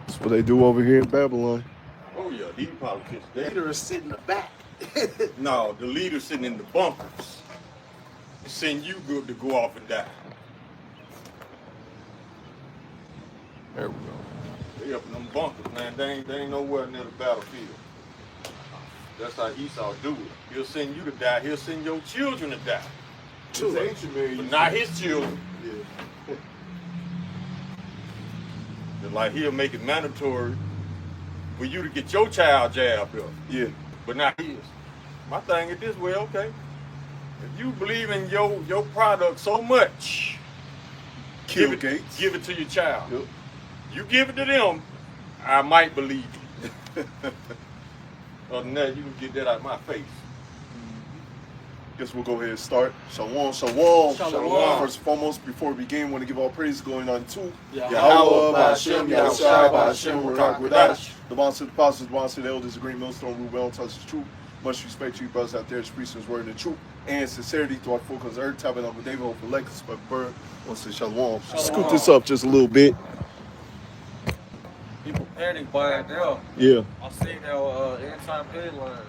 That's what they do over here in Babylon. Oh yeah, these politicians. The leader is sitting in the back. No, the leader's sitting in the bunkers. Send you good to go off and die. There we go. They up in them bunkers, man. They ain't nowhere near the battlefield. That's how Esau do it. He'll send you to die. He'll send your children to die. It's ancient, man. But not his children. Yeah. Just like he'll make it mandatory for you to get your child jabbed up. Yeah. But not his. My thing is this way, okay. If you believe in your product so much, Kill give Gates. give it to your child. Yep. You give it to them, I might believe you. Other than that, you can get that out of my face. Guess we'll go ahead and start. Shalom, shalom. Shalom. First and foremost, before we begin, want to give all praise going on to Yahweh, Yahweh, Ba'Hashem, Yahushua, Ba'Hashem, Barak, Wadash, the bonds to the apostles, the bonds to the elders, the green millstone, rule well, touch the truth. Much respect to you brothers out there, preaching his word in the truth and sincerity to our folk on the earth, tabernacle, David, hope, Alexis, but bird, wants to shalom. Scoot this up just a little bit. People panic buying now. Yeah. I seen our end-time headlines.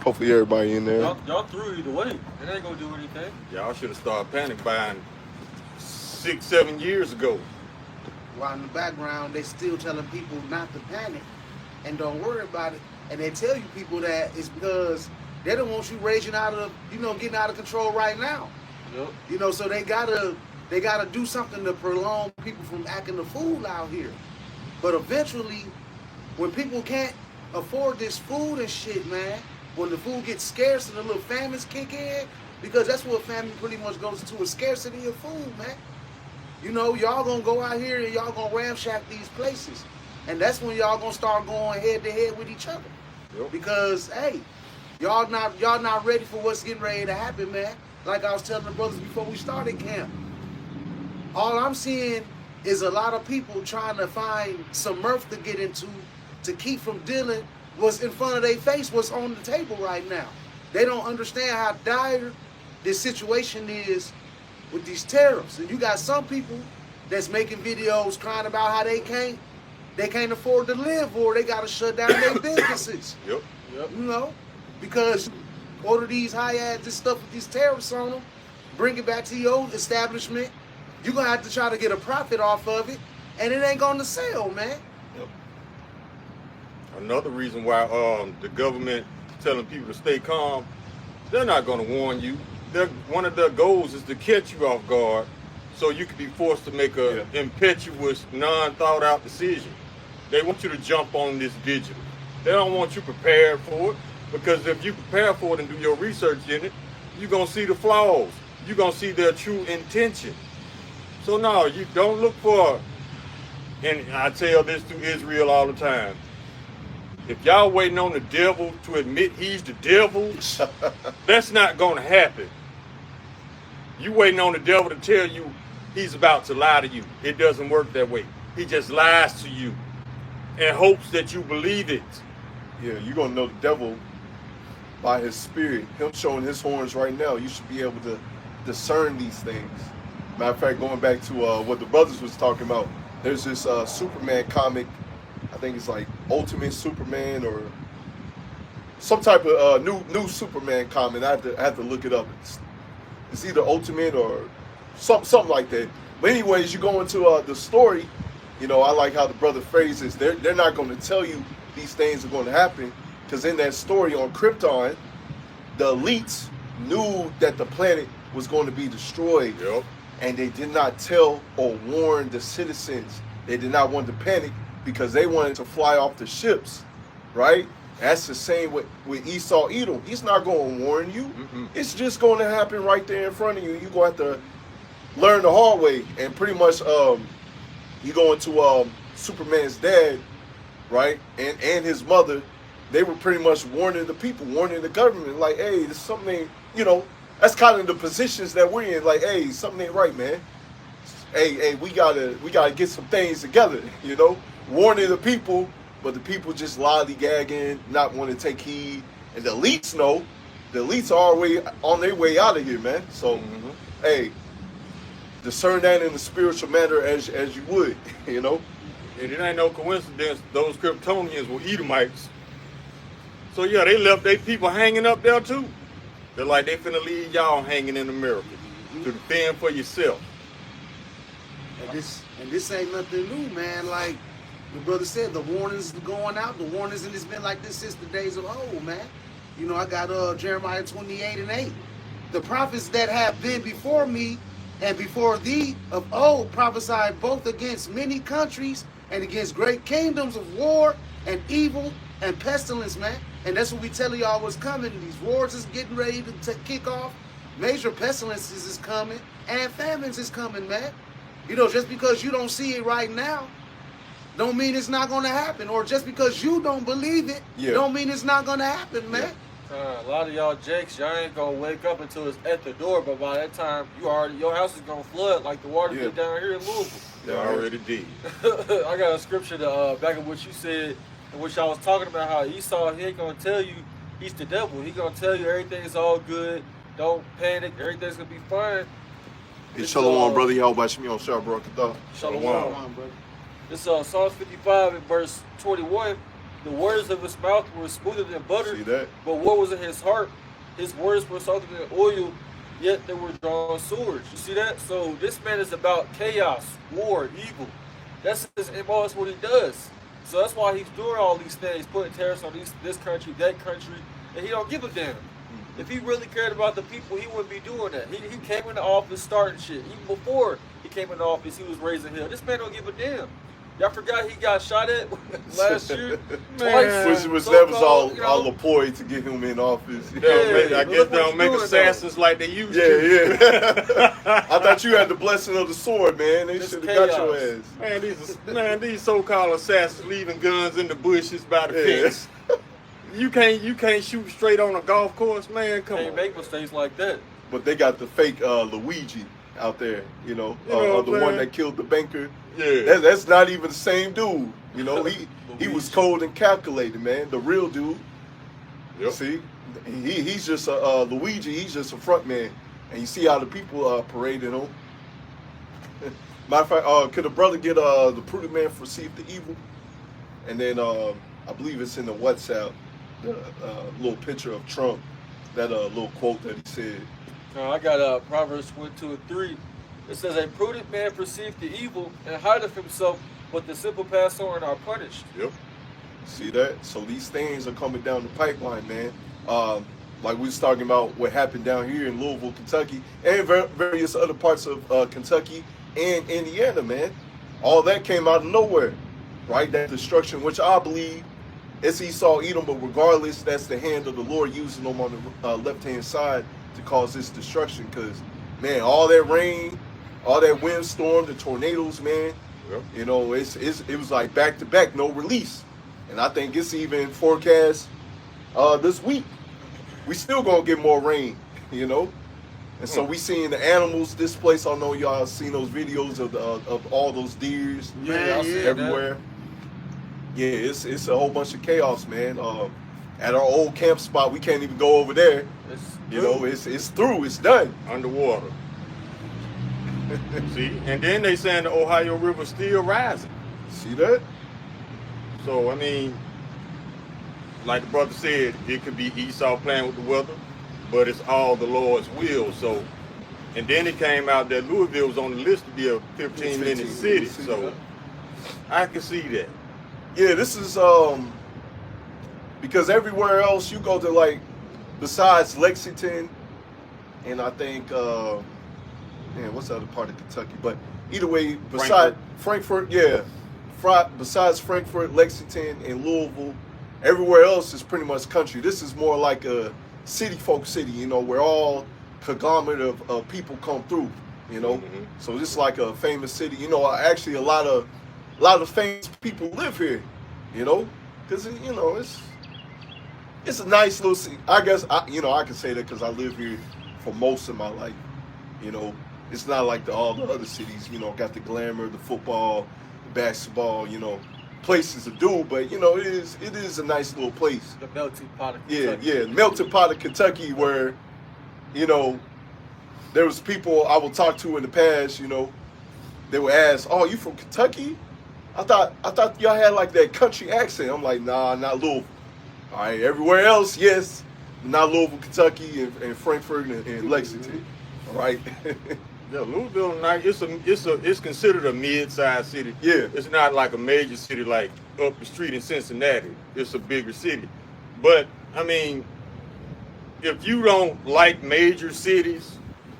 Hopefully everybody in there. Y'all through either way. It ain't gonna do anything. Y'all should have started panic buying 6-7 years ago. While in the background, they still telling people not to panic and don't worry about it. And they tell you people that it's because they don't want you raging out of, getting out of control right now. Yep. So they gotta do something to prolong people from acting the fool out here. But eventually, when people can't afford this food and shit, man, when the food gets scarce and the little famines kick in, because that's what famine pretty much goes to, a scarcity of food, man. Y'all gonna go out here and y'all gonna ramshack these places. And that's when y'all gonna start going head to head with each other. Yep. Because, hey, y'all not ready for what's getting ready to happen, man. Like I was telling the brothers before we started camp. All I'm seeing is a lot of people trying to find some mirth to get into to keep from dealing what's in front of their face, what's on the table right now. They don't understand how dire this situation is with these tariffs. And you got some people that's making videos crying about how they can't afford to live, or they got to shut down their businesses. Yep. Because order these this stuff with these tariffs on them, bring it back to your establishment. You're going to have to try to get a profit off of it, and it ain't going to sell, man. Yep. Another reason why the government telling people to stay calm, they're not going to warn you. One of their goals is to catch you off guard so you can be forced to make a impetuous, non-thought out decision. They want you to jump on this digital. They don't want you prepared for it, because if you prepare for it and do your research in it, you're going to see the flaws. You're going to see their true intention. So no, you don't look for, and I tell this to Israel all the time, if y'all waiting on the devil to admit he's the devil, that's not going to happen. You waiting on the devil to tell you he's about to lie to you. It doesn't work that way. He just lies to you and hopes that you believe it. Yeah, you're going to know the devil by his spirit. Him showing his horns right now, you should be able to discern these things. Matter of fact, going back to what the brothers was talking about, there's this Superman comic. I think it's like Ultimate Superman or some type of new Superman comic. I had to look it up. It's either Ultimate or something like that. But anyways, you go into the story. I like how the brother phrases. They're not going to tell you these things are going to happen, because in that story on Krypton, the elites knew that the planet was going to be destroyed. Yep. And they did not tell or warn the citizens. They did not want to panic because they wanted to fly off the ships, right? That's the same with Esau Edom. He's not going to warn you. It's just going to happen right there in front of you. You're going to have to learn the hard way. And pretty much you go into Superman's dad, right, and his mother. They were pretty much warning the people, warning the government, like, hey, this is something, that's kind of the positions that we're in. Like, hey, something ain't right, man. Hey, we gotta get some things together, warning the people, but the people just lollygagging, not want to take heed. And the elites know. The elites are on their way out of here, man. So, hey, discern that in the spiritual matter as you would, you know. And it ain't no coincidence those Kryptonians were Edomites. So yeah, they left their people hanging up there too. They're like, they finna leave y'all hanging in America to defend for yourself. And this ain't nothing new, man. Like the brother said, the warnings going out, the warnings, and it's been like this since the days of old, man. You know, I got Jeremiah 28:8. The prophets that have been before me and before thee of old prophesied both against many countries and against great kingdoms of war and evil and pestilence, man. And that's what we tell y'all was coming. These wars is getting ready to kick off. Major pestilences is coming and famines is coming, man. You know, just because you don't see it right now, don't mean it's not going to happen. Or just because you don't believe it, don't mean it's not going to happen, man. A lot of y'all jakes, y'all ain't gonna wake up until it's at the door, but by that time, your house is gonna flood like the water did down here in Louisville. They already did. I got a scripture to back up what you said, and which I was talking about how Esau, he ain't gonna tell you he's the devil. He gonna tell you everything's all good, don't panic, everything's gonna be fine. Hey, shalom, brother. Y'all watch me on Sharp Rock. Shalom, brother. This Psalms 55 and verse 21. The words of his mouth were smoother than butter, See that? but what was in his heart? His words were softer than oil, yet they were drawn swords. You see that? So this man is about chaos, war, evil. That's his MO. That's what he does. So that's why he's doing all these things, putting tariffs on this country, that country, and he don't give a damn. If he really cared about the people, he wouldn't be doing that. He came into office starting shit. Even before he came into office, he was raising hell. This man don't give a damn. Y'all forgot he got shot at last year? Twice. Which that was all a ploy to get him in office. I guess they don't make assassins like they used to. Yeah. I thought you had the blessing of the sword, man. They should have got your ass. These so-called assassins leaving guns in the bushes by the fence. You can't shoot straight on a golf course, man. Come on. Can't make mistakes like that. But they got the fake Luigi out there, the one that killed the banker. Yeah, that's not even the same dude. You know, he was cold and calculated, man. The real dude. Yep. See, he's just a Luigi. He's just a front man, and you see how the people parading him. Matter of fact, could a brother get the prudent man foreseeth the evil? And then I believe it's in the WhatsApp, the little picture of Trump, that little quote that he said. I got Proverbs 22:3. It says, a prudent man perceiveth the evil and hideth himself, but the simple pass on and are punished. Yep. See that? So these things are coming down the pipeline, man. Like we was talking about what happened down here in Louisville, Kentucky, and various other parts of Kentucky and Indiana, man. All that came out of nowhere, right? That destruction, which I believe it's Esau, Edom, but regardless, that's the hand of the Lord using them on the left-hand side to cause this destruction. Because, man, all that rain, all that windstorm, the tornadoes, man, Yep. it was like back-to-back, no release. And I think it's even forecast this week. We still gonna get more rain, And so we seeing the animals displaced. I know y'all seen those videos of all those deers everywhere. Yeah, it's a whole bunch of chaos, man. At our old camp spot, we can't even go over there. It's through. It's done. Underwater. See, and then they saying the Ohio River still rising. See that? So I mean, like the brother said, it could be Esau playing with the weather, but it's all the Lord's will. So, and then it came out that Louisville was on the list to be a 15-minute city. So I can see that. Yeah, this is because everywhere else you go to, like, besides Lexington, and I think what's the other part of Kentucky? But either way, besides Frankfurt, besides Frankfurt, Lexington, and Louisville, everywhere else is pretty much country. This is more like a folk city, where all conglomerate of people come through, Mm-hmm. So this is like a famous city. Actually a lot of famous people live here, because it's a nice little city. I guess I can say that because I live here for most of my life. It's not like all the other cities. Got the glamour, the football, the basketball. Places to do, but it is a nice little place. The melting pot of Kentucky. Yeah, melting pot of Kentucky, where there was people I would talk to in the past, you know, they would ask, "Oh, you from Kentucky?" I thought y'all had like that country accent. I'm like, nah, not Louisville. All right, everywhere else, yes, not Louisville, Kentucky, and Frankfurt and Lexington. All right. Yeah, Louisville, it's considered a mid-sized city. Yeah. It's not like a major city like up the street in Cincinnati. It's a bigger city. But I mean, if you don't like major cities,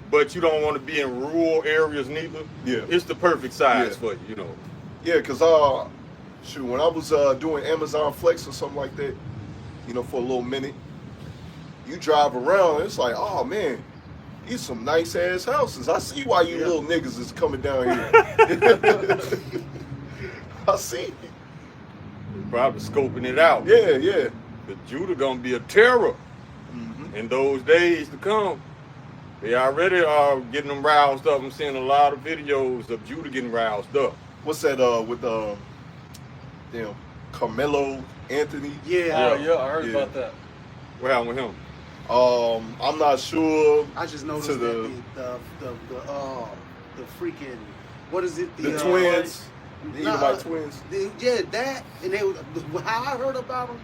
but you don't want to be in rural areas neither, Yeah. it's the perfect size Yeah. for you, you know. Yeah, cause shoot, when I was doing Amazon Flex or something like that, you know, for a little minute, you drive around, it's like, oh man, these some nice ass houses. I see why you little niggas is coming down here. I see. Probably scoping it out. Yeah, yeah. The Judah gonna be a terror in those days to come. They already are getting them roused up. I'm seeing a lot of videos of Judah getting roused up. What's that with damn Carmelo Anthony? Yeah. Yeah, I heard Yeah. about that. What happened with him? I'm not sure. I just noticed To that the freaking, what is it? The twins, the Edomite twins. That, and how I heard about them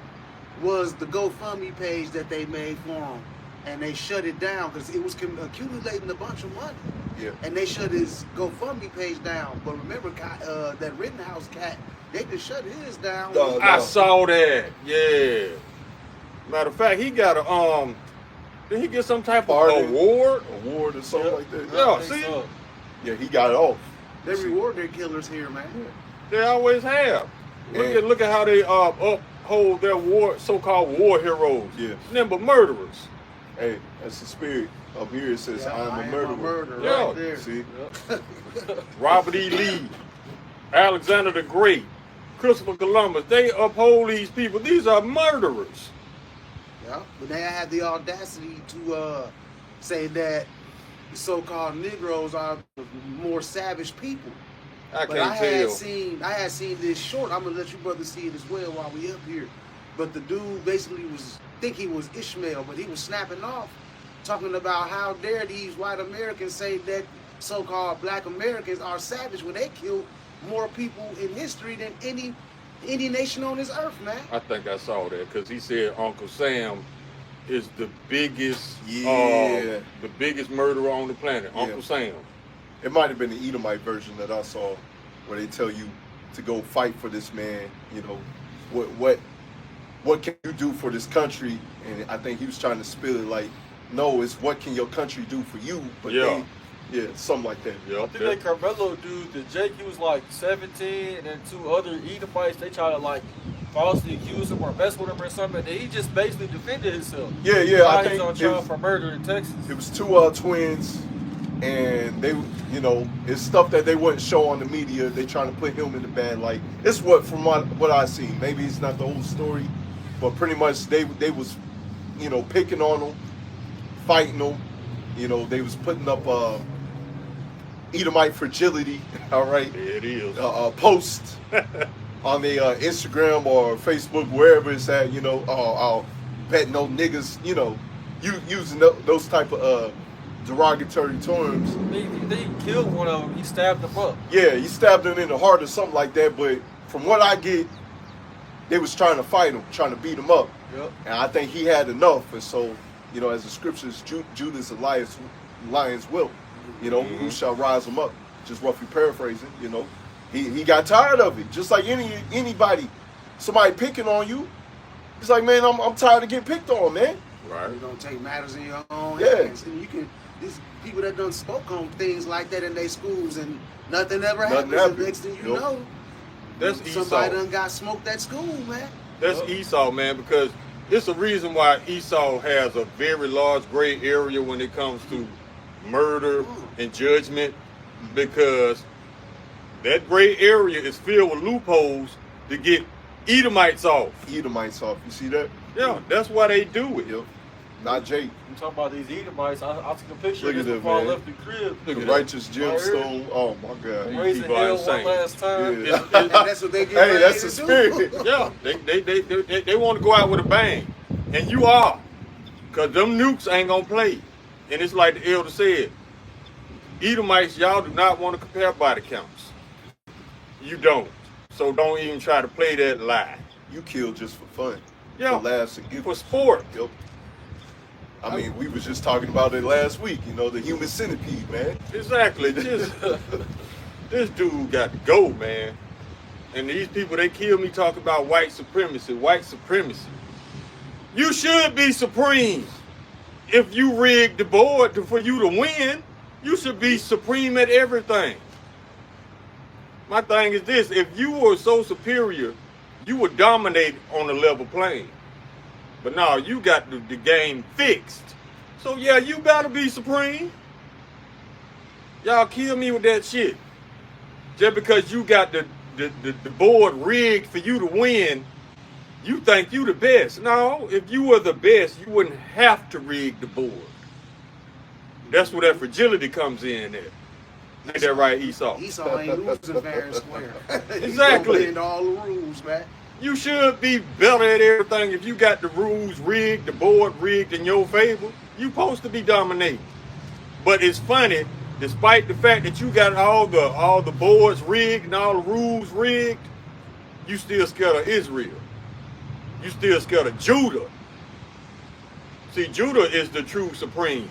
was the GoFundMe page that they made for them, and they shut it down because it was accumulating a bunch of money. Yeah. And they shut his GoFundMe page down. But remember, that Rittenhouse cat, they just shut his down. No. I saw that. Yeah. Matter of fact, he got a did he get some type of Pardon? award? Award or something like that. Yeah, I think see? so. Yeah, he got it off. They reward their killers here, man. They always have. Yeah. Look at how they uphold their so-called war heroes. Yeah. Nothing but murderers. Hey, that's the spirit. Up here it says, Yeah, I am a murderer. Yeah. right there. See? Robert E. Lee, Alexander the Great, Christopher Columbus, they uphold these people. These are murderers. Yeah, but they had the audacity to say that the so-called Negroes are the more savage people. I But can't tell. I had seen this short. I'm gonna let you brothers see it as well while we up here. But the dude basically think he was Ishmael, but he was snapping off, talking about how dare these white Americans say that so-called black Americans are savage when they killed more people in history than any nation on this earth, man. I think I saw that because he said Uncle Sam is the biggest, Yeah. the biggest murderer on the planet. Yeah. Uncle Sam. It might have been the Edomite version that I saw, where they tell you to go fight for this man. You know, what can you do for this country? And I think he was trying to spill it like, no, it's what can your country do for you? But Yeah. something like that. Yep. I think that Carmelo dude, the Jake, he was like 17, and then two other Edomites, they try to like falsely accuse him or mess with him or something. And he just basically defended himself. Yeah, Now I he's think on it trial was, for murder in Texas. it was two twins, and they, you know, it's stuff that they wouldn't show on the media. They trying to put him in the bad light. It's from what I seen. Maybe it's not the whole story, but pretty much they was, you know, picking on him, fighting him. You know, they was putting up Edomite fragility, all right, There it is. post on the Instagram or Facebook, wherever it's at, you know, I'll bet no niggas, you know, using those type of derogatory terms. They killed one of them. He stabbed him up. Yeah, he stabbed him in the heart or something like that, but from what I get, they was trying to fight him, trying to beat him up. Yep. And I think he had enough, and so, you know, as the scriptures, Judah's a lion's will. You know, who shall rise him up? Just roughly paraphrasing, you know. He got tired of it. Just like anybody, somebody picking on you. He's like, man, I'm tired of getting picked on, man. Right. You don't take matters in your own Yeah. hands. And you can, these people that done spoke on things like that in their schools and nothing ever Nothing happens. happened. The next thing you Nope. know, That's somebody Esau. done got smoked at school, man. That's Esau, man, because it's a reason why Esau has a very large gray area when it comes to murder and judgment, because that gray area is filled with loopholes to get Edomites off. Edomites off. You see that? Yeah, that's why they do it. Yep. Not Jake. You talking about these Edomites? I took a picture Look of at this them, before I man. left the crib. The Look at that. righteous gemstone. Oh my God. Raising people are hell one insane. last time. Yeah. And that's what they get Hey, ready that's to the do. spirit. Yeah, they want to go out with a bang, and you are, cause them nukes ain't gonna play. And it's like the elder said, Edomites, y'all do not want to compare body counts. You don't. So don't even try to play that lie. You kill just for fun. Yeah. For laughs and giggles. For sport. Yep. I mean, we was just talking about it last week, you know, the human centipede, man. Exactly. Just this dude got to go, man. And these people, they kill me talking about white supremacy. White supremacy. You should be supreme. If you rigged the board for you to win, you should be supreme at everything. My thing is this: if you were so superior, you would dominate on a level plane. But now you got the game fixed. So yeah, you gotta be supreme. Y'all kill me with that shit. Just because you got the board rigged for you to win, you think you the best. No, if you were the best, you wouldn't have to rig the board. That's where that fragility comes in there. Ain't that right, Esau? Esau ain't losing fair and square. Exactly. He's all the rules, man. You should be better at everything. If you got the rules rigged, the board rigged in your favor, you supposed to be dominating. But it's funny, despite the fact that you got all the boards rigged and all the rules rigged, you still scared of Israel. You still scared of Judah. See, Judah is the true supreme.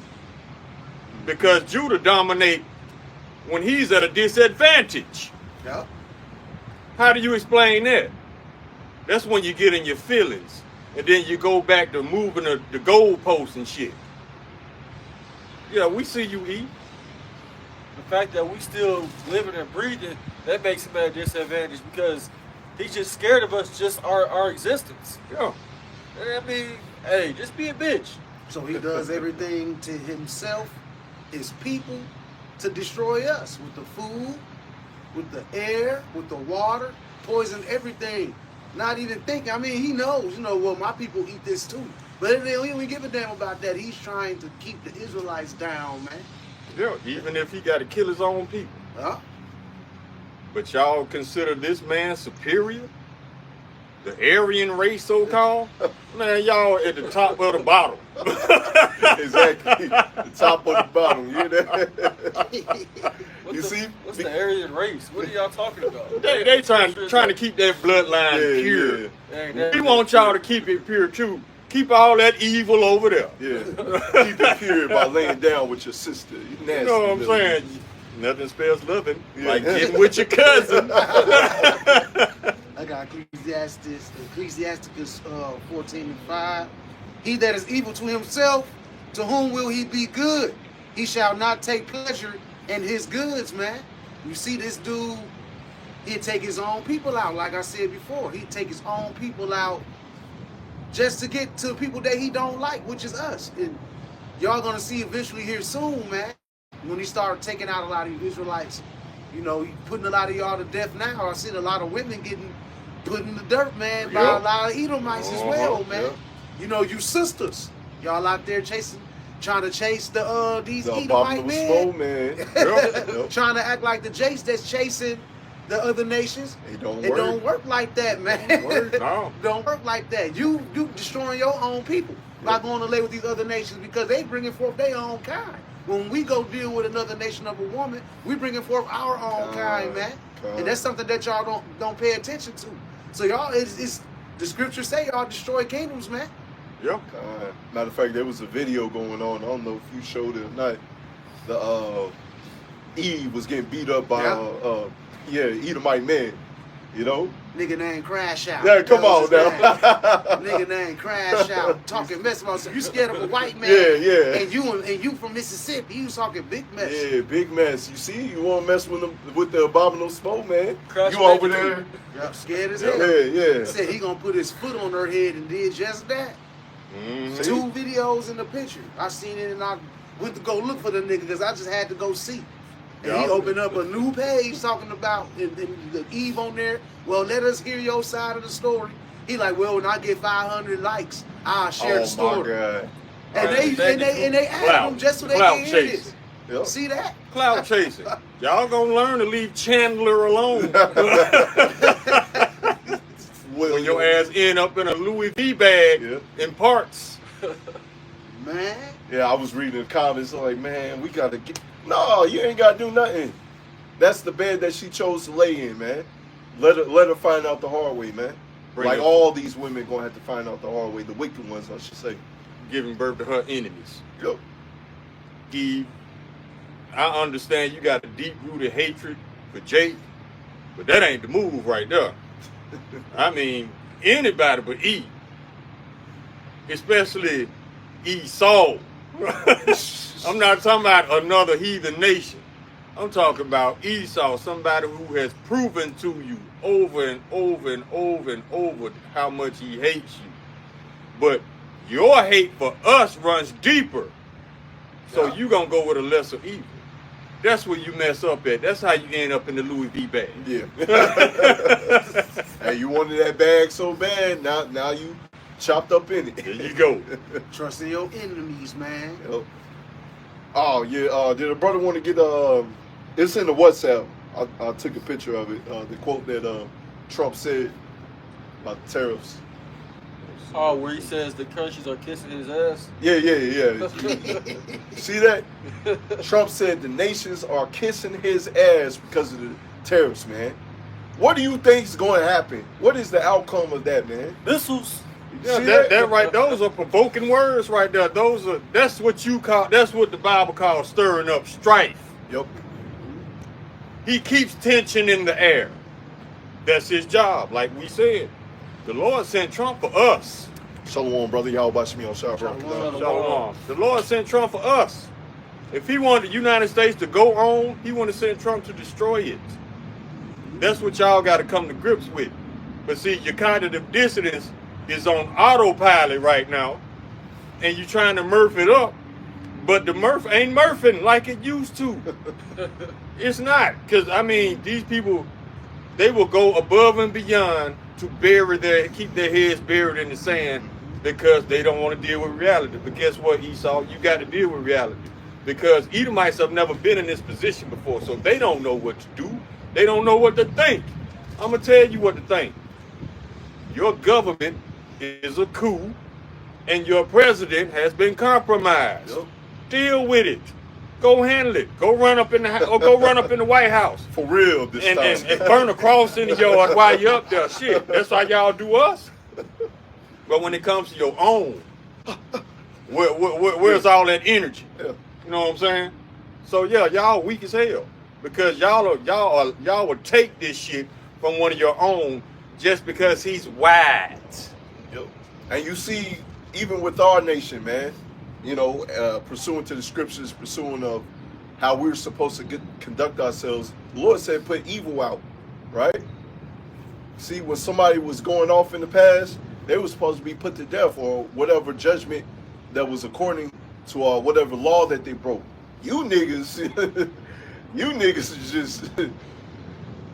Because Judah dominate when he's at a disadvantage. Yep. How do you explain that? That's when you get in your feelings. And then you go back to moving the goalposts and shit. Yeah, we see you eat. The fact that we still living and breathing, that makes him at a disadvantage because he's just scared of us, just our existence. Yeah. I mean, hey, just be a bitch. So he does everything to himself, his people, to destroy us with the food, with the air, with the water, poison everything. Not even thinking. I mean, he knows, well, my people eat this too. But they don't even give a damn about that. He's trying to keep the Israelites down, man. Yeah, even if he got to kill his own people. Huh? But y'all consider this man superior? The Aryan race, so-called? Man, y'all at the top of the bottom. Exactly. The top of the bottom. You hear that? What's the Aryan race? What are y'all talking about? They trying to keep that bloodline pure. Yeah. We want y'all to keep it pure too. Keep all that evil over there. Yeah. Keep it pure by laying down with your sister. You nasty. You know what I'm little- saying? Nothing spells loving Yeah. like getting with your cousin. I got Ecclesiasticus 14:5. He that is evil to himself, to whom will he be good? He shall not take pleasure in his goods, man. You see this dude, he'd take his own people out, like I said before. He'd take his own people out just to get to the people that he don't like, which is us. And y'all gonna see eventually here soon, man, when he started taking out a lot of you Israelites. He putting a lot of y'all to death now. I seen a lot of women getting put in the dirt, man, by a lot of Edomites as well, man. Yeah. You sisters, y'all out there trying to chase these The Edomite abominable men, smoke, man. Yep. trying to act like the Jace that's chasing the other nations. It don't It work. don't work like that, man. Don't work. No. Don't work like that. You destroying your own people by going to lay with these other nations because they bringing forth their own kind. When we go deal with another nation of a woman, we bringing forth our own kind, man. And that's something that y'all don't pay attention to. So y'all, it's the scriptures say y'all destroy kingdoms, man. Yeah. Matter of fact, there was a video going on. I don't know if you showed it or not. The Eve was getting beat up by Edomite men. Nigga named Crash Out. Yeah, come on now. Nigga named Crash Out, talking mess about you scared of a white man. Yeah. And you from Mississippi, you talking big mess. Yeah, big mess. You see, you want to mess with the abominable smoke, man. Crash You over back there? Yep, scared as hell. Yeah. He said he gonna put his foot on her head and did just that. Mhm. 2 videos in the picture. I seen it and I went to go look for the nigga because I just had to go see. And he Yeah. opened up a new page talking about and the Eve on there. Well, let us hear your side of the story. He like, well, when I get 500 likes, I'll share the story. Oh my God. And they added him just so they Clout can hear chasing. this. Yep. See that? Cloud chasing. Y'all gonna learn to leave Chandler alone. When your ass end up in a Louis V bag in parts. Man. Yeah, I was reading the comments like, man, we gotta No, you ain't gotta do nothing. That's the bed that she chose to lay in, man. Let her find out the hard way, man. Like all these women gonna have to find out the hard way, the wicked ones, I should say. Giving birth to her enemies. Yep. Eve, I understand you got a deep-rooted hatred for Jake, but that ain't the move right there. I mean, anybody but Eve, especially Esau. I'm not talking about another heathen nation. I'm talking about Esau, somebody who has proven to you over and over and over and over how much he hates you. But your hate for us runs deeper. So you gonna go with a lesser evil. That's where you mess up at. That's how you end up in the Louis V bag. Yeah. Hey, you wanted that bag so bad, now you chopped up in it. There you go. Trusting your enemies, man. Yep. Oh yeah. Did a brother want to get it's in the WhatsApp. I took a picture of it. The quote that Trump said about the tariffs. Oh, where he says the countries are kissing his ass. Yeah. See that? Trump said the nations are kissing his ass because of the tariffs, man. What do you think is going to happen? What is the outcome of that, man? Missiles. Yeah, that right. Those are provoking words right there. That's what the Bible calls stirring up strife. Yep. He keeps tension in the air. That's his job. Like we said, the Lord sent Trump for us. Shalom, brother. Y'all watch me on Shabbat. Shalom. The Lord sent Trump for us. If he wanted the United States to go on, he wanted to send Trump to destroy it. That's what y'all got to come to grips with. But see, your cognitive dissonance is on autopilot right now, and you're trying to murph it up, but the murph ain't murphing like it used to. It's not, because I mean, these people, they will go above and beyond to keep their heads buried in the sand because they don't want to deal with reality. But guess what, Esau? You got to deal with reality, because Edomites have never been in this position before, so they don't know what to do. They don't know what to think. I'm gonna tell you what to think. Your government is a coup, and your president has been compromised. Yep. Deal with it. Go handle it. Go run up in the White House. For real, this time. And burn a cross in the yard while you're up there. Shit, that's how y'all do us. But when it comes to your own, where's all that energy? Yeah. You know what I'm saying? So yeah, y'all weak as hell, because y'all would take this shit from one of your own just because he's wide. Yep. And you see, even with our nation, man, pursuant to the scriptures, pursuing of how we're supposed to conduct ourselves, the Lord said put evil out, right? See, when somebody was going off in the past, they were supposed to be put to death or whatever judgment that was according to whatever law that they broke. You niggas, is just,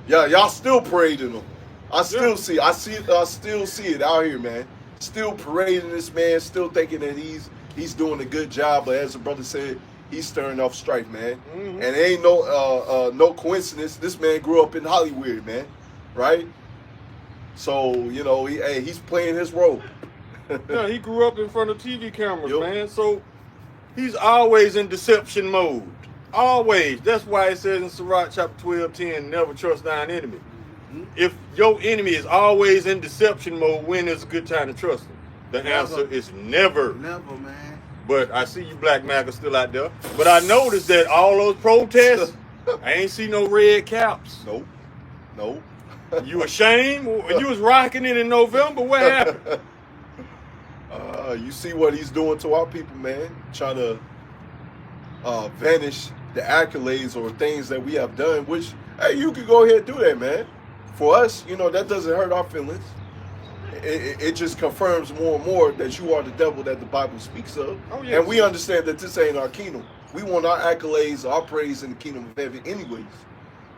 y'all still parading them. I still see it out here, man. Still parading this man, still thinking that he's doing a good job, but as the brother said, he's stirring off strife, man. Mm-hmm. And it ain't no coincidence. This man grew up in Hollywood, man, right? So he's playing his role. Yeah, he grew up in front of TV cameras, man. So he's always in deception mode. Always. That's why it says in Sirach chapter 12:10, never trust thine enemy. Mm-hmm. If your enemy is always in deception mode, when is a good time to trust him? The answer is never. Never, man. But I see you black Mac are still out there. But I noticed that all those protests, I ain't see no red caps. Nope. You ashamed? You was rocking it in November. What happened? You see what he's doing to our people, man. Trying to vanish the accolades or things that we have done, which, hey, you can go ahead and do that, man. For us, that doesn't hurt our feelings. It just confirms more and more that you are the devil that the Bible speaks of. Oh, yes. And we understand that this ain't our kingdom. We want our accolades, our praise in the kingdom of heaven anyways.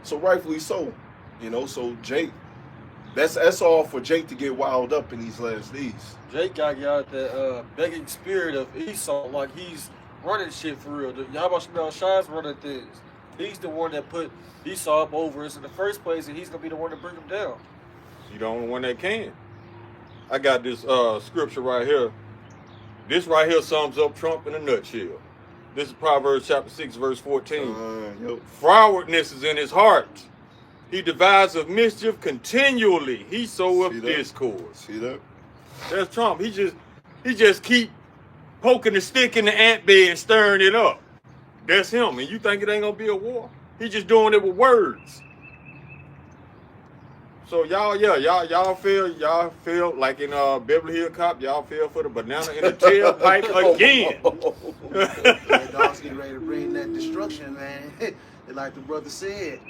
So rightfully so. So Jake, that's all for Jake to get wild up in these last days. Jake got out that begging spirit of Esau, like he's running shit for real. Yahweh Shai's running things. He's the one that put Esau up over us in the first place, and he's going to be the one to bring him down. He's the only one that can. I got this scripture right here. This right here sums up Trump in a nutshell. This is Proverbs chapter 6, verse 14. Yep. Frowardness is in his heart. He deviseth mischief continually. He soweth See that? discord. See that? That's Trump. He just keep poking the stick in the ant bed, stirring it up. That's him. And you think it ain't gonna be a war? He just doing it with words. So y'all feel like in Beverly Hills Cop, y'all feel for the banana in the tailpipe again. That dog's getting ready to bring that destruction, man. And like the brother said,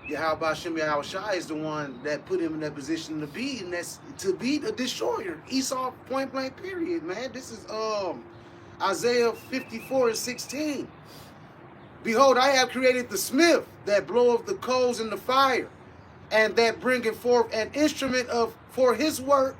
Yahweh Shem Yahweh Shai is the one that put him in that position to be, and that's to be the destroyer. Esau, point blank, period, man. This is Isaiah 54:16. Behold, I have created the smith that bloweth the coals in the fire, and that bringeth forth an instrument for his work,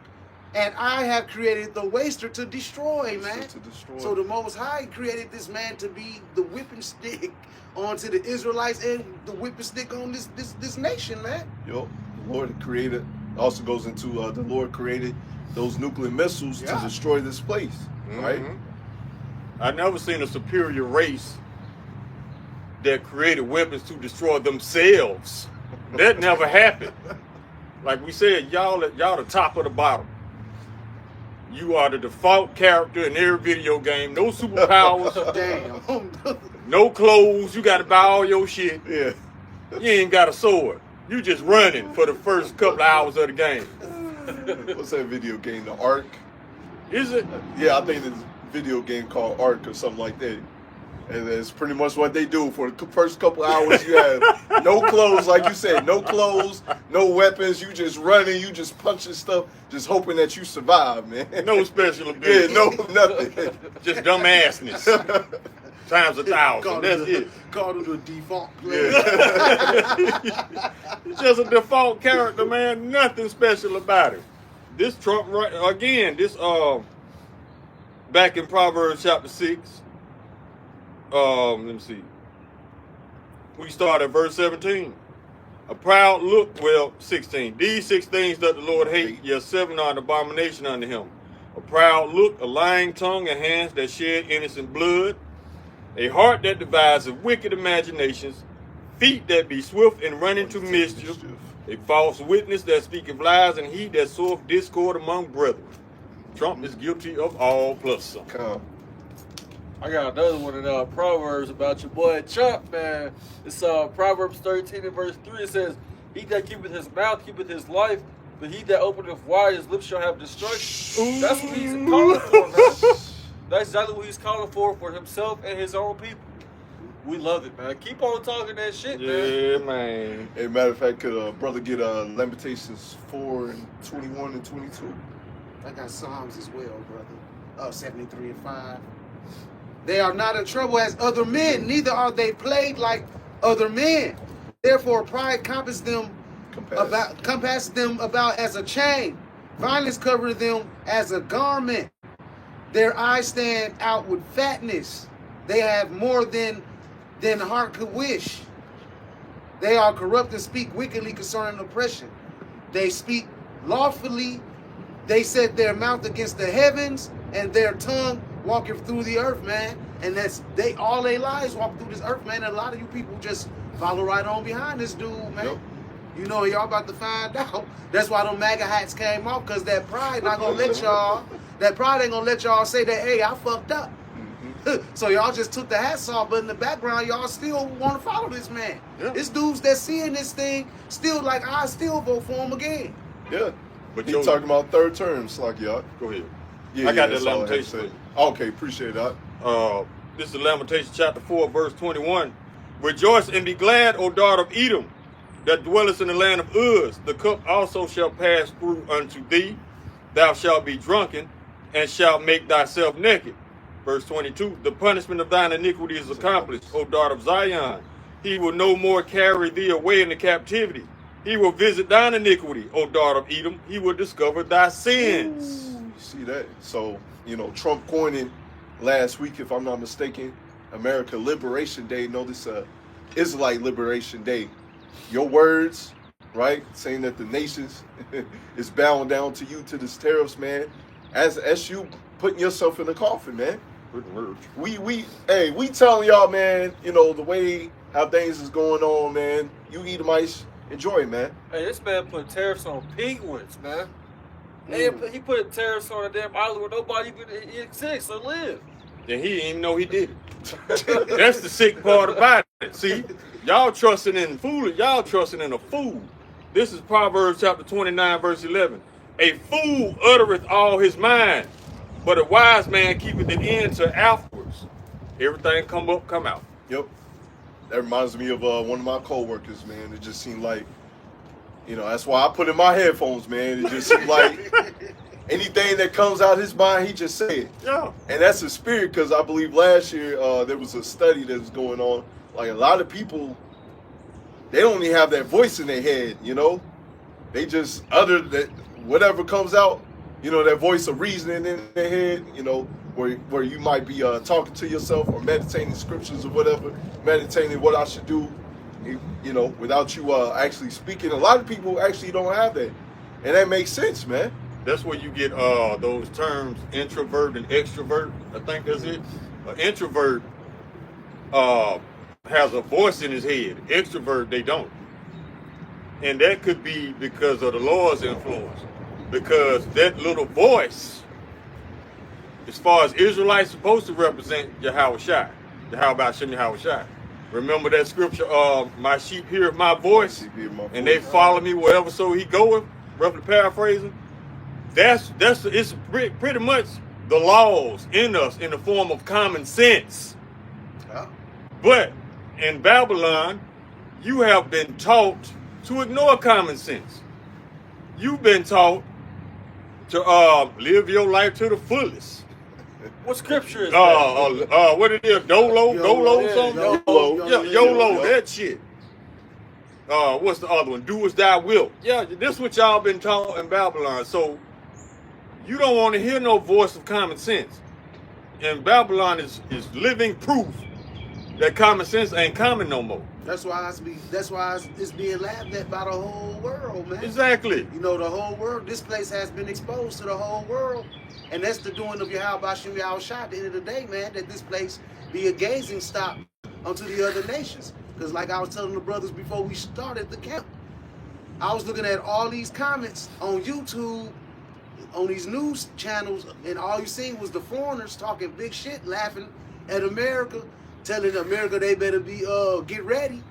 and I have created the waster to destroy, man. To destroy. So the Most High created this man to be the whipping stick onto the Israelites and the whipping stick on this nation, man. Yup. The Lord created, also goes into the Lord created those nuclear missiles to destroy this place, right? I've never seen a superior race that created weapons to destroy themselves. That never happened. Like we said, y'all the top of the bottom. You are the default character in every video game. No superpowers. Damn. No clothes. You got to buy all your shit. Yeah. You ain't got a sword. You just running for the first couple of hours of the game. What's that video game? The Ark? Is it? Yeah, I think it's a video game called Ark or something like that. And that's pretty much what they do. For the first couple hours, you have no clothes, like you said, no clothes, no weapons. You just running, you just punching stuff, just hoping that you survive, man. No special ability. Yeah, no, nothing. Just dumb assness. Times 1,000. That's it. Called him the default player. He's just a default character, man. Nothing special about it. This Trump, again, this back in Proverbs chapter 6. Let me see. We start at verse 17. A proud look, 16. These 6 things that the Lord hate, yes, 7 are an abomination unto him. A proud look, a lying tongue, and hands that shed innocent blood, a heart that deviseth wicked imaginations, feet that be swift in running to mischief, a false witness that speaketh lies, and he that soweth discord among brethren. Trump is guilty of all plus some. I got another one in Proverbs about your boy Trump, man. It's Proverbs 13 and verse 3. It says, he that keepeth his mouth keepeth his life, but he that openeth wide his lips shall have destruction. That's what he's calling for, man. That's exactly what he's calling for himself and his own people. We love it, man. Keep on talking that shit, man. Yeah, man. As a matter of fact, could a brother get Lamentations 4 and 21 and 22? I got Psalms as well, brother. 73 and 5. They are not in trouble as other men, neither are they plagued like other men. Therefore, pride compass them about as a chain. Violence covereth them as a garment. Their eyes stand out with fatness. They have more than heart could wish. They are corrupt and speak wickedly concerning oppression. They speak lawfully. They set their mouth against the heavens, and their tongue walking through the earth, man. And that's all their lives walk through this earth, man. And a lot of you people just follow right on behind this dude, man. Yep. You know, y'all about to find out. That's why them MAGA hats came off, because that pride not gonna let y'all. That pride ain't gonna let y'all say that, hey, I fucked up. So y'all just took the hats off, but in the background, y'all still want to follow this man. Yeah. This dudes that seeing this thing still like, I still vote for him again. Yeah. But you talking about third term, Slocky, y'all. Go ahead. Yeah, I got that Lamentation. Okay, appreciate that. This is Lamentation chapter 4, verse 21. Rejoice and be glad, O daughter of Edom, that dwellest in the land of Uz. The cup also shall pass through unto thee. Thou shalt be drunken, and shalt make thyself naked. Verse 22. The punishment of thine iniquity is accomplished, O daughter of Zion. He will no more carry thee away into captivity. He will visit thine iniquity, O daughter of Edom. He will discover thy sins. Ooh, you see that? So, you know, Trump coined last week, if I'm not mistaken, America Liberation Day. No, this Israelite Liberation Day. Your words, right? Saying that the nations is bowing down to you, to this tariffs, man. As you putting yourself in the coffin, man. Pretty much. We telling y'all, man, you know, the way how things is going on, man. You Edomites, enjoy it, man. Hey, this man put tariffs on penguins, man. Hey, he put tariffs on a damn island where nobody even exists or live. And he didn't even know he did it. That's the sick part about it. See, y'all trusting in foolish, y'all trusting in a fool. This is Proverbs chapter 29, verse 11. A fool uttereth all his mind, but a wise man keepeth it in till afterwards. Everything come up, come out. Yep. That reminds me of one of my co-workers, man. It just seemed like, you know, that's why I put in my headphones, man. It just seemed like anything that comes out of his mind, he just say it. Yeah. And that's the spirit, because I believe last year there was a study that was going on. Like, a lot of people, they don't even have that voice in their head, you know? They just utter that whatever comes out, you know, that voice of reasoning in their head, you know, where you might be talking to yourself or meditating scriptures or whatever, meditating what I should do, you know, without you actually speaking. A lot of people actually don't have that. And that makes sense, man. That's where you get those terms, introvert and extrovert. I think that's it. An introvert has a voice in his head. Extrovert, they don't. And that could be because of the Lord's influence. Because that little voice, as far as Israelites, supposed to represent Yahweh Shai. Yahweh Shem Yahweh Shai. Remember that scripture, my sheep hear my voice, and they follow me wherever so he goeth, roughly paraphrasing. It's pretty much the laws in us in the form of common sense. Yeah. But in Babylon, you have been taught to ignore common sense. You've been taught to live your life to the fullest. What scripture is that? What it is, Dolo, yeah, something? YOLO. YOLO, that shit. What's the other one? Do as thou wilt. Yeah, this is what y'all been taught in Babylon. So you don't want to hear no voice of common sense. And Babylon is living proof that common sense ain't common no more. That's why it's being laughed at by the whole world, man. Exactly. You know, the whole world, this place has been exposed to the whole world. And that's the doing of Yahweh Shem Yahweh Shai at the end of the day, man, that this place be a gazing stock unto the other nations. Because like I was telling the brothers before we started the camp, I was looking at all these comments on YouTube, on these news channels, and all you seen was the foreigners talking big shit, laughing at America, telling America they better be get ready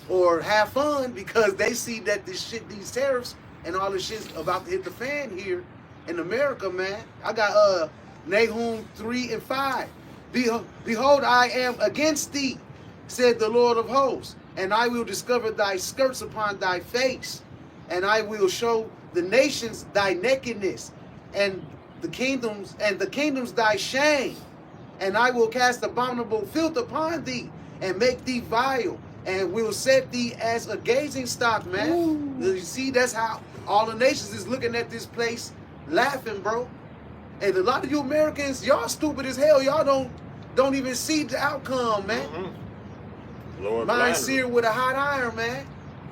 or have fun because they see that these tariffs and all this shit's about to hit the fan here in America, man. I got Nahum 3 and 5. Behold, I am against thee, said the Lord of hosts, and I will discover thy skirts upon thy face, and I will show the nations thy nakedness, and the kingdoms thy shame, and I will cast abominable filth upon thee, and make thee vile, and will set thee as a gazing stock, man. Ooh. You see, that's how all the nations is looking at this place, laughing, bro. And a lot of you Americans, y'all stupid as hell. Y'all don't even see the outcome, man. Mm-hmm. Lord mine seared with a hot iron, man.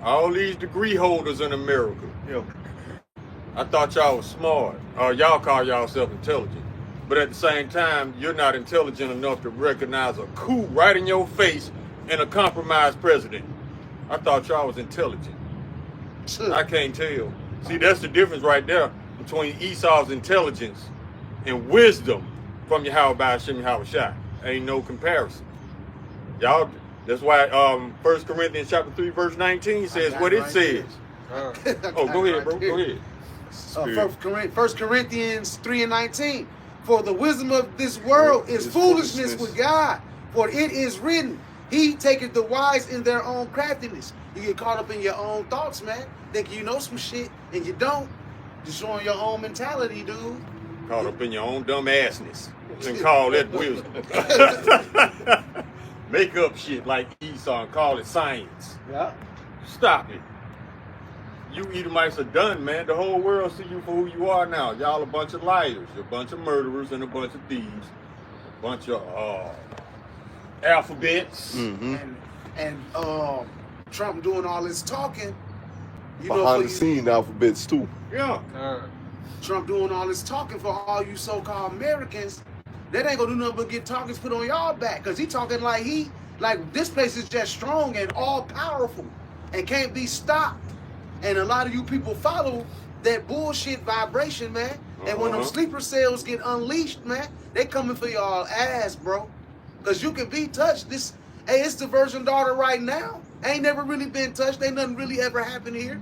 All these degree holders in America. Yeah. I thought y'all was smart. Y'all call yourself intelligent. But at the same time, you're not intelligent enough to recognize a coup right in your face and a compromised president. I thought y'all was intelligent. I can't tell. See, that's the difference right there between Esau's intelligence and wisdom from Yahweh Shem Yahweh Shai. Ain't no comparison. Y'all, that's why 1 Corinthians chapter 3 verse 19 says what it says. Oh, go ahead, bro. Go ahead. 1 Corinthians 3 and 19. For the wisdom of this world is foolishness with God. For it is written, he taketh the wise in their own craftiness. You get caught up in your own thoughts, man. Think you know some shit, and you don't. Just showing your own mentality, dude. Caught up in your own dumb assness. And call that wisdom. Make up shit like Esau and call it science. Yeah. Stop it. You Edomites are done, man. The whole world see you for who you are now. Y'all a bunch of liars. You're a bunch of murderers and a bunch of thieves. A bunch of alphabets. Mm-hmm. And Trump doing all this talking. You Behind know, the scene alphabets too. Yeah. Trump doing all this talking for all you so-called Americans that ain't gonna do nothing but get targets put on y'all back. Cause he talking like this place is just strong and all powerful and can't be stopped. And a lot of you people follow that bullshit vibration, man. And when them sleeper cells get unleashed, man, they coming for y'all ass, bro. Cause you can be touched. Hey, it's the virgin daughter right now. Ain't never really been touched. Ain't nothing really ever happened here.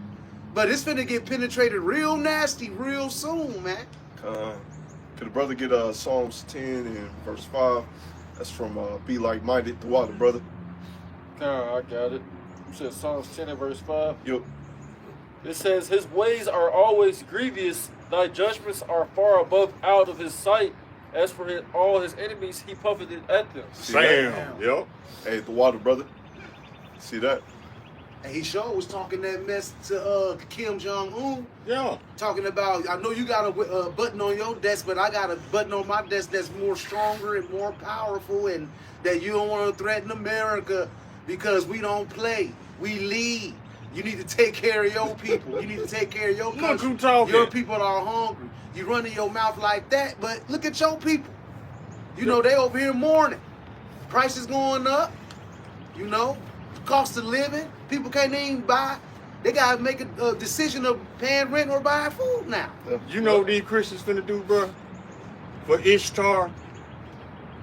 But it's finna get penetrated real nasty real soon, man. Could the brother get Psalms 10 and verse 5? That's from Be Like Minded throughout the brother. I got it. You said Psalms 10 and verse 5? Yep. It says, his ways are always grievous, thy judgments are far above out of his sight. As for all his enemies, he puffeth it at them. Sam. Yep. Hey, the water, brother. See that? And he sure was talking that mess to Kim Jong-un. Yeah. Talking about, I know you got a button on your desk, but I got a button on my desk that's more stronger and more powerful, and that you don't want to threaten America because we don't play. We lead. You need to take care of your people. You need to take care of your country. Look who talking. Your people are hungry. You running your mouth like that, but look at your people. You know, they over here mourning. Prices going up. You know, cost of living. People can't even buy. They got to make a decision of paying rent or buying food now. You know what these Christians finna do, bro? For Ishtar?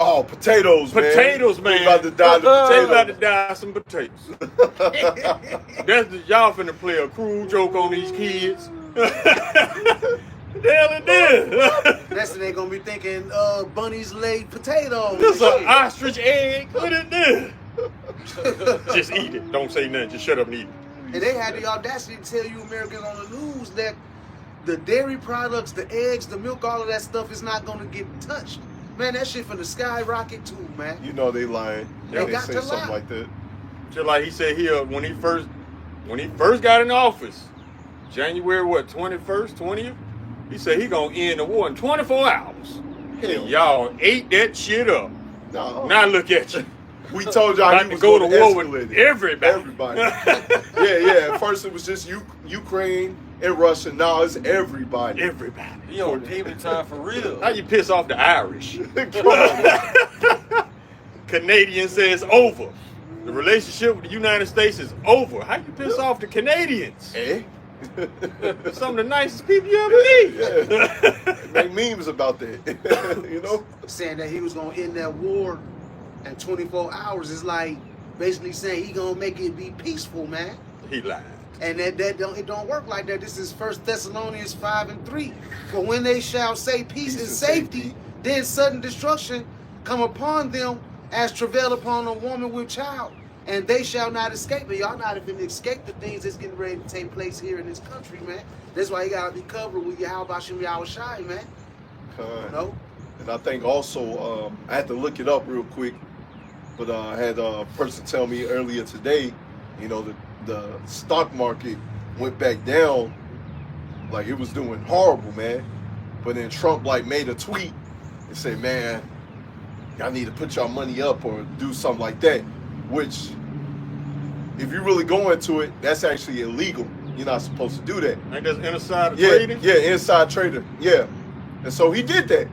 Oh, potatoes, man. Potatoes, man. We about to die the They about to potatoes. die some potatoes. Y'all finna play a cruel joke on these kids. The hell it is? Next thing they gonna be thinking, bunnies laid potatoes. This an ostrich egg. What is this? Just eat it. Don't say nothing. Just shut up and eat it. And they had the audacity to tell you Americans on the news that the dairy products, the eggs, the milk, all of that stuff is not gonna get touched. Man, that shit from the skyrocket too, man. You know they lying. They They got say to something lie. like that. Just like he said here when he first got in office, January 21st, 20th, he said he gonna end the war in 24 hours. Hell. And y'all ate that shit up. No. Now look at you. We told y'all About he to was go going to war with escalate it. everybody. Everybody. yeah. At first it was just Ukraine and Russia. Now it's everybody. Everybody. He on demon time for real. How you piss off the Irish? Come on. Canadian says over. The relationship with the United States is over. How you piss off the Canadians? Eh? Some of the nicest people you ever meet. Yeah. Make memes about that. You know? Saying that he was gonna end that war in 24 hours is like basically saying he gonna make it be peaceful, man. He lied. And it don't work like that. This is 1 Thessalonians 5:3. For when they shall say peace and safety, then sudden destruction come upon them as travail upon a woman with child, and they shall not escape it. Y'all not even escape the things that's getting ready to take place here in this country, man. That's why you gotta be covered with Yahweh Shem Yahweh Shai, man. You know? And I think also, I had to look it up real quick, but I had a person tell me earlier today, you know, the stock market went back down, like it was doing horrible, man. But then Trump like made a tweet and said, man, y'all need to put y'all money up or do something like that, which if you really go into it, that's actually illegal. You're not supposed to do that. Ain't that inside Yeah, trading? yeah, inside trader, yeah. And so he did that.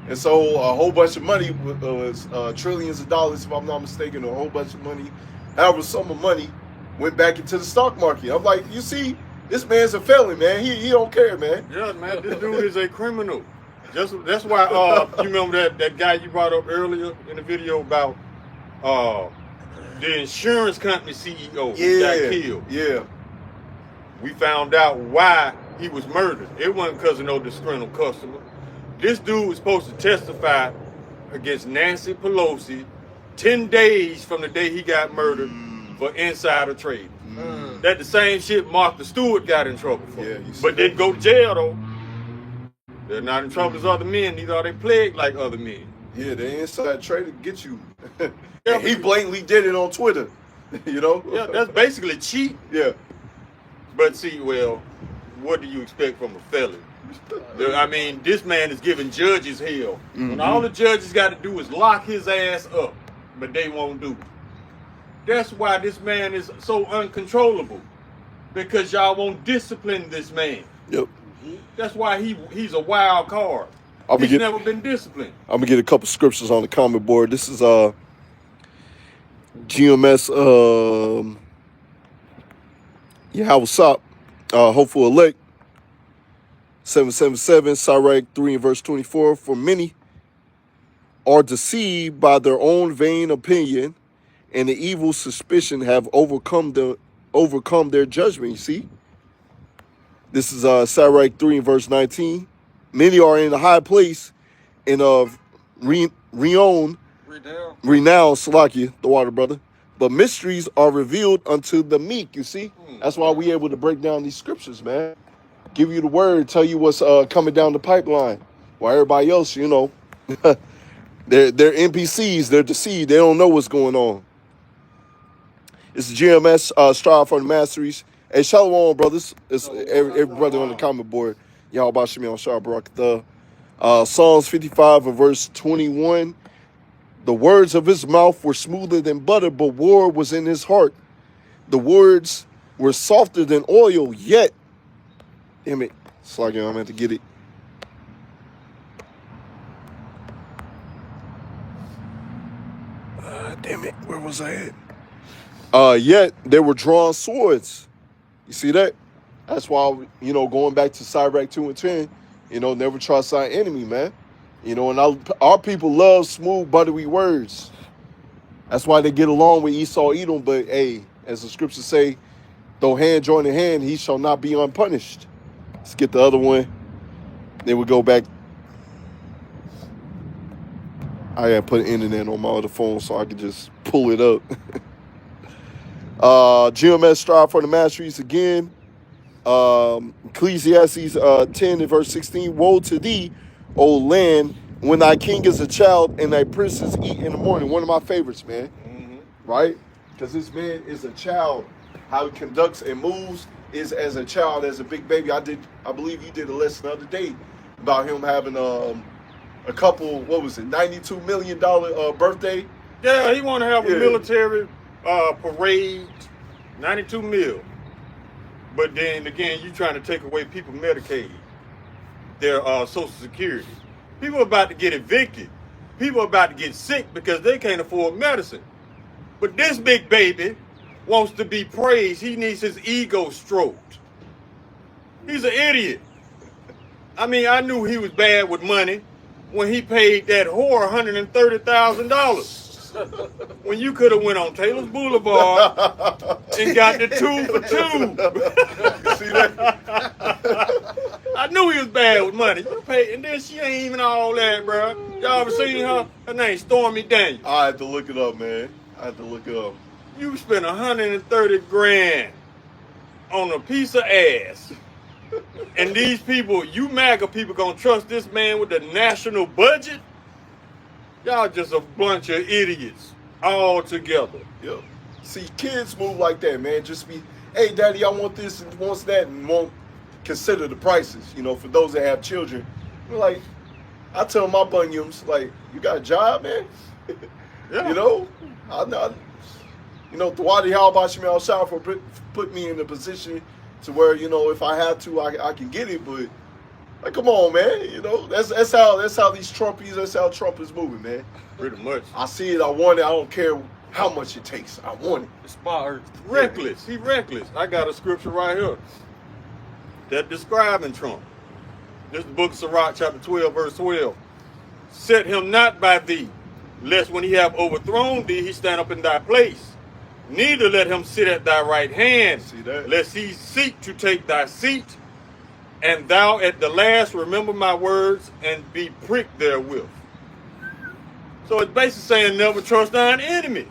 And so a whole bunch of money was trillions of dollars, if I'm not mistaken, or a whole bunch of money, however, sum of money went back into the stock market. I'm like, you see, this man's a felon, man. He don't care, man. Yeah, man, this dude is a criminal. That's why you remember that guy you brought up earlier in the video about the insurance company CEO got killed. Yeah. We found out why he was murdered. It wasn't because of no disgruntled customer. This dude was supposed to testify against Nancy Pelosi 10 days from the day he got murdered for insider trading. That the same shit Martha Stewart got in trouble for. Yeah, you see but that? didn't go to jail though. They're not in trouble as other men, neither are they plagued like other men. Yeah, the inside trader get you. Yeah, And he blatantly did it on Twitter, you know? Yeah, that's basically cheat. Yeah. But see, well, what do you expect from a felon? I mean, this man is giving judges hell. When all the judges got to do is lock his ass up, but they won't do it. That's why this man is so uncontrollable, because y'all won't discipline this man. Yep. That's why he's a wild card. He's never been disciplined. I'm gonna get a couple scriptures on the comment board. This is GMS what's up? Hopeful elect 777 Sirach 3 and verse 24. For many are deceived by their own vain opinion, and the evil suspicion have overcome their judgment. You see? This is Sirach 3 and verse 19. Many are in a high place and of renown, Salakia, the water brother. But mysteries are revealed unto the meek, you see? That's why we able to break down these scriptures, man. Give you the word, tell you what's coming down the pipeline. While everybody else, you know, they're NPCs, they're deceived, they don't know what's going on. It's GMS, Strive for the Masteries. Hey, shalom, brothers. It's every brother on the comment board. Y'all about Shemi on Shah Barak. Psalms 55 and verse 21. The words of his mouth were smoother than butter, but war was in his heart. The words were softer than oil, yet. Damn it. It's like I'm going to get it. Damn it. Where was I at? Yet they were drawn swords. You see that? That's why, you know, going back to Sirach 2 and 10, you know, never trust our enemy, man. You know, and our people love smooth, buttery words. That's why they get along with Esau, Edom. But, hey, as the scriptures say, though hand join in hand, he shall not be unpunished. Let's get the other one. Then we go back. I got to put internet on my other phone so I can just pull it up. GMS Strive for the Masteries again. Ecclesiastes 10 and verse 16. Woe to thee, O land, when thy king is a child and thy princes eat in the morning. One of my favorites, man. Mm-hmm. Right? Because this man is a child. How he conducts and moves is as a child, as a big baby. I believe you did a lesson the other day about him having a couple, what was it, $92 million birthday? Yeah, he want to have a military parade, 92 mil. But then again, you trying to take away people Medicaid, their Social Security. People are about to get evicted. People are about to get sick because they can't afford medicine. But this big baby wants to be praised. He needs his ego stroked. He's an idiot. I mean, I knew he was bad with money when he paid that whore $130,000. When you could have went on Taylor's Boulevard and got the 2 for 2. See that? I knew he was bad with money. You paid, and then she ain't even all that, bro. Y'all ever seen her? Her name's Stormy Daniels. I had to look it up, man. I had to look it up. You spent $130,000 on a piece of ass. And these people, you MAGA people, gonna trust this man with the national budget? Y'all just a bunch of idiots all together. Yeah. See, kids move like that, man. Just be, hey, daddy, I want this and wants that, and won't consider the prices. You know, for those that have children, like, I tell my bunions, like, you got a job, man. Yeah. You know, you know, Thwadi, how about you, outside for put me in a position to where, you know, if I have to, I can get it. But like, come on, man. You know, that's how these Trumpies, that's how Trump is moving, man. Pretty much. I see it, I want it, I don't care how much it takes. I want it. It's my earth. Reckless. He reckless. I got a scripture right here that describing Trump. This is the book of Sirach, chapter 12, verse 12. Set him not by thee, lest when he have overthrown thee, he stand up in thy place. Neither let him sit at thy right hand, See that? lest he seek to take thy seat. And thou at the last remember my words and be pricked therewith. So it's basically saying never trust thine enemy.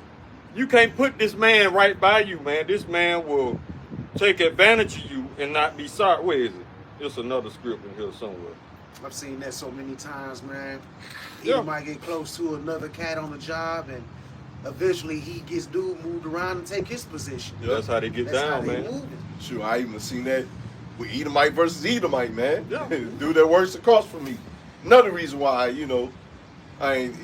You can't put this man right by you, man. This man will take advantage of you and not be sorry. Where is it? There's another script in here somewhere. I've seen that so many times, man. Yeah. He might get close to another cat on the job, and eventually he gets dude moved around and take his position. Yeah, that's how they get That's how down, they man. move it. Sure, I even seen that with Edomite versus Edomite, man. Yeah. Dude that works across from me. Another reason why, you know, I ain't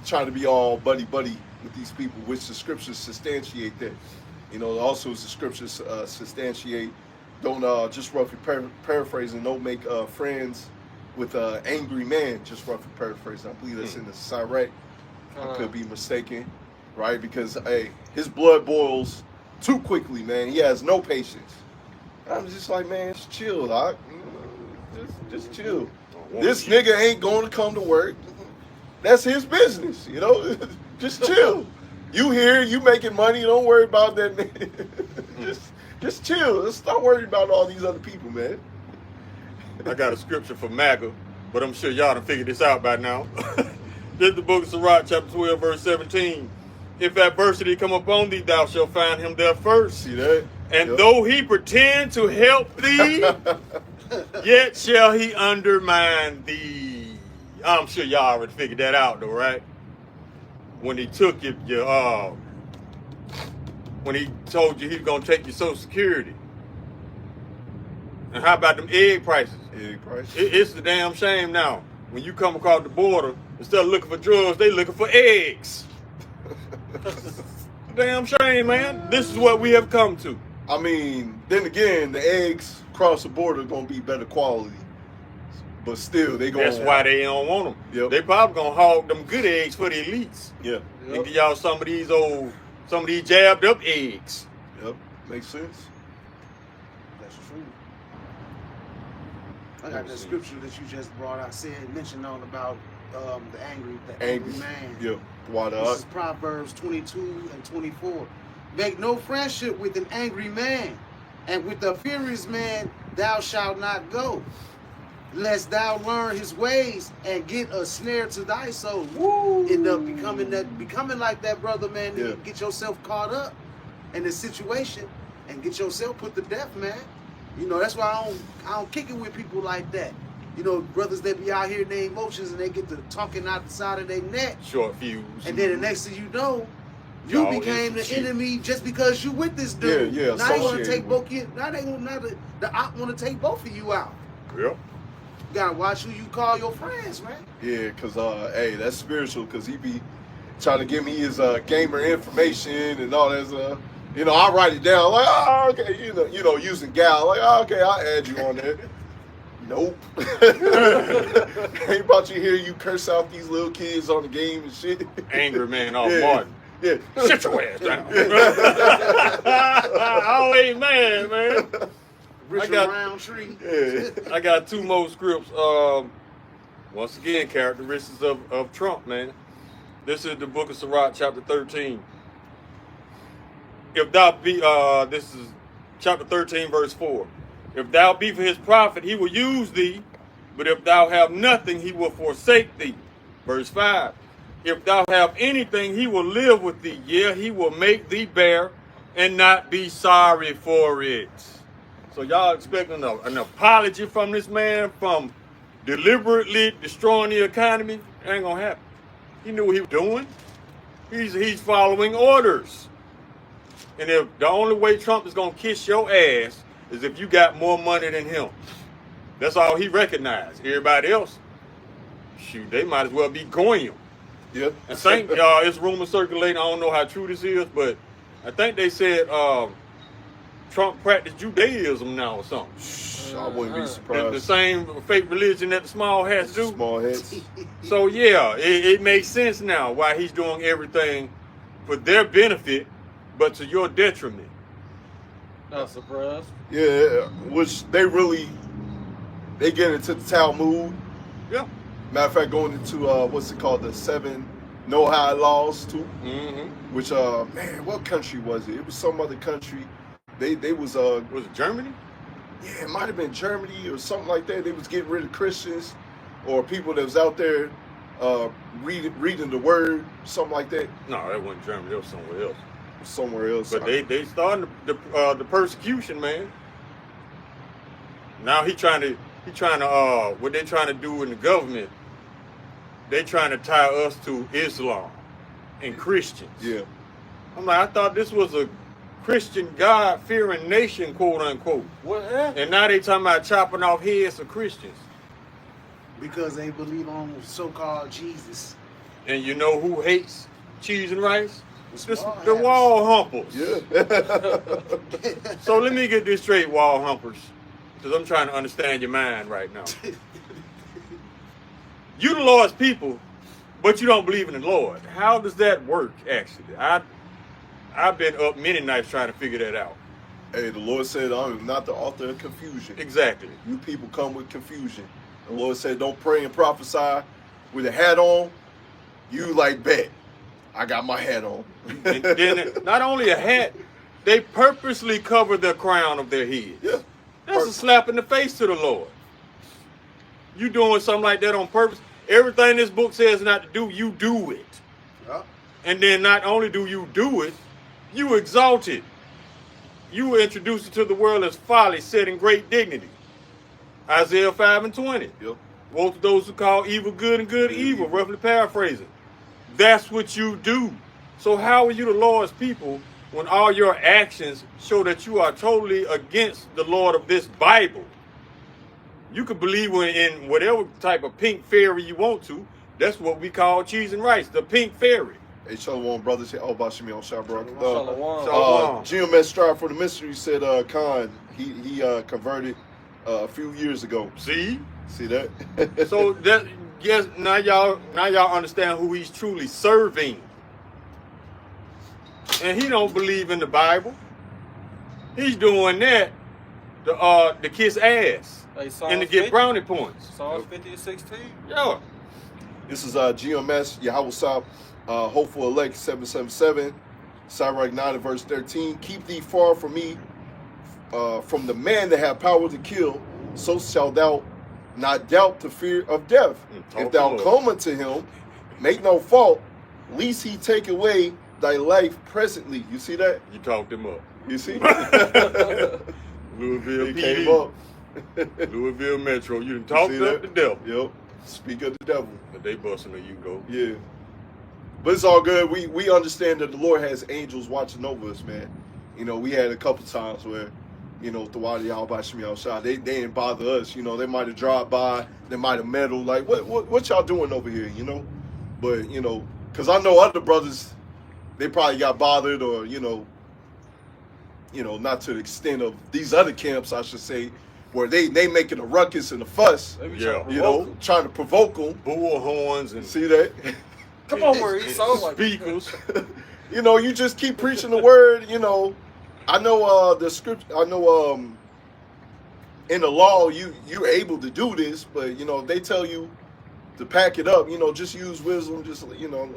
trying to be all buddy-buddy with these people, which the scriptures substantiate that. You know, also the scriptures substantiate, don't, just roughly paraphrasing, don't make friends with angry man, just roughly paraphrasing. I believe that's in the Sirach. I could be mistaken, right? Because hey, his blood boils too quickly, man. He has no patience. I'm just like, man, just chill, Doc. Just chill. This nigga ain't going to come to work. That's his business, you know. Just chill. You here, you making money. Don't worry about that, man. Just chill. Let's stop worrying about all these other people, man. I got a scripture for MAGA, but I'm sure y'all done figured this out by now. This is the book of Sirach, chapter 12, verse 17. If adversity come upon thee, thou shalt find him there first. See that? And though he pretend to help thee, yet shall he undermine thee. I'm sure y'all already figured that out, though, right? When he took when he told you he was gonna take your Social Security. And how about them egg prices? Egg prices. It's the damn shame now. When you come across the border, instead of looking for drugs, they looking for eggs. Damn shame, man. This is what we have come to. I mean, then again, the eggs across the border gonna be better quality, but still they gonna. That's why they don't want them. Yep. They probably gonna hog them good eggs for the elites. Yeah. And give y'all some of these jabbed up eggs. Yep. Makes sense. That's true. I got that scripture that you just brought out, mentioned on about the angry man. Yeah. Why This not? is Proverbs 22 and 24. Make no friendship with an angry man, and with a furious man thou shalt not go, lest thou learn his ways and get a snare to thy soul. Woo. End up becoming like that, brother, man. Yeah. Get yourself caught up in the situation and get yourself put to death, man. You know, that's why I don't kick it with people like that. You know, brothers that be out here in their emotions and they get to talking out the side of their neck. Short fuse. And then the next thing you know, you Y'all became the institute. enemy just because you with this dude. Yeah, Now they want to associated take with. both you. Now they the op want to take both of you out. Yep. You gotta watch who you call your friends, man. Yeah, cause hey, that's spiritual. Cause he be trying to give me his gamer information and all that. You know, I write it down like, oh, okay, you know, using Gal, like, oh, okay, I'll add you on there. Nope. Ain't about to hear you curse out these little kids on the game and shit. Angry man off Yeah. Martin. Yeah. Shut your ass down. Oh, hey, man. Richard got- Roundtree. Yeah. I got two more scripts. Once again, characteristics of Trump, man. This is the book of Sirach, chapter 13. If thou be, this is chapter 13, verse 4. If thou be for his profit, he will use thee. But if thou have nothing, he will forsake thee. Verse 5. If thou have anything, he will live with thee. Yeah, he will make thee bear and not be sorry for it. So y'all expecting an apology from this man from deliberately destroying the economy? It ain't gonna happen. He knew what he was doing. He's following orders. And if the only way Trump is gonna kiss your ass is if you got more money than him. That's all he recognized. Everybody else, shoot, they might as well be going him. Yep. And it's rumor circulating. I don't know how true this is, but I think they said Trump practiced Judaism now or something. I wouldn't be The surprised. same fake religion that the small hats do. Small heads. So yeah, it makes sense now why he's doing everything for their benefit, but to your detriment. Not surprised. Yeah, which they get into the Talmud. Yeah. Matter of fact, going into what's it called, the 7 Noahide laws too. Mm-hmm. Which man, what country was it? It was some other country. They was Was it Germany? yeah, it might have been Germany or something like that. They was getting rid of Christians or people that was out there reading the word, something like that. No, that wasn't Germany. That was somewhere else. Somewhere else. But they started the persecution, man. Now he trying to what they trying to do in the government. They trying to tie us to Islam and Christians. Yeah. I'm like, I thought this was a Christian God-fearing nation, quote unquote. What happened? And now they talking about chopping off heads of Christians. Because they believe on so-called Jesus. And you know who hates cheese and rice? Small The hats. wall humpers. Yeah. So let me get this straight, wall humpers, because I'm trying to understand your mind right now. You the Lord's people, but you don't believe in the Lord. How does that work, actually? I've been up many nights trying to figure that out. Hey, the Lord said, I'm not the author of confusion. Exactly. You people come with confusion. The Lord said, don't pray and prophesy with a hat on. You like, bet. I got my hat on. And then not only a hat, they purposely cover the crown of their head. Yeah. That's a slap in the face to the Lord. You doing something like that on purpose. Everything this book says not to do, you do it. Yeah. And then not only do you do it, you exalt it. You introduce it to the world as folly, set in great dignity. Isaiah 5:20. Yep. Woe to those who call evil good and good evil, roughly paraphrasing. That's what you do. So how are you the Lord's people when all your actions show that you are totally against the Lord of this Bible? You could believe in whatever type of pink fairy you want to. That's what we call cheese and rice, the pink fairy. Hey, Shalom, brothers. Oh, Bashimi on Shabrak. Shalom. GMS Strive for the Mystery said, Khan, he converted a few years ago. See that? So that, yes, now y'all understand who he's truly serving. And he don't believe in the Bible. He's doing that to kiss ass Hey, and to get brownie points. Psalms 50:16. Yeah. This is GMS Yahweh Hopeful Elect 777, Sirach 9 and verse 13. Keep thee far from me, from the man that have power to kill, so shalt thou not doubt the fear of death. If thou come unto him, make no fault, lest he take away thy life presently. You see that? You talked him up. You see? Louisville He PD. came up. Louisville Metro. You done talked See up that? the devil. Yep. Speak of the devil. But they busting it, you go. Yeah. But it's all good. We understand that the Lord has angels watching over us, man. You know, we had a couple times where, you know, throughout the Al-Bashimi al-Shah, they didn't bother us. You know, they might have dropped by, they might have meddled, like, what y'all doing over here, you know? But, you know, because I know other brothers, they probably got bothered or, you know, not to the extent of these other camps, I should say, where they making a ruckus and a fuss, Yeah. you know, trying to provoke them. Bull horns and See that? Come on, where he sound like speakers. You know, you just keep preaching the word, you know. I know the script, I know in the law you're able to do this, but you know, they tell you to pack it up, you know, just use wisdom, just, you know,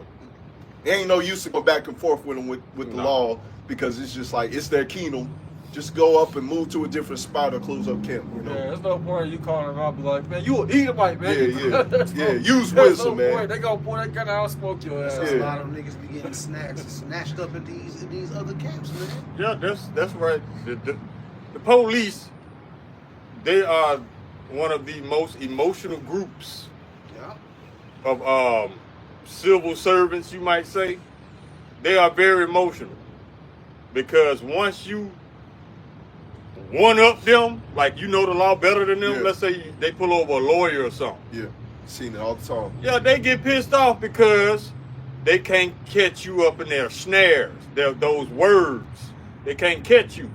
there ain't no use to go back and forth with them with the law, because it's just like, it's their kingdom. Just go up and move to a different spot or close up camp, you know. Yeah, there's no point in you calling them out, be like, man, you an Edomite, man. Yeah. Use There's wisdom, no man. point. They gonna point that gun out and smoke your ass. So Yeah. a lot of them niggas be getting snatched up in these other camps, man. Yeah, that's right. The police, they are one of the most emotional groups Yeah. of civil servants, you might say. They are very emotional because once you one up them, like you know the law better than them, Yeah. let's say they pull over a lawyer or something. Yeah, seen it all the time. Yeah, they get pissed off because they can't catch you up in their snares, those words. They can't catch you.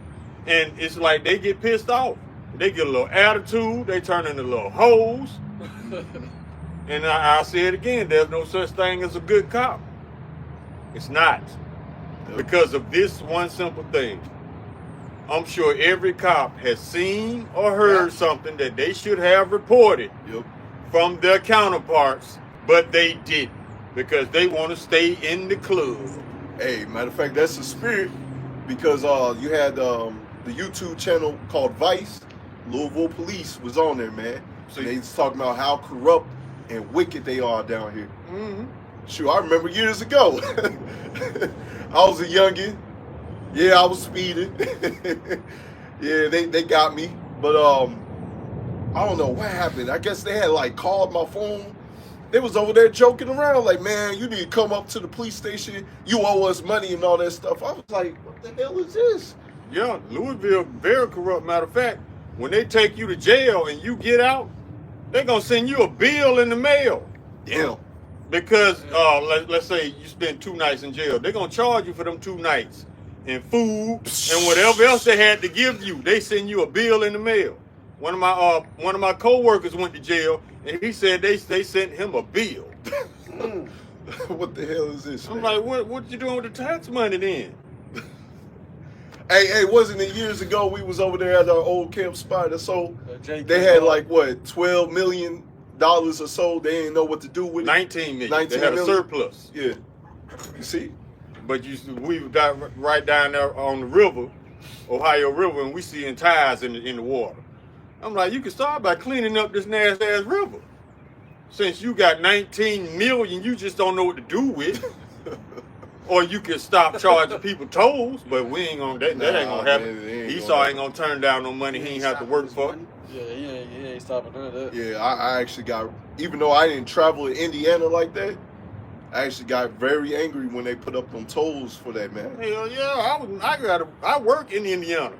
And it's like they get pissed off. They get a little attitude. They turn into little hoes. And I'll say it again, there's no such thing as a good cop. It's not. Because of this one simple thing. I'm sure every cop has seen or heard something that they should have reported Yep. from their counterparts, but they didn't because they want to stay in the club. Hey, matter of fact, that's the spirit, because you had the YouTube channel called Vice. Louisville Police was on there, man. So they was talking about how corrupt and wicked they are down here. Mm-hmm. Shoot, I remember years ago. I was a youngin'. Yeah, I was speeding. Yeah, they got me. But I don't know what happened. I guess they had like called my phone. They was over there joking around like, man, you need to come up to the police station. You owe us money and all that stuff. I was like, what the hell is this? Yeah, Louisville, very corrupt. Matter of fact, when they take you to jail and you get out, they're going to send you a bill in the mail. Damn. Because let's say you spend 2 nights in jail. They're going to charge you for them 2 nights. And food and whatever else they had to give you, they send you a bill in the mail. One of my co-workers went to jail, and he said they sent him a bill. What the hell is this? I'm man? like, what you doing with the tax money then? Hey, wasn't it years ago we was over there at our old camp spot or so? Jake They had like what, $12 million or so. They didn't know what to do with it. 19 million. 19 they had million? a surplus. Yeah, you see. But we got right down there on the river, Ohio River, and we seeing tires in the water. I'm like, you can start by cleaning up this nasty ass river. Since you got 19 million, you just don't know what to do with. Or you can stop charging people tolls, but we ain't gonna that ain't gonna happen. Man, Esau ain't gonna turn down no money he ain't have to work for. Yeah, he ain't stopping none of that. Yeah, I actually got, even though I didn't travel to Indiana like that, I actually got very angry when they put up them tolls for that, man. Hell yeah, I work in Indiana,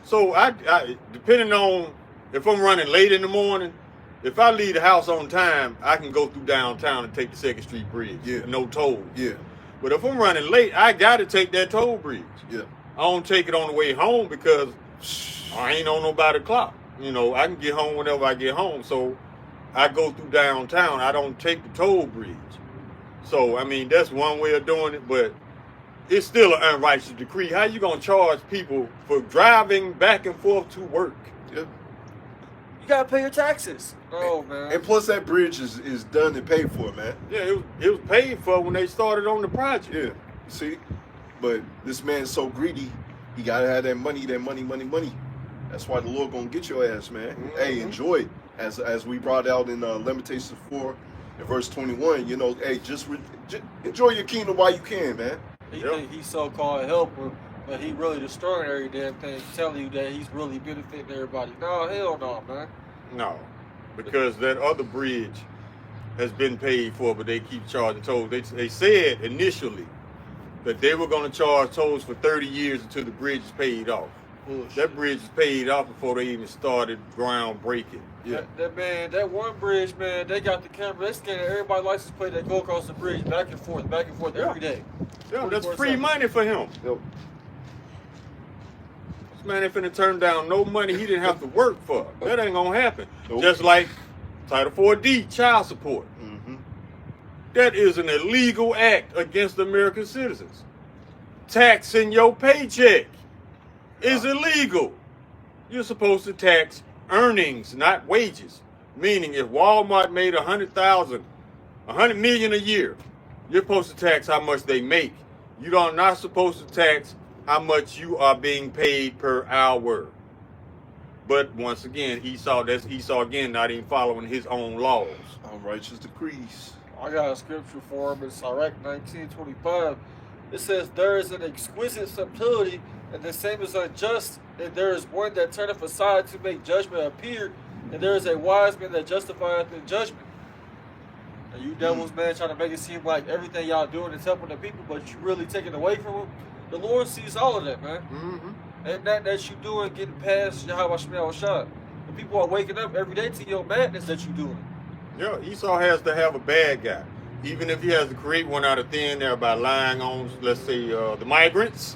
so I depending on if I'm running late in the morning, if I leave the house on time, I can go through downtown and take the 2nd Street Bridge. Yeah. No toll. Yeah, But if I'm running late, I got to take that toll bridge. yeah. I don't take it on the way home because I ain't on nobody clock. You know, I can get home whenever I get home. So I go through downtown. I don't take the toll bridge. So, I mean, that's one way of doing it, but it's still an unrighteous decree. How you going to charge people for driving back and forth to work? Yeah. You gotta pay your taxes. Oh man. And plus that bridge is done and paid for, man. Yeah, it was paid for when they started on the project. Yeah, see? But this man's so greedy, he gotta have that money. That's why the Lord gonna get your ass, man. Mm-hmm. Hey, enjoy it. As we brought out in Lamentations 4 and verse 21, you know, hey, just enjoy your kingdom while you can, man. He think he's so-called helper, but he really destroying every damn thing, telling you that he's really benefiting everybody. No, hell no, man. No, because that other bridge has been paid for, but they keep charging tolls. They said initially that they were going to charge tolls for 30 years until the bridge is paid off. Bullshit. That bridge is paid off before they even started groundbreaking. Yeah. That one bridge, man, they got the camera. They scanning everybody's license plate that go across the bridge back and forth every day. Yeah, that's free 24/7. money for him. Yep. This man ain't finna turn down no money he didn't have to work for. That ain't gonna happen. Nope. Just like Title 4D, child support. Mm-hmm. That is an illegal act against American citizens. Taxing your paycheck is illegal. You're supposed to tax earnings, not wages. Meaning if Walmart made $100 million a year, you're supposed to tax how much they make. You are not supposed to tax how much you are being paid per hour. But once again, that's Esau again not even following his own laws. Unrighteous decrees. I got a scripture for him in Sirach 19:25. It says, "There is an exquisite subtlety, and the same is unjust, and there is one that turneth aside to make judgment appear, and there is a wise man that justifieth in judgment." And you devils, man, trying to make it seem like everything y'all doing is helping the people, but you really taking away from them. The Lord sees all of that, man. Mm-hmm. And that you doing, getting past Yahweh Shemel Shah. The people are waking up every day to your madness that you doing. Yeah, Esau has to have a bad guy. Even if he has to create one out of thin air by lying on, let's say, the migrants.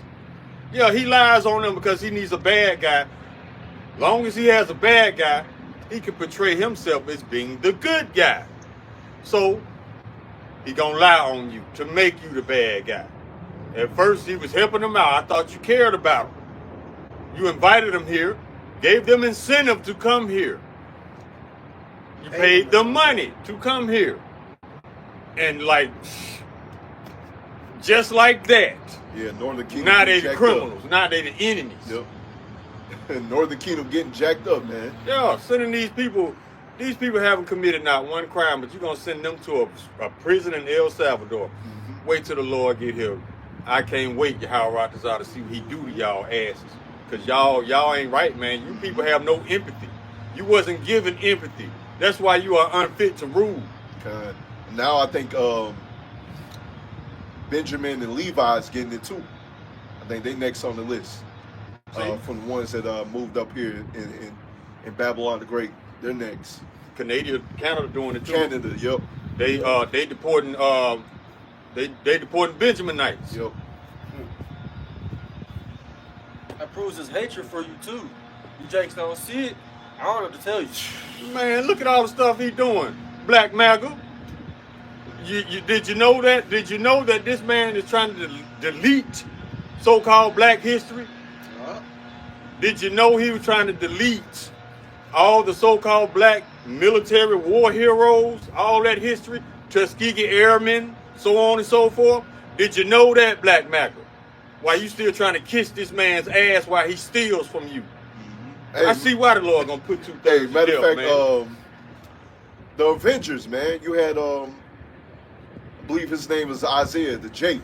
Yeah, he lies on them because he needs a bad guy. Long as he has a bad guy, he can portray himself as being the good guy. So, he gonna lie on you to make you the bad guy. At first, he was helping them out. I thought you cared about them. You invited them here, gave them incentive to come here. You paid them money to come here. And like, just like that. Yeah, Northern Kingdom. Now they getting the jacked criminals. up. Now they the enemies. Yep. Northern Kingdom getting jacked up, man. Yeah, sending these people haven't committed not one crime, but you're going to send them to a prison in El Salvador. Mm-hmm. Wait till the Lord get here. I can't wait, Yahweh, to see what he do to y'all asses. Because y'all ain't right, man. You people have no empathy. You wasn't given empathy. That's why you are unfit to rule. God. Now I think Benjamin and Levi's getting it too. I think they next on the list. From the ones that moved up here in Babylon the Great. They're next. Canada doing it too. Canada, yep. They deporting they deporting Benjaminites. Yep. That proves his hatred for you too. You jakes don't see it. I don't know what to tell you. Man, look at all the stuff he doing. Black MAGA. Did you know that? Did you know that this man is trying to delete so-called black history? Did you know he was trying to delete all the so-called black military war heroes, all that history, Tuskegee Airmen, so on and so forth? Did you know that, Black MAGA? Why you still trying to kiss this man's ass while he steals from you? Hey, I see why the Lord gonna put two things. Hey, matter of fact, the Avengers, man, you had I believe his name was Isaiah, the Jake.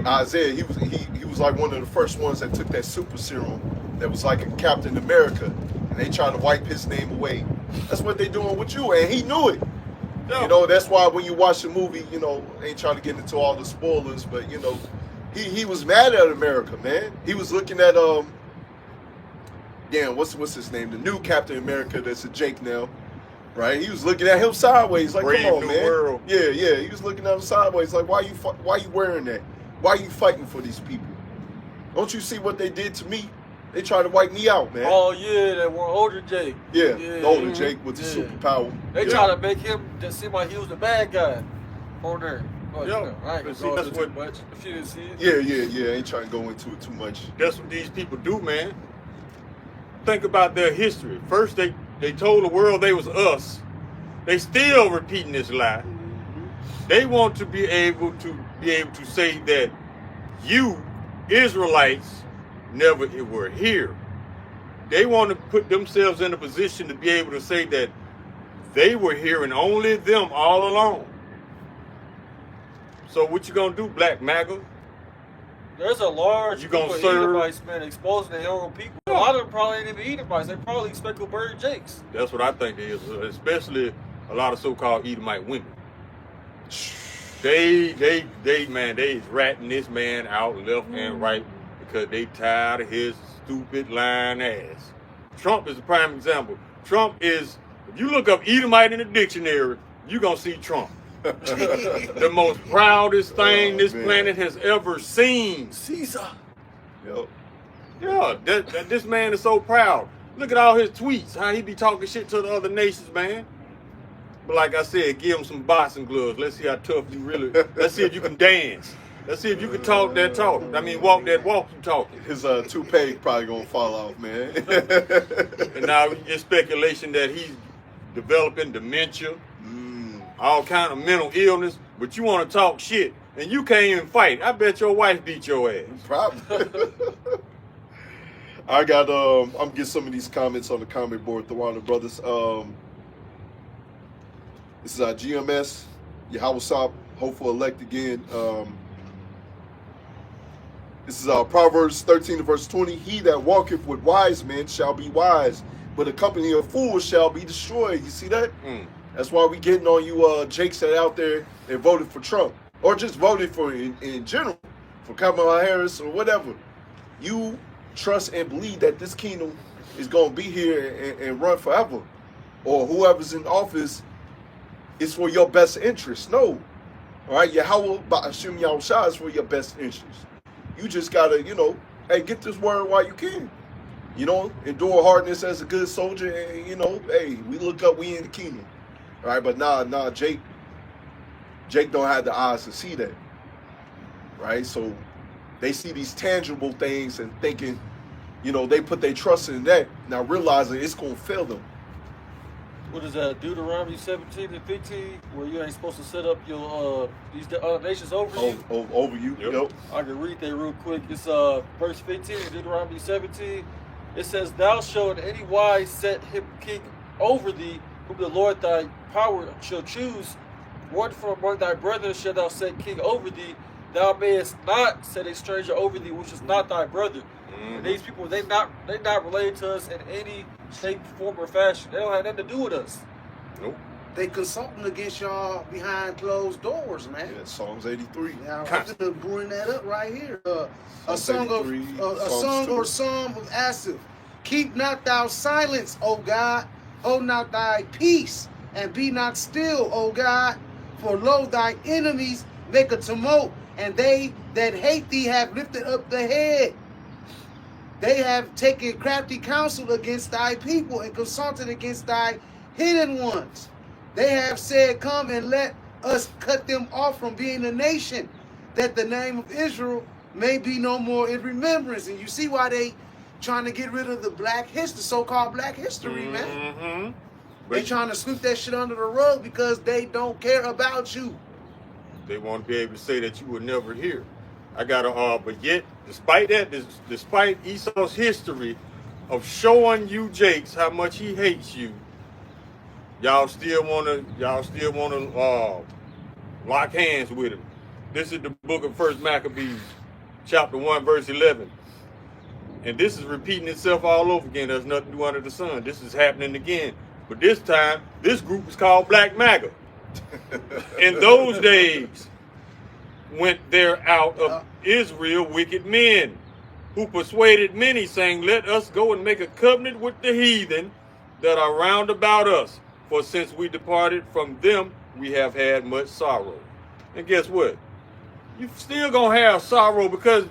Isaiah, he was like one of the first ones that took that super serum that was like a Captain America, and they tried to wipe his name away. That's what they doing with you, and he knew it. Yeah. You know, that's why when you watch the movie, you know, ain't trying to get into all the spoilers, but you know, he was mad at America, man. He was looking at damn, what's his name? The new Captain America that's a Jake now. Right, he was looking at him sideways, like, Brave "Come on, new man." World. Yeah. He was looking at him sideways, like, "Why you wearing that? Why are you fighting for these people? Don't you see what they did to me? They tried to wipe me out, man." Oh yeah, that one older Jake. Yeah, the older Jake with the superpower. They try to make him just seem like he was the bad guy on there. But, Yeah, you know, I ain't gonna see, go that's into what- too much. If you didn't see it. Yeah. I ain't trying to go into it too much. That's what these people do, man. Think about their history. First, they told the world they was us. They still repeating this lie. They want to be able to say that you Israelites never were here. They want to put themselves in a position to be able to say that they were here and only them all along. So what you gonna do, Black MAGA? There's a large You group gonna of serve- Edomites, man, exposing their own people. A lot of them probably ain't even Edomites. They probably speckled bird Jakes. That's what I think it is, especially a lot of so-called Edomite women. They is ratting this man out left and right because they tired of his stupid lying ass. Trump is a prime example. Trump is, if you look up Edomite in the dictionary, you're gonna see Trump. The most proudest thing this planet has ever seen. Caesar. Yep. Yeah, this man is so proud. Look at all his tweets, how he be talking shit to the other nations, man. But like I said, give him some boxing gloves. Let's see how tough you really. Let's see if you can dance. Let's see if you can talk that talk. I mean, walk that walk you talking. His toupee probably gonna fall off, man. And now it's speculation that he's developing dementia, all kind of mental illness. But you want to talk shit, and you can't even fight. I bet your wife beat your ass. Probably. I got I'm getting some of these comments on the comment board, the Warner Brothers. This is our GMS, Yahweh Sop, hopeful elect again. This is our Proverbs 13 to verse 20. He that walketh with wise men shall be wise, but a company of fools shall be destroyed. You see that? That's why we getting on you Jakes that out there that voted for Trump, or just voted for in general, for Kamala Harris or whatever. You trust and believe that this kingdom is going to be here and run forever, or whoever's in office is for your best interest. No. All right, Yahweh, Ba'ashim Yahushua is for your best interest. You just got to, hey, get this word while you can. Endure hardness as a good soldier, and, hey, we look up, we in the kingdom. All right, but nah, Jake don't have the eyes to see that. Right? So they see these tangible things and thinking, they put their trust in that, now realizing it's going to fail them. What is that? Deuteronomy 17 and 15, where you ain't supposed to set up your these nations over you. Over you. Yep. I can read that real quick. It's verse 15 in Deuteronomy 17. It says, "Thou shalt in any wise set him king over thee, whom the Lord thy power shall choose. One from among thy brethren shalt thou set king over thee. Thou mayest not set a stranger over thee, which is not thy brother." And these people, they not related to us in any shape, form, or fashion. They don't have nothing to do with us. Nope. They consulting against y'all behind closed doors, man. Yeah, Psalms 83. Yeah, I'm gonna bring that up right here. A Psalms song 83, of Psalms 2. or psalm of Asaph. Keep not thou silence, O God. Hold not thy peace, and be not still, O God. For lo, thy enemies make a tumult, and they that hate thee have lifted up the head. They have taken crafty counsel against thy people and consulted against thy hidden ones. They have said, come and let us cut them off from being a nation, that the name of Israel may be no more in remembrance. And you see why they trying to get rid of the black history, so-called black history, man. They trying to sweep that shit under the rug because they don't care about you. They want to be able to say that you were never here. I got to, but yet, despite that, despite Esau's history of showing you, Jakes, how much he hates you, y'all still wanna lock hands with him. This is the book of 1 Maccabees, chapter 1, verse 11. And this is repeating itself all over again. There's nothing new under the sun. This is happening again. But this time, this group is called Black MAGA. In those days, went there out of Israel wicked men, who persuaded many, saying, let us go and make a covenant with the heathen that are round about us. For since we departed from them, we have had much sorrow. And guess what? You still gonna have sorrow because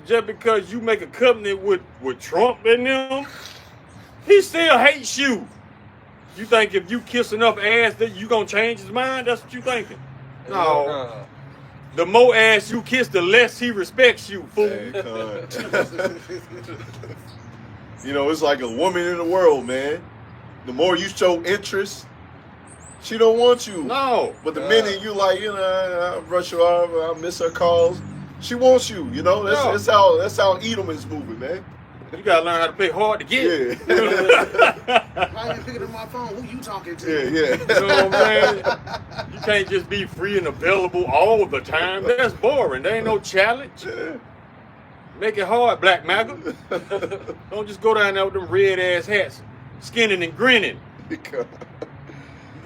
you make a covenant with Trump and them, he still hates you. You think if you kiss enough ass that you gonna change his mind? That's what you thinking. No. The more ass you kiss, the less he respects you, fool. Hey, you know, it's like a woman in the world, man. The more you show interest, she don't want you. No. But the minute you like, I brush her off, I miss her calls, she wants you. You know, that's how Edom is moving, man. You gotta learn how to play hard to get. Yeah. Why you picking up my phone? Who you talking to? Yeah. You know what I'm saying? You can't just be free and available all the time. That's boring. There ain't no challenge. Make it hard, Black MAGA. Don't just go down there with them red ass hats, skinning and grinning. You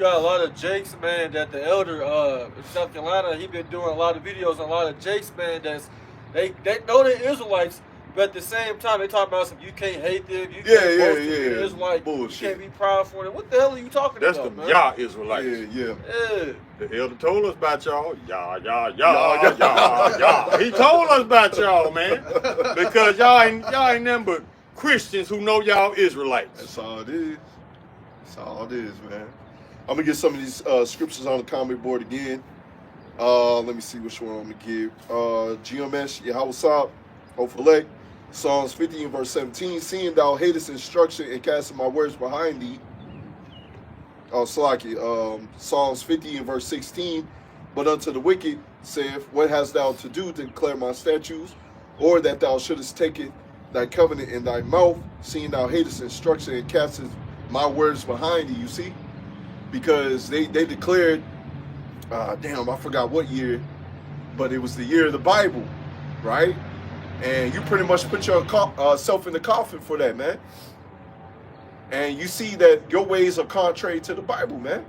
got a lot of Jakes, man, that the elder in South Carolina, he been doing a lot of videos on a lot of Jakes, man, they know they're Israelites, but at the same time they talk about some you can't hate them, you can't boast them, you're Israelite, bullshit. You can't be proud for them. What the hell are you talking That's about, man? That's the y'all Israelites. Yeah. The elder told us about y'all. Y'all. He told us about y'all, man. Because y'all ain't nothing but Christians who know y'all Israelites. That's all it is. That's all it is, man. I'm gonna get some of these scriptures on the comment board again. Let me see which one I'm gonna give. GMS, Yahweh Ophalek, Psalms 50 and verse 17. Seeing thou hatest instruction and casting my words behind thee. Psalms 50 and verse 16. But unto the wicked saith, what hast thou to do to declare my statutes, or that thou shouldest take it thy covenant in thy mouth, seeing thou hatest instruction and castest my words behind thee. You see? Because they declared, I forgot what year, but it was the year of the Bible, right? And you pretty much put yourself in the coffin for that, man. And you see that your ways are contrary to the Bible, man.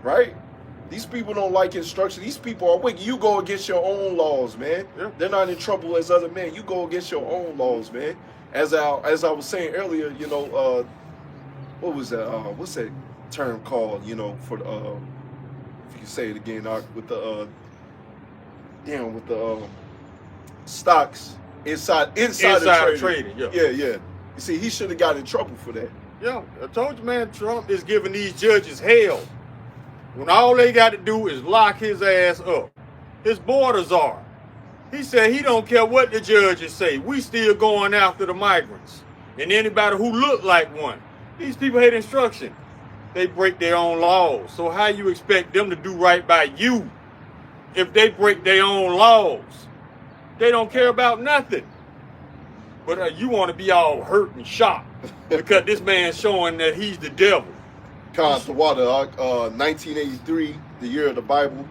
Right? These people don't like instruction. These people are wicked. You go against your own laws, man. Yeah. They're not in trouble as other men. You go against your own laws, man. As I was saying earlier, you know, what was that? What's that term called? You know, for the if you say it again, with the stocks insider trading. Yeah. You see, he should have got in trouble for that. Yeah, I told you, man. Trump is giving these judges hell when all they got to do is lock his ass up. His borders are. He said he don't care what the judges say. We still going after the migrants and anybody who look like one. These people hate instruction. They break their own laws. So how you expect them to do right by you if they break their own laws? They don't care about nothing. But you want to be all hurt and shocked because this man's showing that he's the devil. Khan Tawada, 1983, the year of the Bible.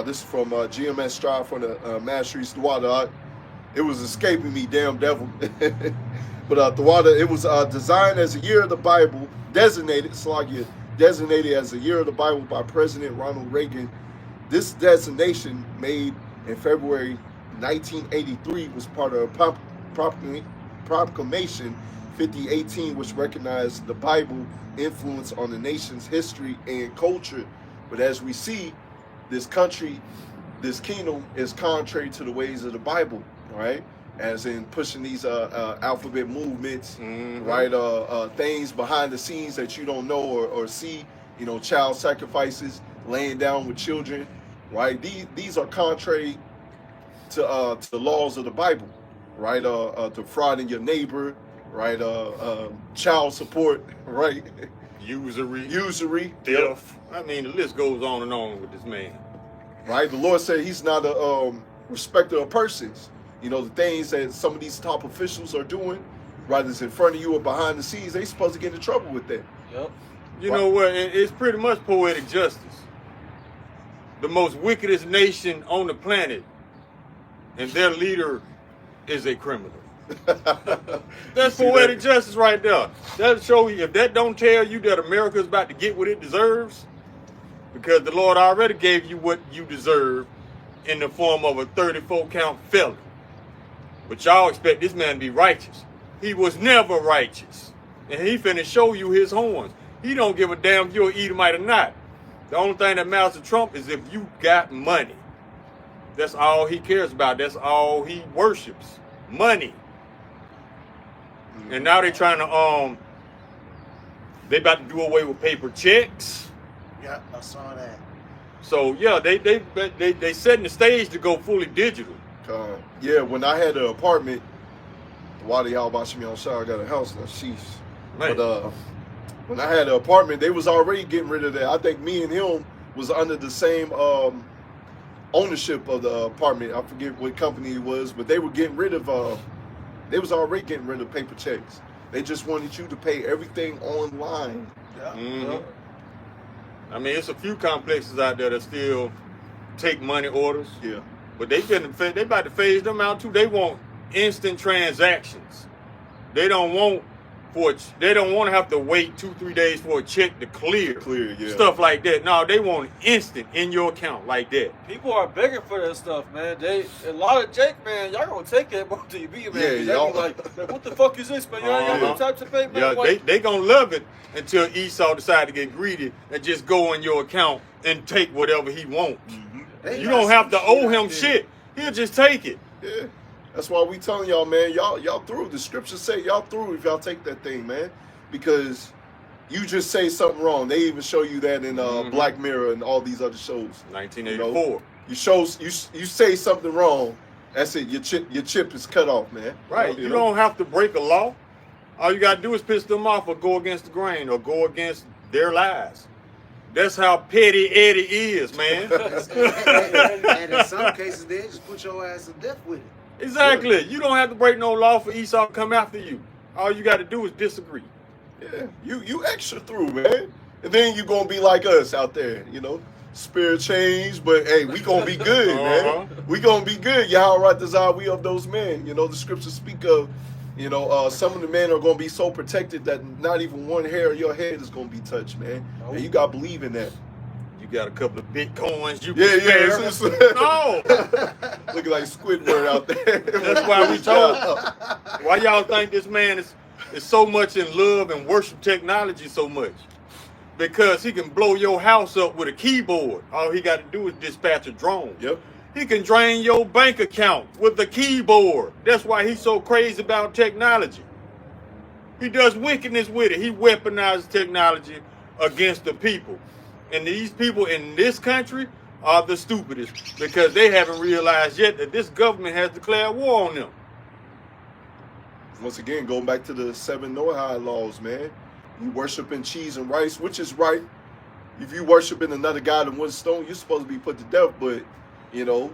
This is from GMS Strive from the Masteries Tawada. It was escaping me, damn devil. But Tawada, it was designed as a year of the Bible, designated as a year of the Bible by President Ronald Reagan. This designation, made in February 1983, was part of Proclamation 5018, which recognized the Bible influence on the nation's history and culture. But as we see, this country, this kingdom is contrary to the ways of the Bible, all right? as in pushing these alphabet movements, Mhm. right? Things behind the scenes that you don't know or see. You know, child sacrifices, laying down with children, right? These are contrary to the laws of the Bible, right? Defrauding your neighbor, right? Child support, right? Usury, theft. I mean, the list goes on and on with this man. right? The Lord said He's not a respecter of persons. You know, the things that some of these top officials are doing, whether it's in front of you or behind the scenes, they supposed to get in trouble with that. Yep. You know what? It's pretty much poetic justice. The most wickedest nation on the planet, and their leader is a criminal. That's poetic justice right there. That'll show you, if that don't tell you that America is about to get what it deserves, because the Lord already gave you what you deserve in the form of a 34-count felony. But y'all expect this man to be righteous. He was never righteous. And he finna show you his horns. He don't give a damn if you're an Edomite or not. The only thing that matters to Trump is if you got money. That's all he cares about. That's all he worships. Money. And now they trying to they about to do away with paper checks. Yeah, I saw that. So yeah, they setting the stage to go fully digital. Yeah, when I had an apartment, Wadi Al Bashimi Al Shah, I got a house now, sheesh. Man. But when I had an apartment, they was already getting rid of that. I think me and him was under the same ownership of the apartment. I forget what company it was, but they were getting rid of they was already getting rid of paper checks. They just wanted you to pay everything online. Yeah. Mhm. I mean, it's a few complexes out there that still take money orders. Yeah. But they about to phase them out too. They want instant transactions. They don't want to have to wait 2-3 days for a check to clear. Yeah. Stuff like that. No, they want instant in your account like that. People are begging for that stuff, man. A lot of Jake, man, y'all gonna take that bro to you be, man. Yeah, They y'all- be like, what the fuck is this, man? Y'all ain't got no time to pay, man. Yeah, Like, they gonna love it until Esau decide to get greedy and just go in your account and take whatever he wants. They You got don't have some to shit owe out him there. shit. He'll just take it. Yeah. That's why we telling y'all, man, y'all through. The scriptures say y'all through if y'all take that thing, man. Because you just say something wrong. They even show you that in Black Mirror and all these other shows. 1984. You say something wrong, that's it. Your chip is cut off, man. Right. You don't have to break a law. All you gotta do is piss them off or go against the grain or go against their lies. That's how petty Eddie is, man. And in some cases, they just put your ass to death with it. Exactly. You don't have to break no law for Esau to come after you. All you got to do is disagree. Yeah, you extra through, man. And then you gonna be like us out there, you know. Spirit change, but hey, we gonna be good, man. We gonna be good. Yahweh desire we of those men. You know, the scriptures speak of, you know, some of the men are gonna be so protected that not even one hair of your head is gonna be touched, man. Nope. And you gotta believe in that. You got a couple of Bitcoins you Yeah, can spare. No. Looking like Squidward out there. That's why we told. Why y'all think this man is so much in love and worship technology so much? Because he can blow your house up with a keyboard. All he got to do is dispatch a drone. Yep. He can drain your bank account with a keyboard. That's why he's so crazy about technology. He does wickedness with it. He weaponizes technology against the people. And these people in this country are the stupidest because they haven't realized yet that this government has declared war on them. Once again, going back to the 7 Noahide laws, man. You worshiping cheese and rice, which is right. If you worshiping another god in one stone, you're supposed to be put to death. But, you know,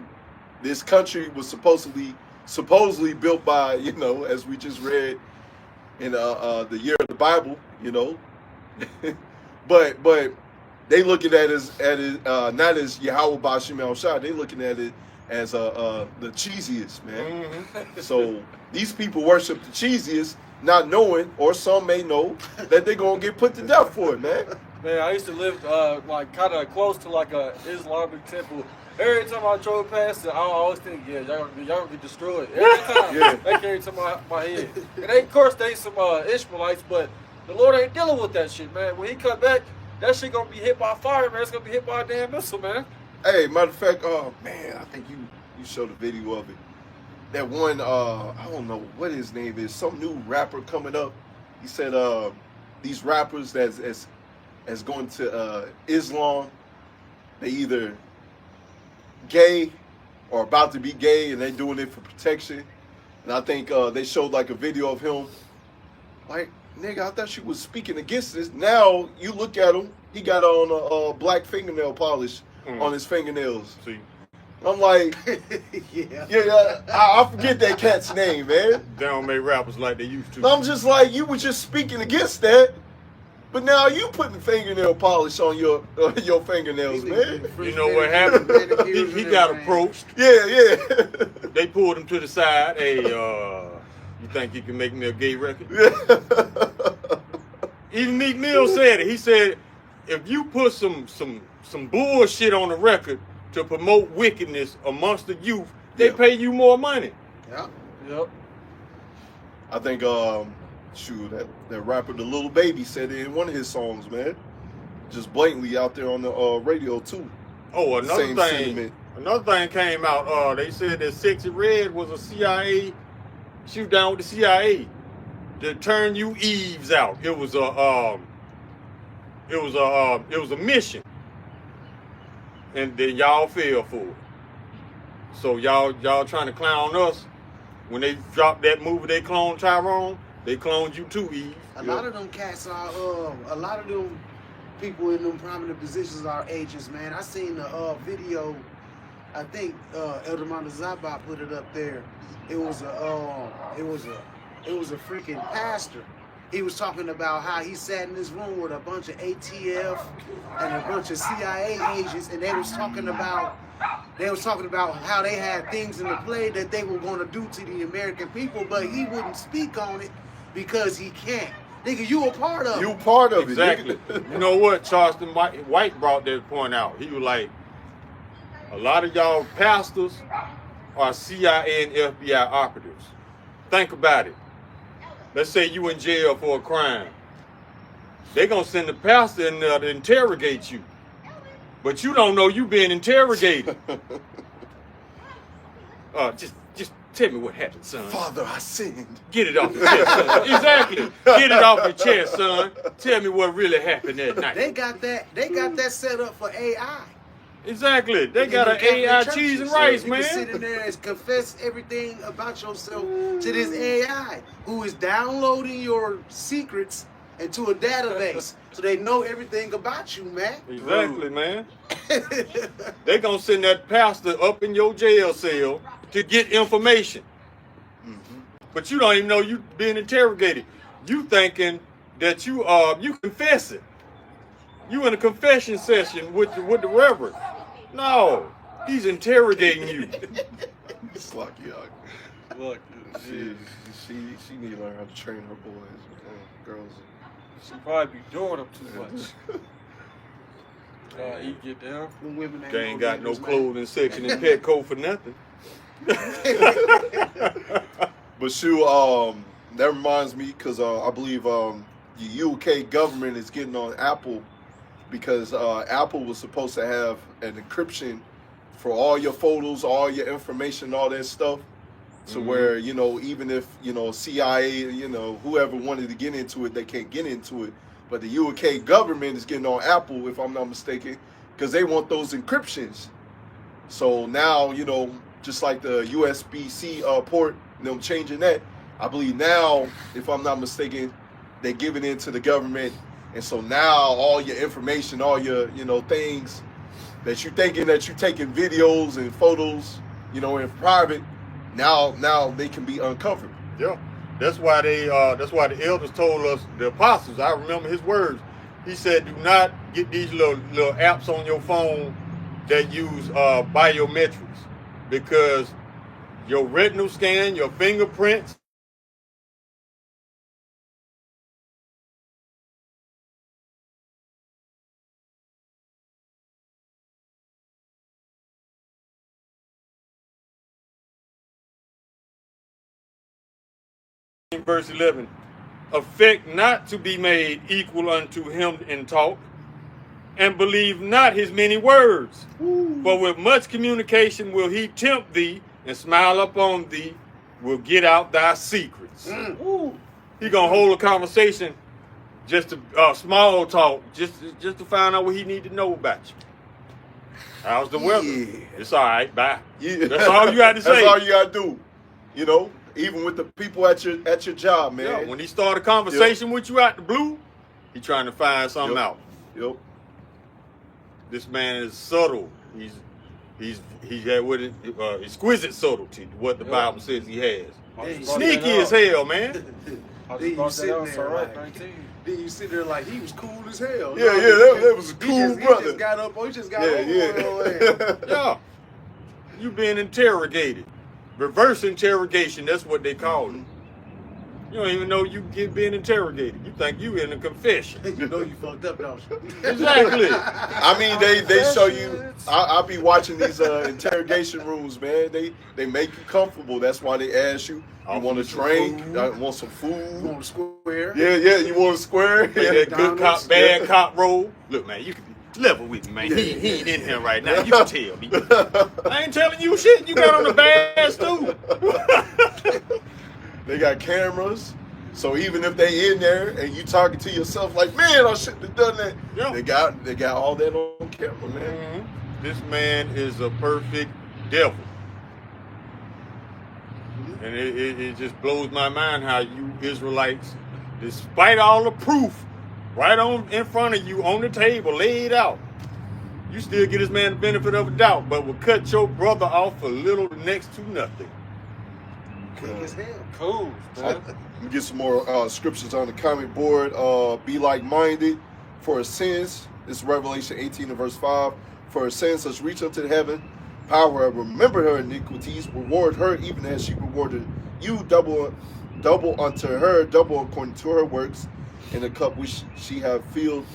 this country was supposedly built by, you know, as we just read in the year of the Bible, you know. but they looking at it not as Yahweh Bashim El Shah. They looking at it as the cheesiest, man. Mm-hmm. So these people worship the cheesiest, not knowing, or some may know, that they're gonna get put to death for it, man. Man, I used to live like kind of close to like a Islamic temple. Every time I drove past it, I always think, yeah, y'all gonna get destroyed. Every time, Yeah. that came to my head. And they, of course, they some Ishmaelites, but the Lord ain't dealing with that shit, man. When He come back, that shit gonna be hit by fire, man. It's gonna be hit by a damn missile, man. Hey, matter of fact, man, I think you showed a video of it. that one, I don't know what his name is, some new rapper coming up. He said these rappers that's as going to Islam, they either gay or about to be gay, and they doing it for protection. And I think they showed like a video of him. Like, nigga, I thought you was speaking against this. Now you look at him, he got on a black fingernail polish on his fingernails. See, I'm like, yeah, I forget that cat's name, man. they don't make rappers like they used to. And I'm just like, you were just speaking against that, but now you putting fingernail polish on your fingernails, man. You know what happened? He got approached. Yeah. They pulled him to the side. Hey, you think you can make me a gay record? Even Meek Mill said it. He said, if you put some bullshit on the record to promote wickedness amongst the youth, they pay you more money. Yep. I think that rapper the Little Baby said it in one of his songs, man. Just blatantly out there on the radio too. Oh, Same sentiment. another thing came out. They said that Sexy Red was a CIA. She was down with the CIA to turn you Eves out. It was a mission, and then y'all fell for it. So y'all trying to clown us. When they dropped that movie, they cloned Tyrone. They cloned you too, Eve. A lot of them cats are, a lot of them people in them prominent positions are agents, man. I seen the video. I think Elder Manda Zaba put it up there. It was a freaking pastor. He was talking about how he sat in this room with a bunch of ATF and a bunch of CIA agents, and they was talking about how they had things in the play that they were going to do to the American people, but he wouldn't speak on it because he can't. Nigga, you a part of it. You part of Exactly. it. You know what? Charleston White brought that point out. He was like, a lot of y'all pastors are CIA and FBI operatives. Think about it. Let's say you in jail for a crime. They're going to send the pastor in there to interrogate you. But you don't know you being interrogated. Just tell me what happened, son. Father, I sinned. Get it off your chest, son. Exactly. Get it off your chest, son. Tell me what really happened that night. They got that set up for AI. Exactly. They got an AI cheese and rice, you man. You can sit in there and confess everything about yourself to this AI who is downloading your secrets into a database so they know everything about you, man. Exactly, man. They gonna send that pastor up in your jail cell to get information. But you don't even know you being interrogated. You thinking that you confess it. You in a confession session with the reverend. No, he's interrogating you. It's like, Look, she need to learn how to train her boys, girls. she probably be doing them too much. Get down. Them women They ain't got no niggas, man. clothing section in Petco for nothing. But shoot, that reminds me because I believe the UK government is getting on Apple because Apple was supposed to have an encryption for all your photos, all your information, all that stuff. To where, even if, CIA, whoever wanted to get into it, they can't get into it. But the UK government is getting on Apple, if I'm not mistaken, because they want those encryptions. So now, just like the USB-C port, them changing that, I believe now, if I'm not mistaken, they give it into the government. And so now all your information, all your, things that you're thinking that you're taking videos and photos, in private, now they can be uncovered. Yeah, that's why the elders told us, the apostles. I remember his words. He said, "Do not get these little apps on your phone that use biometrics, because your retinal scan, your fingerprints." Verse 11, affect not to be made equal unto him in talk, and believe not his many words. For with much communication will he tempt thee, and smile upon thee will get out thy secrets. Woo. He gonna hold a conversation, just to small talk, just to find out what he need to know about you. How's the weather? Yeah. It's all right. Bye. Yeah. That's all you got to say. That's all you got to do. You know, even with the people at your job, man. Yeah, when he start a conversation with you out the blue, he trying to find something out. Yep. This man is subtle. He had what exquisite subtlety. What the Bible says he has. Sneaky as hell, man. Then you sitting there like, then you sit there like he was cool as hell. Yeah, that was a cool brother. He just got up. He just got over. Yeah. You being interrogated. Reverse interrogation, that's what they call it. You don't even know you being interrogated. You think you in a confession. You know you fucked up, don't you? Exactly. I mean, they show you. I'll be watching these interrogation rooms, man. They make you comfortable. That's why they ask you. You want to drink? Want some food? You want a square? Yeah. You want a square? Play that good cop, bad cop role. Look, man, you can be level with me, man. He ain't in here right now. You can tell me. I ain't telling you shit. You got on the badge too. They got cameras, so even if they in there and you talking to yourself like, man, I shouldn't have done that. Yeah. They got all that on camera, man. Mm-hmm. This man is a perfect devil. And it just blows my mind how you Israelites, despite all the proof right on in front of you on the table, laid out, you still get this man the benefit of a doubt, but will cut your brother off for little to next to nothing. King as hell. Cool, man. Let me get some more scriptures on the comment board. Be like-minded for her sins. This is Revelation 18 and verse 5. For her sins has reached unto heaven. Power, remember her iniquities. Reward her even as she rewarded you. Double unto her, double according to her works. In the cup which she have filled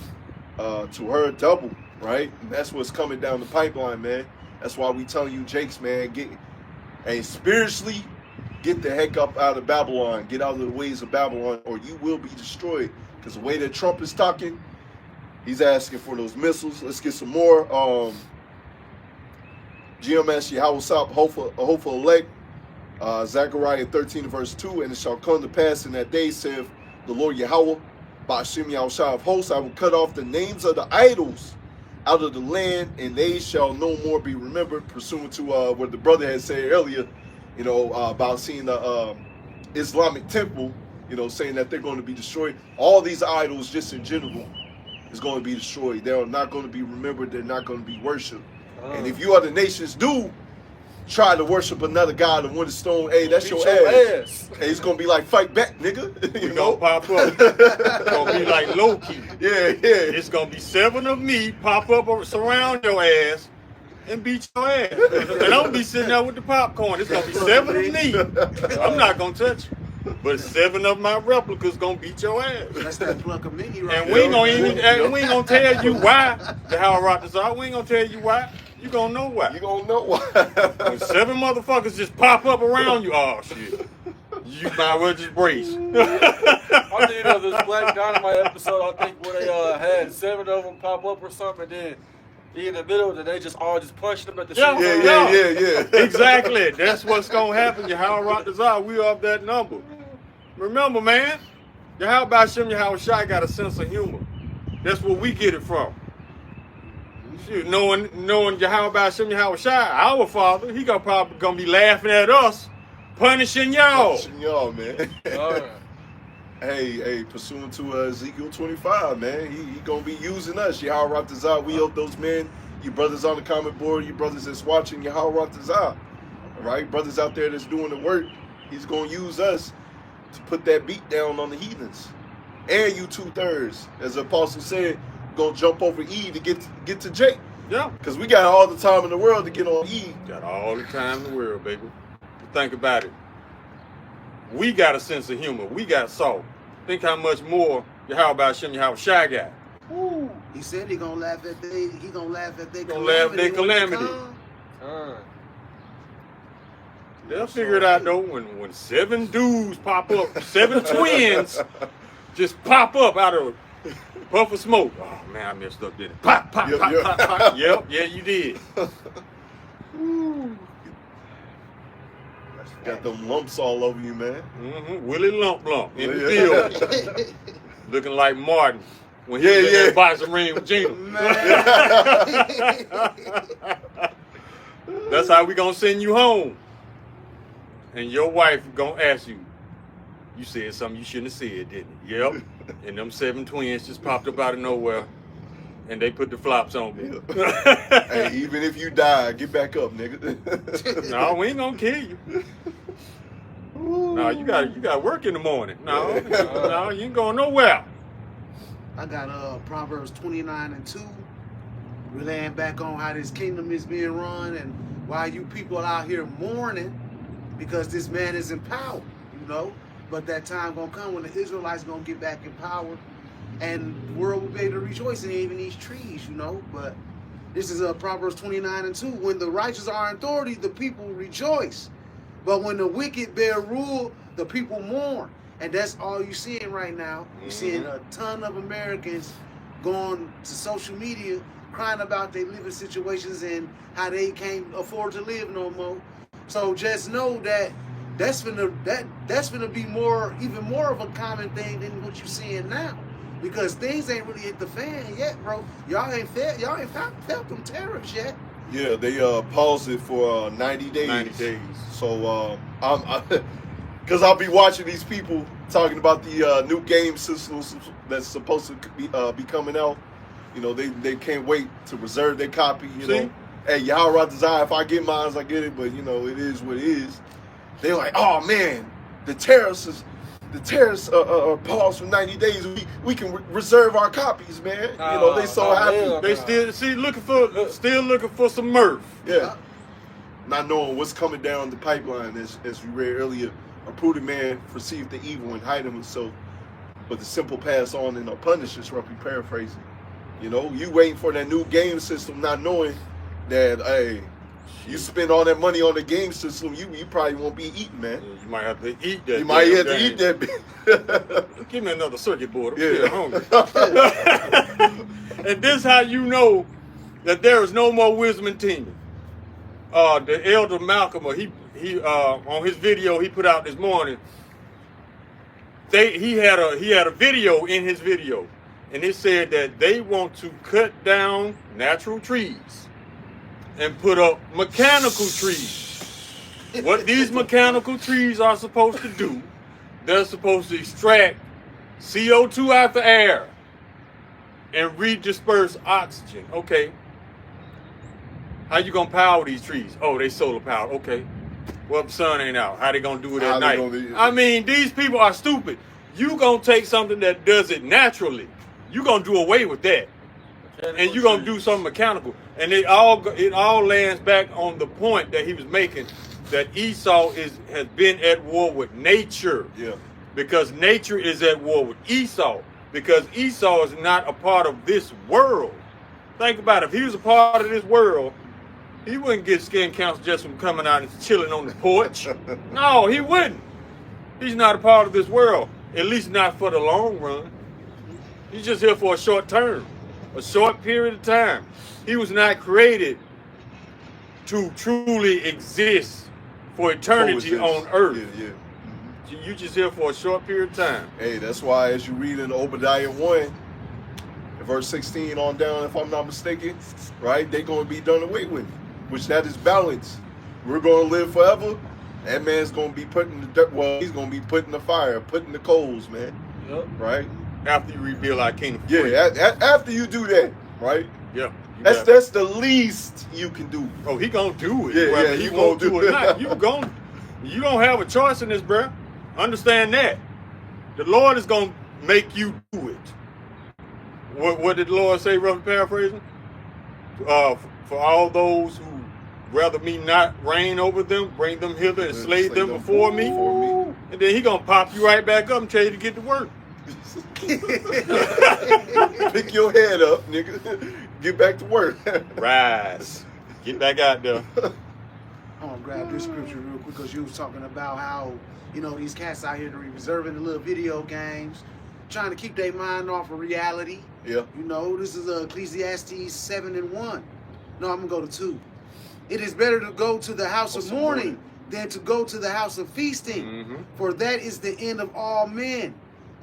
to her double. Right? And that's what's coming down the pipeline, man. That's why we telling you, Jakes, man, spiritually, get the heck up out of Babylon. Get out of the ways of Babylon, or you will be destroyed. Because the way that Trump is talking, he's asking for those missiles. Let's get some more. GMS Yahweh hopeful elect. Zechariah 13 verse 2. And it shall come to pass in that day, saith the Lord Yahweh, Ba'ashem Yahushua of hosts, I will cut off the names of the idols out of the land, and they shall no more be remembered. Pursuant to what the brother had said earlier, you know, about seeing the Islamic temple, you know, saying that they're going to be destroyed. All these idols, just in general, is going to be destroyed. They're not going to be remembered. They're not going to be worshipped. And if you other nations do try to worship another god and win a stone, hey, that's your ass. Hey, it's going to be like, fight back, nigga. You know? Pop up. It's going to be like Loki. Yeah. It's going to be 7 of me pop up or surround your ass and beat your ass. And I'm be sitting there with the popcorn. It's gonna be 7 of me. I'm not gonna touch you. But 7 of my replicas gonna beat your ass. That's that plug of mini right And we ain't gonna tell you why the hell rock this out. We ain't gonna tell you why. You gonna know why. You gonna know why. When 7 motherfuckers just pop up around you, oh shit. You might well just brace. I think of this Black Dynamite episode, I think where they had 7 of them pop up or something, and then in the middle, and they just all just punched them at the same time. Yeah. Exactly. That's what's gonna happen. Yahweh rock this out. We of that number. Remember, man, Yahweh Ba'ashem Yahweh Shai got a sense of humor. That's where we get it from. Shoot, knowing Yahweh Ba'ashem Yahweh Shai, our father, he probably gonna be laughing at us, punishing y'all. Punishing y'all, man. All right. Hey, pursuant to Ezekiel 25, man, he gonna be using us. Yahweh Ratazah, we help those men. You brothers on the comment board, you brothers that's watching, Yahweh Ratazah. All right, brothers out there that's doing the work, he's gonna use us to put that beat down on the heathens. And you 2/3, as the apostle said, gonna jump over E to get to Jake. Yeah. Because we got all the time in the world to get on E. Got all the time in the world, baby. Think about it. We got a sense of humor. We got salt. Think how much more Yahweh Ba'ashem Yahweh Shai got. Ooh. He said he gonna laugh at their calamity. They'll figure it out though when 7 dudes pop up, 7 twins just pop up out of a puff of smoke. Oh man, I messed up, didn't it? Pop, pop, Yep, pop, yep. pop, pop. Yep, yeah, you did. Got them lumps all over you, man. Mm-hmm. Willie Lump in the Yeah. field. Looking like Martin when he Yeah, was in yeah. that boxing ring with Gina. That's how we gonna send you home. And your wife gonna ask you, you said something you shouldn't have said, didn't you? Yep. And them 7 twins just popped up out of nowhere. And they put the flops on me. Hey, even if you die, get back up, nigga. No, we ain't gonna kill you. No, you got work in the morning. No, you ain't going nowhere. I got Proverbs 29:2, relaying back on how this kingdom is being run and why you people out here mourning because this man is in power, you know. But that time gonna come when the Israelites gonna get back in power, and the world will be able to rejoice in even these trees, you know. But this is Proverbs 29:2. When the righteous are in authority, the people rejoice. But when the wicked bear rule, the people mourn. And that's all you're seeing right now. You're seeing a ton of Americans going to social media crying about their living situations and how they can't afford to live no more. So just know that that's gonna be even more of a common thing than what you're seeing now. Because things ain't really hit the fan yet, bro. Y'all ain't felt them tariffs yet. Yeah, they paused it for 90 days. 90 days. So because I'll be watching these people talking about the new game systems that's supposed to be coming out. You know, they can't wait to reserve their copy. You know, hey, Yahweh desire. If I get mine, I get it. But you know, it is what it is. They're like, oh man, the tariffs are paused for 90 days. We can reserve our copies, man. You know, they so happy. They still looking for some mirth. Yeah. Not knowing what's coming down the pipeline, as you read earlier. A prudent man perceived the evil and hide himself, but the simple pass on and are punished, is roughly paraphrasing. You know, you waiting for that new game system, not knowing that, hey, you spend all that money on the game system, you probably won't be eating, man. You might have to eat that. You might have to eat that bitch. Give me another circuit board. I'm Yeah. still hungry. And this how you know that there is no more wisdom in teaming. The elder Malcolm, he on his video he put out this morning, he had a video in his video, and it said that they want to cut down natural trees and put up mechanical trees. What these mechanical trees are supposed to do, they're supposed to extract CO2 out the air and redisperse oxygen. Okay. How you gonna power these trees? Oh, they solar powered. Okay. Well, the sun ain't out. How they gonna do it at night? I mean, these people are stupid. You gonna take something that does it naturally. You gonna do away with that. And you gonna do something mechanical. And it all lands back on the point that he was making, that Esau has been at war with nature. Yeah. Because nature is at war with Esau. Because Esau is not a part of this world. Think about it. If he was a part of this world, he wouldn't get skin cancer just from coming out and chilling on the porch. No, he wouldn't. He's not a part of this world. At least not for the long run. He's just here for a short term. A short period of time. He was not created to truly exist for eternity on earth. Yeah. You just here for a short period of time. Hey, that's why as you read in Obadiah 1, verse 16 on down, if I'm not mistaken, right, they're going to be done away with, which that is balance. We're going to live forever. That man's going to be put in the dirt. Well, he's going to be put in the fire, put in the coals, man. Yep. Right? After you rebuild our kingdom. Yeah, after you do that, right? Yeah. That's the least you can do. Oh, he gonna do it. Yeah, whether he he gonna won't do do it. it or not. You don't have a choice in this, bruh. Understand that. The Lord is gonna make you do it. What did the Lord say, roughly paraphrasing? For all those who rather me not reign over them, bring them hither and slay them before me. And then he gonna pop you right back up and tell you to get to work. Pick your head up, nigga. Get back to work. Rise. Get back out there. I want to grab this scripture real quick because you was talking about how, you know, these cats out here reserving the little video games, trying to keep their mind off of reality. Yeah. You know, this is Ecclesiastes 7:1. No, I'm going to go to 2. It is better to go to the house of mourning than to go to the house of feasting. Mm-hmm. For that is the end of all men,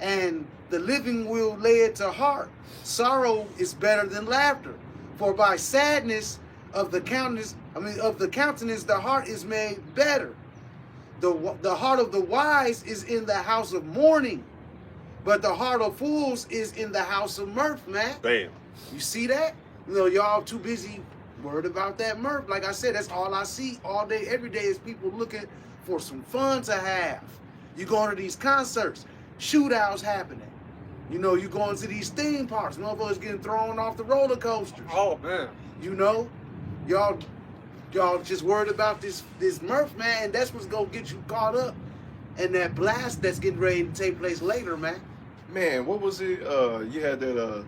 and the living will lay it to heart. Sorrow is better than laughter, for by sadness of the countenance, the heart is made better. The heart of the wise is in the house of mourning, but the heart of fools is in the house of mirth, man. Bam. You see that? You know, y'all too busy worried about that mirth. Like I said, that's all I see all day, every day is people looking for some fun to have. You going to these concerts, shootouts happening. You know, you going to these theme parks, motherfuckers getting thrown off the roller coasters. Oh man. You know, y'all just worried about this mirth, man, and that's what's gonna get you caught up in that blast that's getting ready to take place later, man. Man, what was it? You had that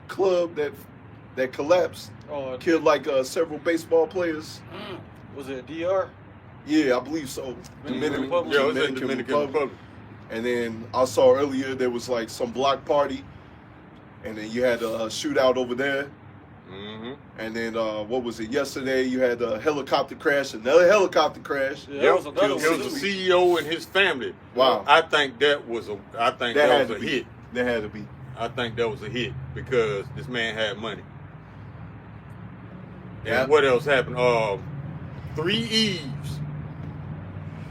club that collapsed, Oh, killed like several baseball players. was it DR? Yeah, I believe so. Dominican Republic. Yeah, it was in Dominican Republic. And then I saw earlier there was like some block party, and then you had a shootout over there. Mm-hmm. And then what was it? Yesterday you had a helicopter crash, another helicopter crash. Yeah, that was another It one. was a CEO and his family. Wow. I think that was a hit. That had to be. I think that was a hit because this man had money. Yeah. And what else happened? 3 Eves.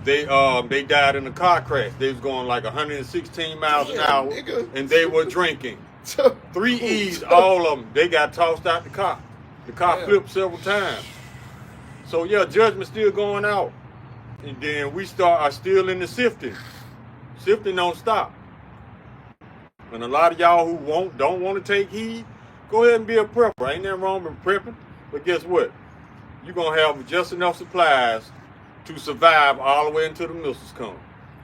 They died in a car crash. They was going like 116 miles an hour, Nigga. and they were drinking. 3 Eves, all of them, they got tossed out the car. The car flipped several times. So yeah, judgment still going out. And then we are still in the sifting. Sifting don't stop. And a lot of y'all who don't want to take heed, go ahead and be a prepper. Ain't nothing wrong with prepping. But guess what? You're going to have just enough supplies to survive all the way until the missiles come.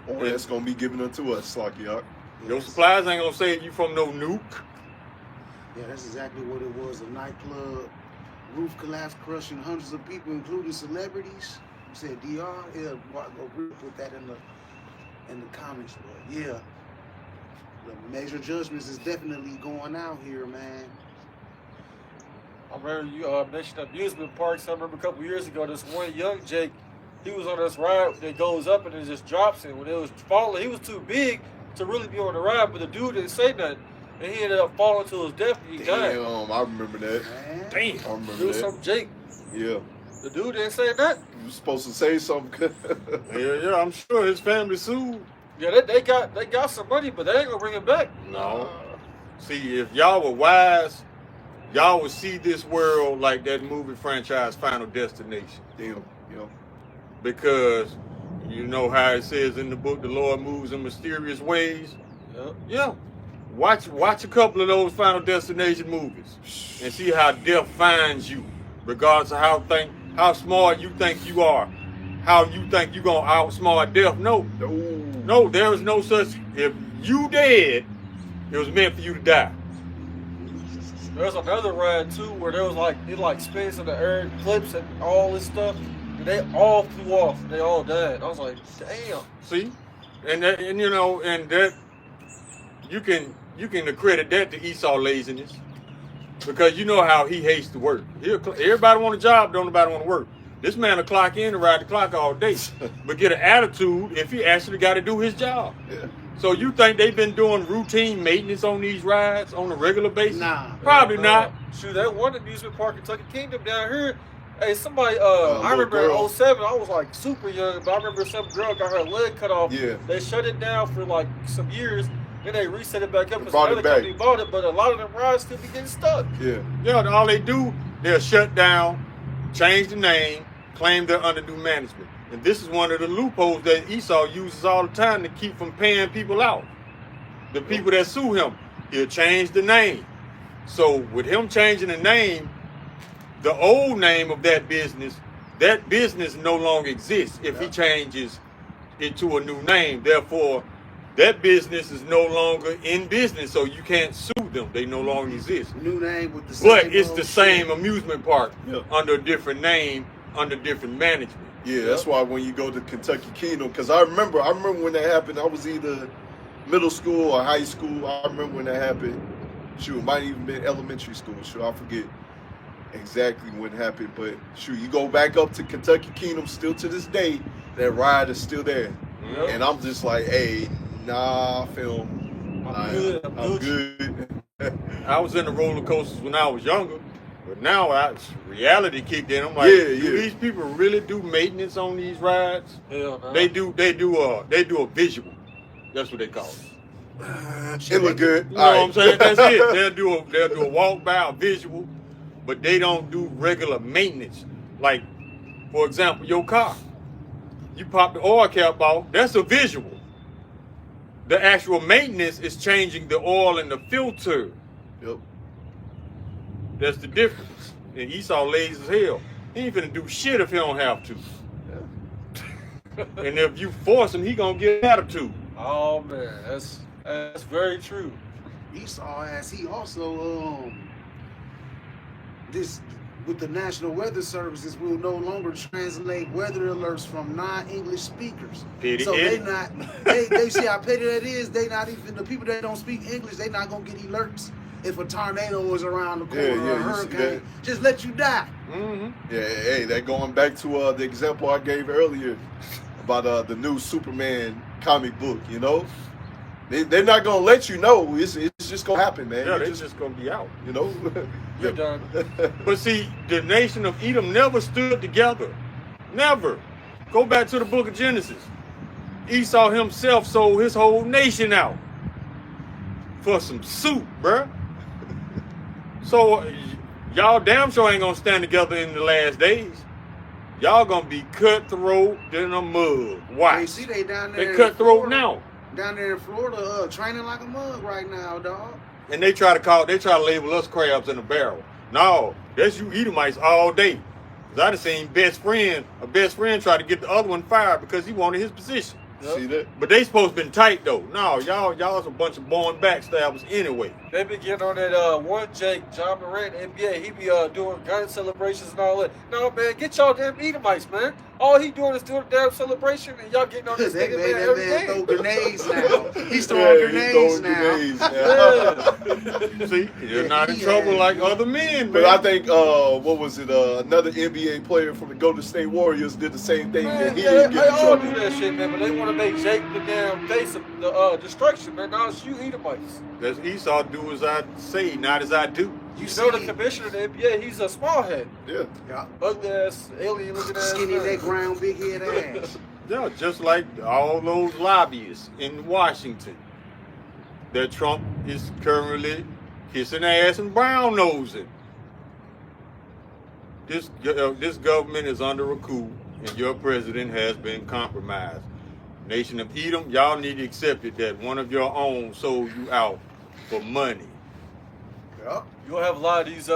Oh, that's gonna be given unto us, Slocky Yuck. Your supplies ain't gonna save you from no nuke. Yeah, that's exactly what it was. A nightclub, roof collapse, crushing hundreds of people, including celebrities. You said DR? Yeah, we'll put that in the comments. But yeah, the major judgments is definitely going out here, man. I remember you mentioned amusement parks. I remember a couple years ago, this one young Jake, he was on this ride that goes up and it just drops him. When it was falling, he was too big to really be on the ride, but the dude didn't say nothing. And he ended up falling to his death and he died. Damn, I remember that. Man. Damn. I remember It was that. some Jake. Yeah. The dude didn't say nothing. You were supposed to say something. Yeah, I'm sure his family sued. Yeah, they got some money, but they ain't gonna bring it back. No. See, if y'all were wise, y'all would see this world like that movie franchise Final Destination. Damn, yeah. Because you know how it says in the book, the Lord moves in mysterious ways. Yep. Yeah. Watch a couple of those Final Destination movies and see how death finds you, regardless of how smart you think you are, how you think you're gonna outsmart death. No, there is no such. If you dead, it was meant for you to die. There's another ride too where there was it spins in the air, clips and all this stuff, and they all flew off. They all died. I was like, damn. See, and that you can accredit that to Esau laziness, because you know how he hates to work. Everybody want a job, don't nobody want to work. This man will clock in and ride the clock all day, but get an attitude if he actually got to do his job. Yeah. So you think they've been doing routine maintenance on these rides on a regular basis? Nah. Probably not. Shoot, that one amusement park in Kentucky Kingdom down here. Hey, somebody, I little remember girl. in 07, I was like super young, but I remember some girl got her leg cut off. Yeah. They shut it down for like some years, then they reset it back up because Brought it another back. company bought it, but a lot of them rides still be getting stuck. Yeah. Yeah, all they do, they'll shut down, change the name, claim they're under new management. And this is one of the loopholes that Esau uses all the time to keep from paying people out. The people that sue him, he'll change the name. So with him changing the name, the old name of that business no longer exists if he changes it to a new name. Therefore, that business is no longer in business, so you can't sue them. They no longer exist. New name with the same. But it's old the shit. same amusement park Yeah. under a different name, under different management. Yeah, that's why when you go to Kentucky Kingdom, because I remember when that happened. I was either middle school or high school. I remember when that happened. Shoot, it might even been elementary school. Shoot, I forget exactly when it happened. But shoot, you go back up to Kentucky Kingdom still to this day, that ride is still there. Yep. And I'm just like, hey, nah, film. I'm good. I'm good. I was in the roller coasters when I was younger, but now reality kicked in. I'm like, Yeah, do yeah. these people really do maintenance on these rides? Hell no. They do a visual. That's what they call it. It look good. You know what I'm saying? That's it. They'll do a walk by, a visual, but they don't do regular maintenance. Like, for example, your car. You pop the oil cap off, that's a visual. The actual maintenance is changing the oil in the filter. Yep. That's the difference. And Esau lazy as hell. He ain't finna do shit if he don't have to. Yeah. And if you force him, he gonna get attitude. Oh man, that's very true. Esau ass. He also this with the National Weather Services will no longer translate weather alerts from non-English speakers. Petty so Eddie. they see how petty that is. They not even the people that don't speak English. They not gonna get alerts if a tornado is around the corner Yeah, or a you see hurricane. Just let you die. Mm-hmm. Yeah, hey, that going back to the example I gave earlier about the new Superman comic book, you know? They're not gonna let you know. It's just gonna happen, man. Yeah, You're they just gonna be out. you know. You're done. But see, the nation of Edom never stood together. Never. Go back to the book of Genesis. Esau himself sold his whole nation out for some soup, bruh. So y'all damn sure ain't gonna stand together in the last days. Y'all gonna be cutthroat in a mug. Why? Hey, see they down there. They in cutthroat Florida. now. Down there in Florida, training like a mug right now, dog. And they try to label us crabs in a barrel. No, that's you Edomites all day. 'Cause I done seen a best friend try to get the other one fired because he wanted his position. See that? But they supposed to been tight though. No, y'all's a bunch of born backstabbers anyway. They be getting on that one Jake, John Morant, NBA. He be doing gun celebrations and all that. No man, get y'all damn Edomites, man. All he doing is doing a damn celebration, and y'all getting on this They nigga made man that every man throw day. grenades now. He's throwing grenades now. Grenades now. See, you're Yeah, not in he trouble had- like other men, But man. I think what was it? Another NBA player from the Golden State Warriors did the same thing. Man, and he yeah, didn't they get in all trouble. do that shit, man. But they want to make Jake the damn face of the destruction, man. Now it's you Edomites. That's Esau do as I say, not as I do. You know the commissioner of the NBA, he's a small head. Yeah. Yeah. Ugly ass, alien looking ass. Skinny man. neck, round, big head ass. Yeah, just like all those lobbyists in Washington that Trump is currently kissing ass and brown nosing. This government is under a coup, and your president has been compromised. Nation of Edom, y'all need to accept it that one of your own sold you out for money. Yeah. You'll have a lot of these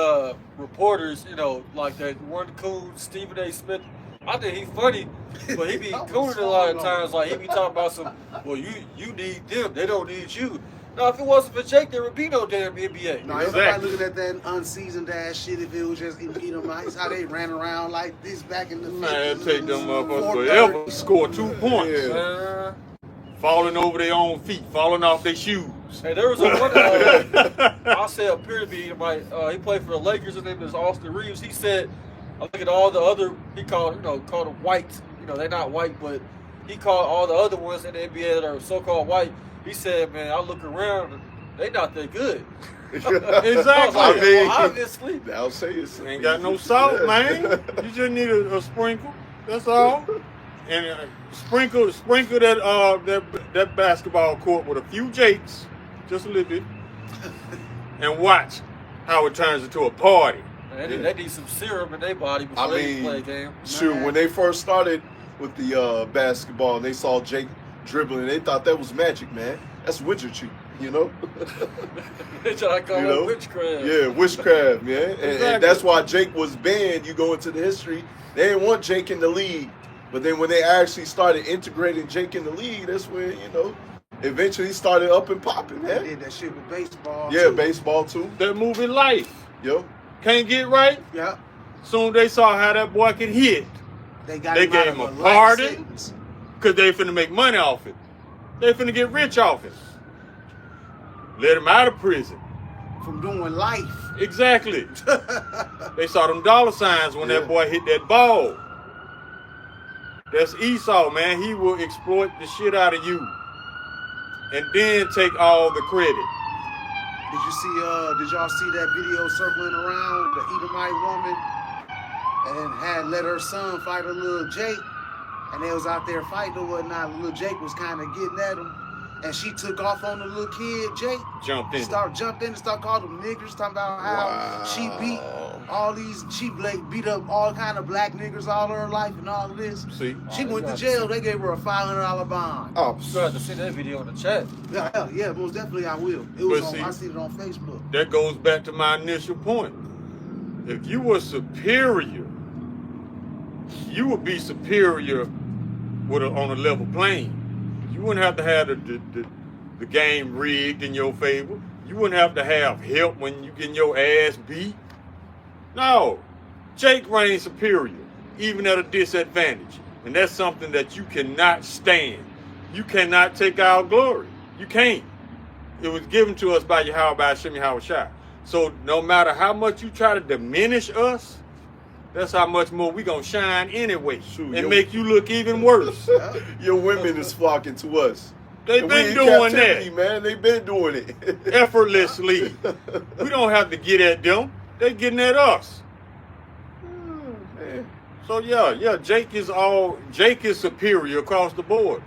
reporters, you know, like that one coon, Stephen A. Smith. I think he's funny, but he be cooning a lot of times. Like he be talking about some, well, you need them, they don't need you. Now, if it wasn't for Jake, there would be no damn NBA. No, Exactly. everybody looking at that unseasoned ass shit if it was just Edomites, how they ran around like this back in the 50s. Man, take them motherfuckers 4:30. forever to score 2 points. Yeah. Falling over their own feet, falling off their shoes. Hey, there was a one, I'll say appear to be, he played for the Lakers, his name is Austin Reeves. He said, I look at all the other, he called them white. You know, they're not white, but he called all the other ones in the NBA that are so-called white. He said, man, I look around, they not that good. Exactly. I was like, I mean, well, obviously. I'll say it's Ain't got no salt, man. You just need a sprinkle. That's all. And sprinkle that basketball court with a few jakes, just a little bit, and watch how it turns into a party. Man, they need some serum in their body before I they mean, play a game. Shoot, when they first started with the basketball and they saw Jake dribbling, they thought that was magic, man. That's witcherry, you know? They try to call You it know? witchcraft. Yeah, witchcraft, man. And Exactly. that's why Jake was banned. You go into the history, they didn't want Jake in the league. But then when they actually started integrating Jake in the league, that's when, you know, eventually he started up and popping, They man. did that shit with baseball. Yeah, too. baseball too. That movie Life. Yo. Can't get right. Yeah. Soon they saw how that boy could hit. They got They him out gave of him a life party. sentence. Because they finna make money off it. They finna get rich off it. Let him out of prison. From doing life. Exactly. They saw them dollar signs when Yeah. that boy hit that ball. That's Esau, man. He will exploit the shit out of you and then take all the credit. Did y'all see that video circling around the Edomite woman and had let her son fight a little Jake, and they was out there fighting or whatnot. Little Jake was kind of getting at him, and she took off on the little kid Jake. Jumped in. Jumped in and started calling them niggers, talking about how she beat all these, beat up all kind of black niggers all her life and all of this. See, She went to jail. They gave her a $500 bond. Oh, You have to see that video in the chat. Yeah, most definitely I will. It was But I seen it on Facebook. that goes back to my initial point. If you were superior, you would be superior on a level plane. You wouldn't have to have the game rigged in your favor. You wouldn't have to have help when you getting your ass beat. No, Jake reigns superior, even at a disadvantage. And that's something that you cannot stand. You cannot take our glory. You can't. It was given to us by Yahweh Hashem Yahushua. So no matter how much you try to diminish us, that's how much more we gonna shine anyway. Shoot, and make you look even worse. Your women is flocking to us. They've And been we in doing captivity, that man. They've been doing it. effortlessly. We don't have to get at them. They getting at us. Man. So yeah, Jake is superior across the board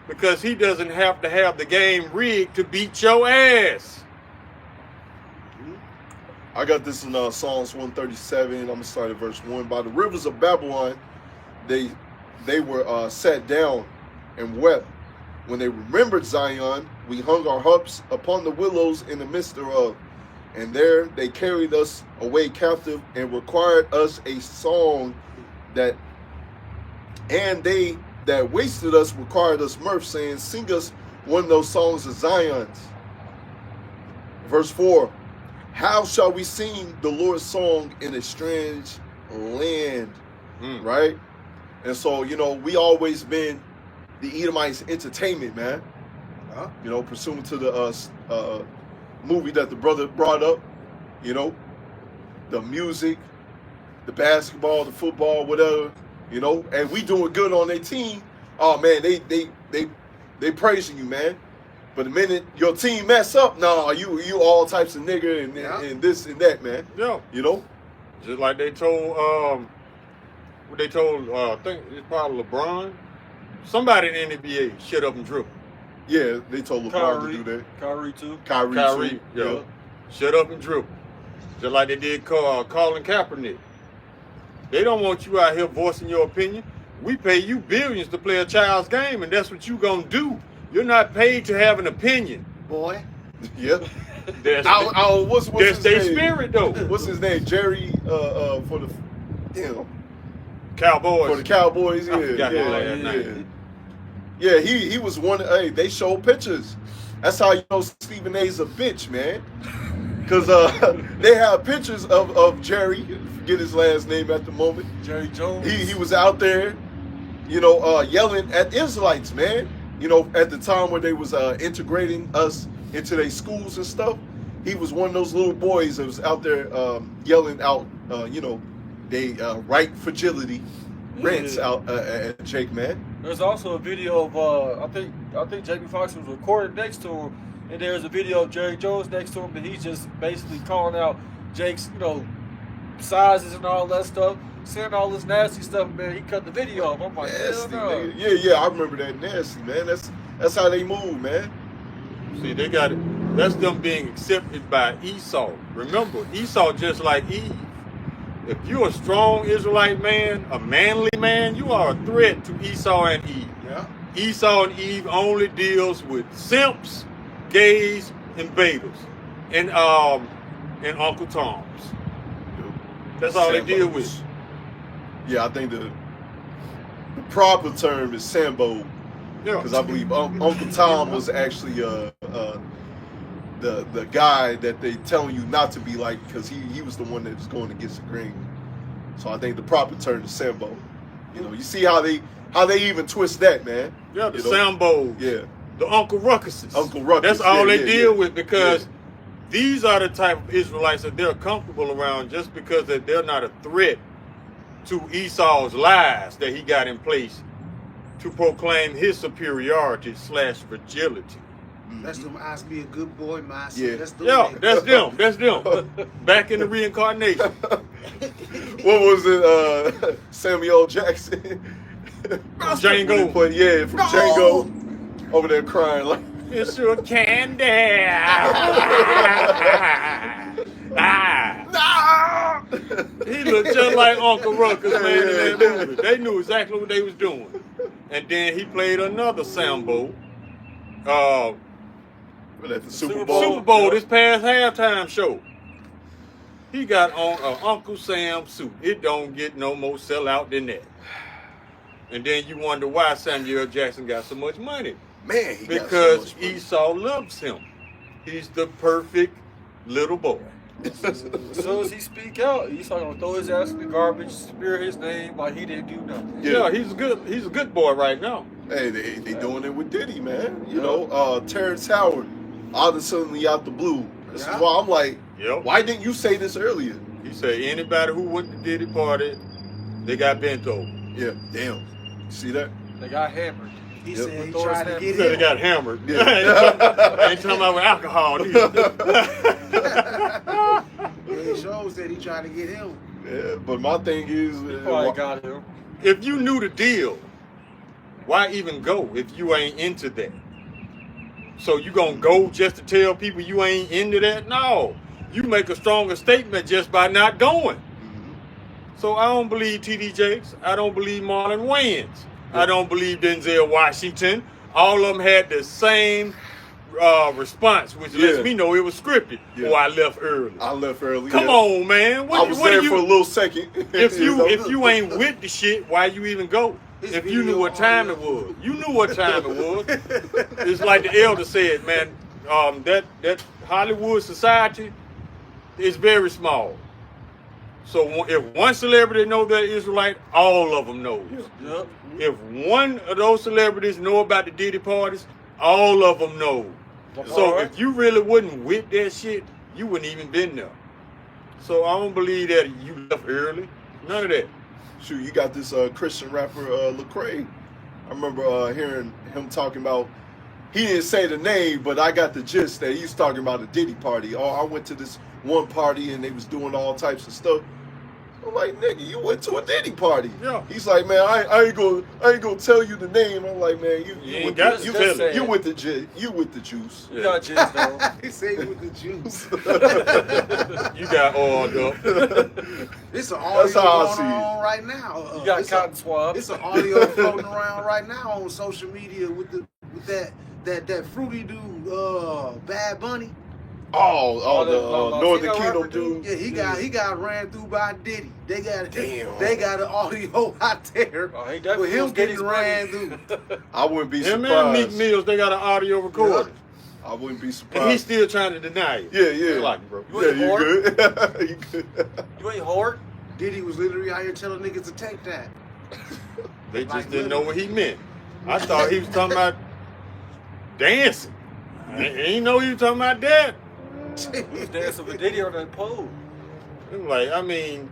because he doesn't have to have the game rigged to beat your ass. I got this in Psalms 137. I'm gonna start at verse 1. By the rivers of Babylon, they were sat down and wept. When they remembered Zion, we hung our harps upon the willows in the midst thereof. And there they carried us away captive and required us a song and they that wasted us required us mirth, saying, sing us one of those songs of Zion's. Verse 4. How shall we sing the Lord's song in a strange land? Right? And so, we always been the Edomites' entertainment, man. Pursuant to the movie that the brother brought up, the music, the basketball, the football, whatever, and we doing good on their team. Oh man, they praising you, man. But the minute your team mess up, you all types of nigger and this and that, man. Yeah. Just like they told I think it's probably LeBron. Somebody in the NBA, shut up and dribble. Yeah, they told LeBron to do that. Kyrie too. Kyrie too. Yeah. Shut up and dribble. Just like they did Colin Kaepernick. They don't want you out here voicing your opinion. We pay you billions to play a child's game, and that's what you gonna do. You're not paid to have an opinion. Boy. Yeah. That's what's his their name? spirit, though. What's his name? Jerry for the Cowboys. For the Cowboys, yeah. I forgot his last name. Yeah, he was one. Hey, they showed pictures. That's how you know Stephen A's a bitch, man. Because they have pictures of Jerry. Forget his last name at the moment. Jerry Jones. He was out there, yelling at Israelites, man. At the time when they was integrating us into their schools and stuff. He was one of those little boys that was out there yelling out, they right fragility rants out at Jake, man. There's also a video of I think Jamie Foxx was recorded next to him, and there's a video of Jerry Jones next to him, and he's just basically calling out Jake's sizes and all that stuff, saying all this nasty stuff. Man, he cut the video off. I'm like, hell no. Yeah, I remember that nasty, man. That's how they move, man. See, they got it. That's them being accepted by Esau. Remember, Esau just like Eve. If you're a strong Israelite man, a manly man, you are a threat to Esau and Eve. Yeah. Esau and Eve only deals with simps, gays, and betas, and Uncle Toms. That's all they deal with. Yeah, I think the proper term is Sambo. Yeah. Because I believe Uncle Tom was actually the guy that they telling you not to be like, because he was the one that was going against the grain. So I think the proper term is Sambo. You see how they even twist that, man. Yeah, the Sambo. Yeah. The Uncle Ruckuses. Uncle Ruckus. That's all they deal yeah. with, because these are the type of Israelites that they're comfortable around just because that they're not a threat to Esau's lies that he got in place to proclaim his superiority / fragility. That's them ask me a good boy mindset. Yeah. That's them. Yeah, that's them. That's them. Back in the reincarnation. What was it? Samuel Jackson. Django. Yeah, from Django. Over there crying like. It's your candy. He looked just like Uncle Ruckus, man, in that movie. They knew exactly what they was doing. And then he played another Sambo. At the Super Bowl. Super Bowl, this past halftime show. He got on an Uncle Sam suit. It don't get no more sellout than that. And then you wonder why Samuel Jackson got so much money. Man, he Because got so much money. Esau loves him. He's the perfect little boy. As soon as he speak out, Esau gonna throw his ass in the garbage, spear his name like he didn't do nothing. Yeah, he's a good boy right now. Hey, they doing it with Diddy, man. You know, Terrence Howard, all of a sudden out the blue. This is why I'm like, why didn't you say this earlier? He said anybody who went to Diddy party, they got bent over. Yeah, damn. You see that? They got hammered. He Yep. said he tried to He get said they him. got hammered. Yeah. Ain't talking about with alcohol either. It shows that he tried to get him. Yeah, but my thing is, Probably got him. If you knew the deal, why even go if you ain't into that? So you gonna go just to tell people you ain't into that? No. You make a stronger statement just by not going. So I don't believe T.D. Jakes. I don't believe Marlon Wayans. I don't believe Denzel Washington. All of them had the same response, which lets me know it was scripted. Yeah. Or I left early. I left early. Come on, man. I was there for a little second. If you ain't with the shit, why you even go? If you knew what time it was, you knew what time it was. It's like the elder said, man. That Hollywood society is very small. So if one celebrity know they're Israelite, all of them know. Yep. If one of those celebrities know about the Diddy parties, all of them know. So if you really wasn't with that shit, you wouldn't even been there. So I don't believe that you left early. None of that. Shoot, you got this Christian rapper Lecrae. I remember hearing him talking about. He didn't say the name, but I got the gist that he's talking about a Diddy party. Oh, I went to this one party and they was doing all types of stuff. I'm like, nigga, you went to a Diddy party. Yeah. He's like, man, I ain't gonna tell you the name. I'm like, man, you ain't with got the, to tell it. you with the you with the juice. You got jizz though. He said he with the juice. You got oiled up. It's an audio That's how I going see it. on right now. You got it's cotton swabs. It's an audio floating around right now on social media with that fruity dude, Bad Bunny. Oh, the Northern Latino Kingdom rapper dude. Yeah, he got ran through by Diddy. They got Damn. They got an audio out there Oh, he with definitely him was getting Diddy's ran money. through. I wouldn't be Him and Meek surprised. Mills, they got an audio recording. I wouldn't be And surprised. he's still trying to deny it. Yeah, yeah. I like it, bro. You Yeah, ain't you hard. good? You good? You ain't hard. Diddy was literally out here telling niggas to take that. They just Like, didn't know what he meant. I thought he was talking about dancing. I ain't know he was talking about that. He was dancing with Diddy on that pole. I'm like, I mean,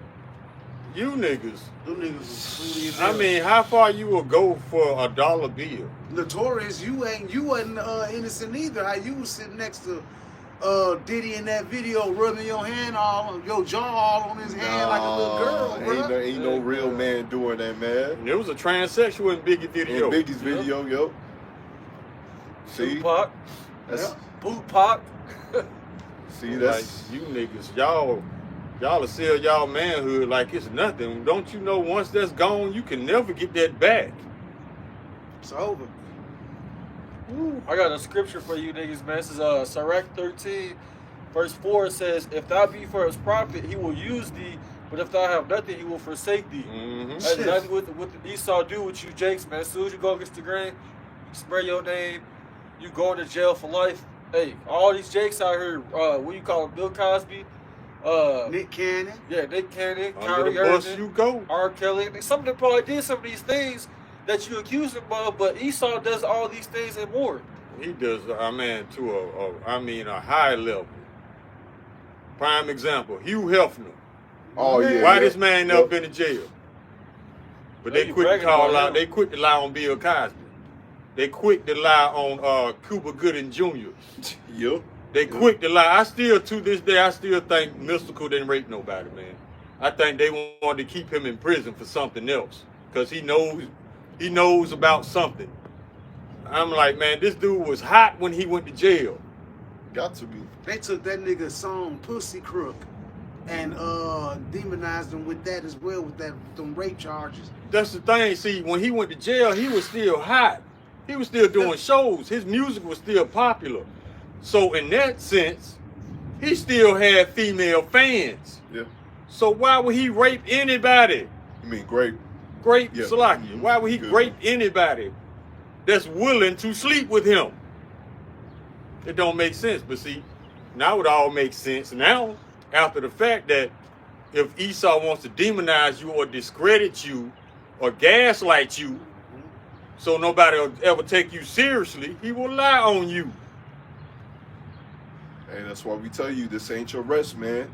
you niggas. Them niggas was fruity as I hell. mean, how far you will go for $1 bill? Notorious, you wasn't innocent either. How you was sitting next to Diddy in that video, rubbing your jaw all on his hand like a little girl, bro. Ain't no real man doing that, man. And there was a transsexual in Biggie video. In Biggie's video, yo. See, Tupac. that's Tupac. see, Like, that's you niggas, y'all will sell y'all manhood like it's nothing. Don't you know once that's gone, you can never get that back. It's over. I got a scripture for you niggas, man. This is Sirach 13, verse 4. It says, if thou be for his profit, he will use thee, but if thou have nothing, he will forsake thee. Mm-hmm. That's exactly what Esau do with you, Jakes, man. As soon as you go against the grain, smear your name, you go into jail for life. Hey, all these Jakes out here, what you call them, Bill Cosby, Nick Cannon. yeah, Nick Cannon, Under Kyrie the bus Irving, you go. R. Kelly. Some of them probably did some of these things that you accuse him of, but Esau does all these things and more. He does, I mean, to a high level. Prime example, Hugh Hefner. oh yeah. Why yeah. this man never been in jail? But Now they you quick to bragging call about out. him. They quick to lie on Bill Cosby. They quick to lie on Cuba Gooding Jr. Yep. They quick to lie. I still, to this day, I still think Mystical didn't rape nobody, man. I think they wanted to keep him in prison for something else, because he knows about something. I'm like, man, this dude was hot when he went to jail. Got to be. They took that nigga's song "Pussy Crook" and demonized him with that as well, with them rape charges. That's the thing. See, when he went to jail, he was still hot. He was still doing shows. His music was still popular. So in that sense, he still had female fans. Yeah. So why would he rape anybody? You mean grape? Grape Yeah. Salaki. Why would he Good grape one. anybody that's willing to sleep with him? It don't make sense. But see, now it all makes sense now, after the fact that if Esau wants to demonize you or discredit you or gaslight you so nobody will ever take you seriously, he will lie on you. And that's why we tell you this ain't your rest, man.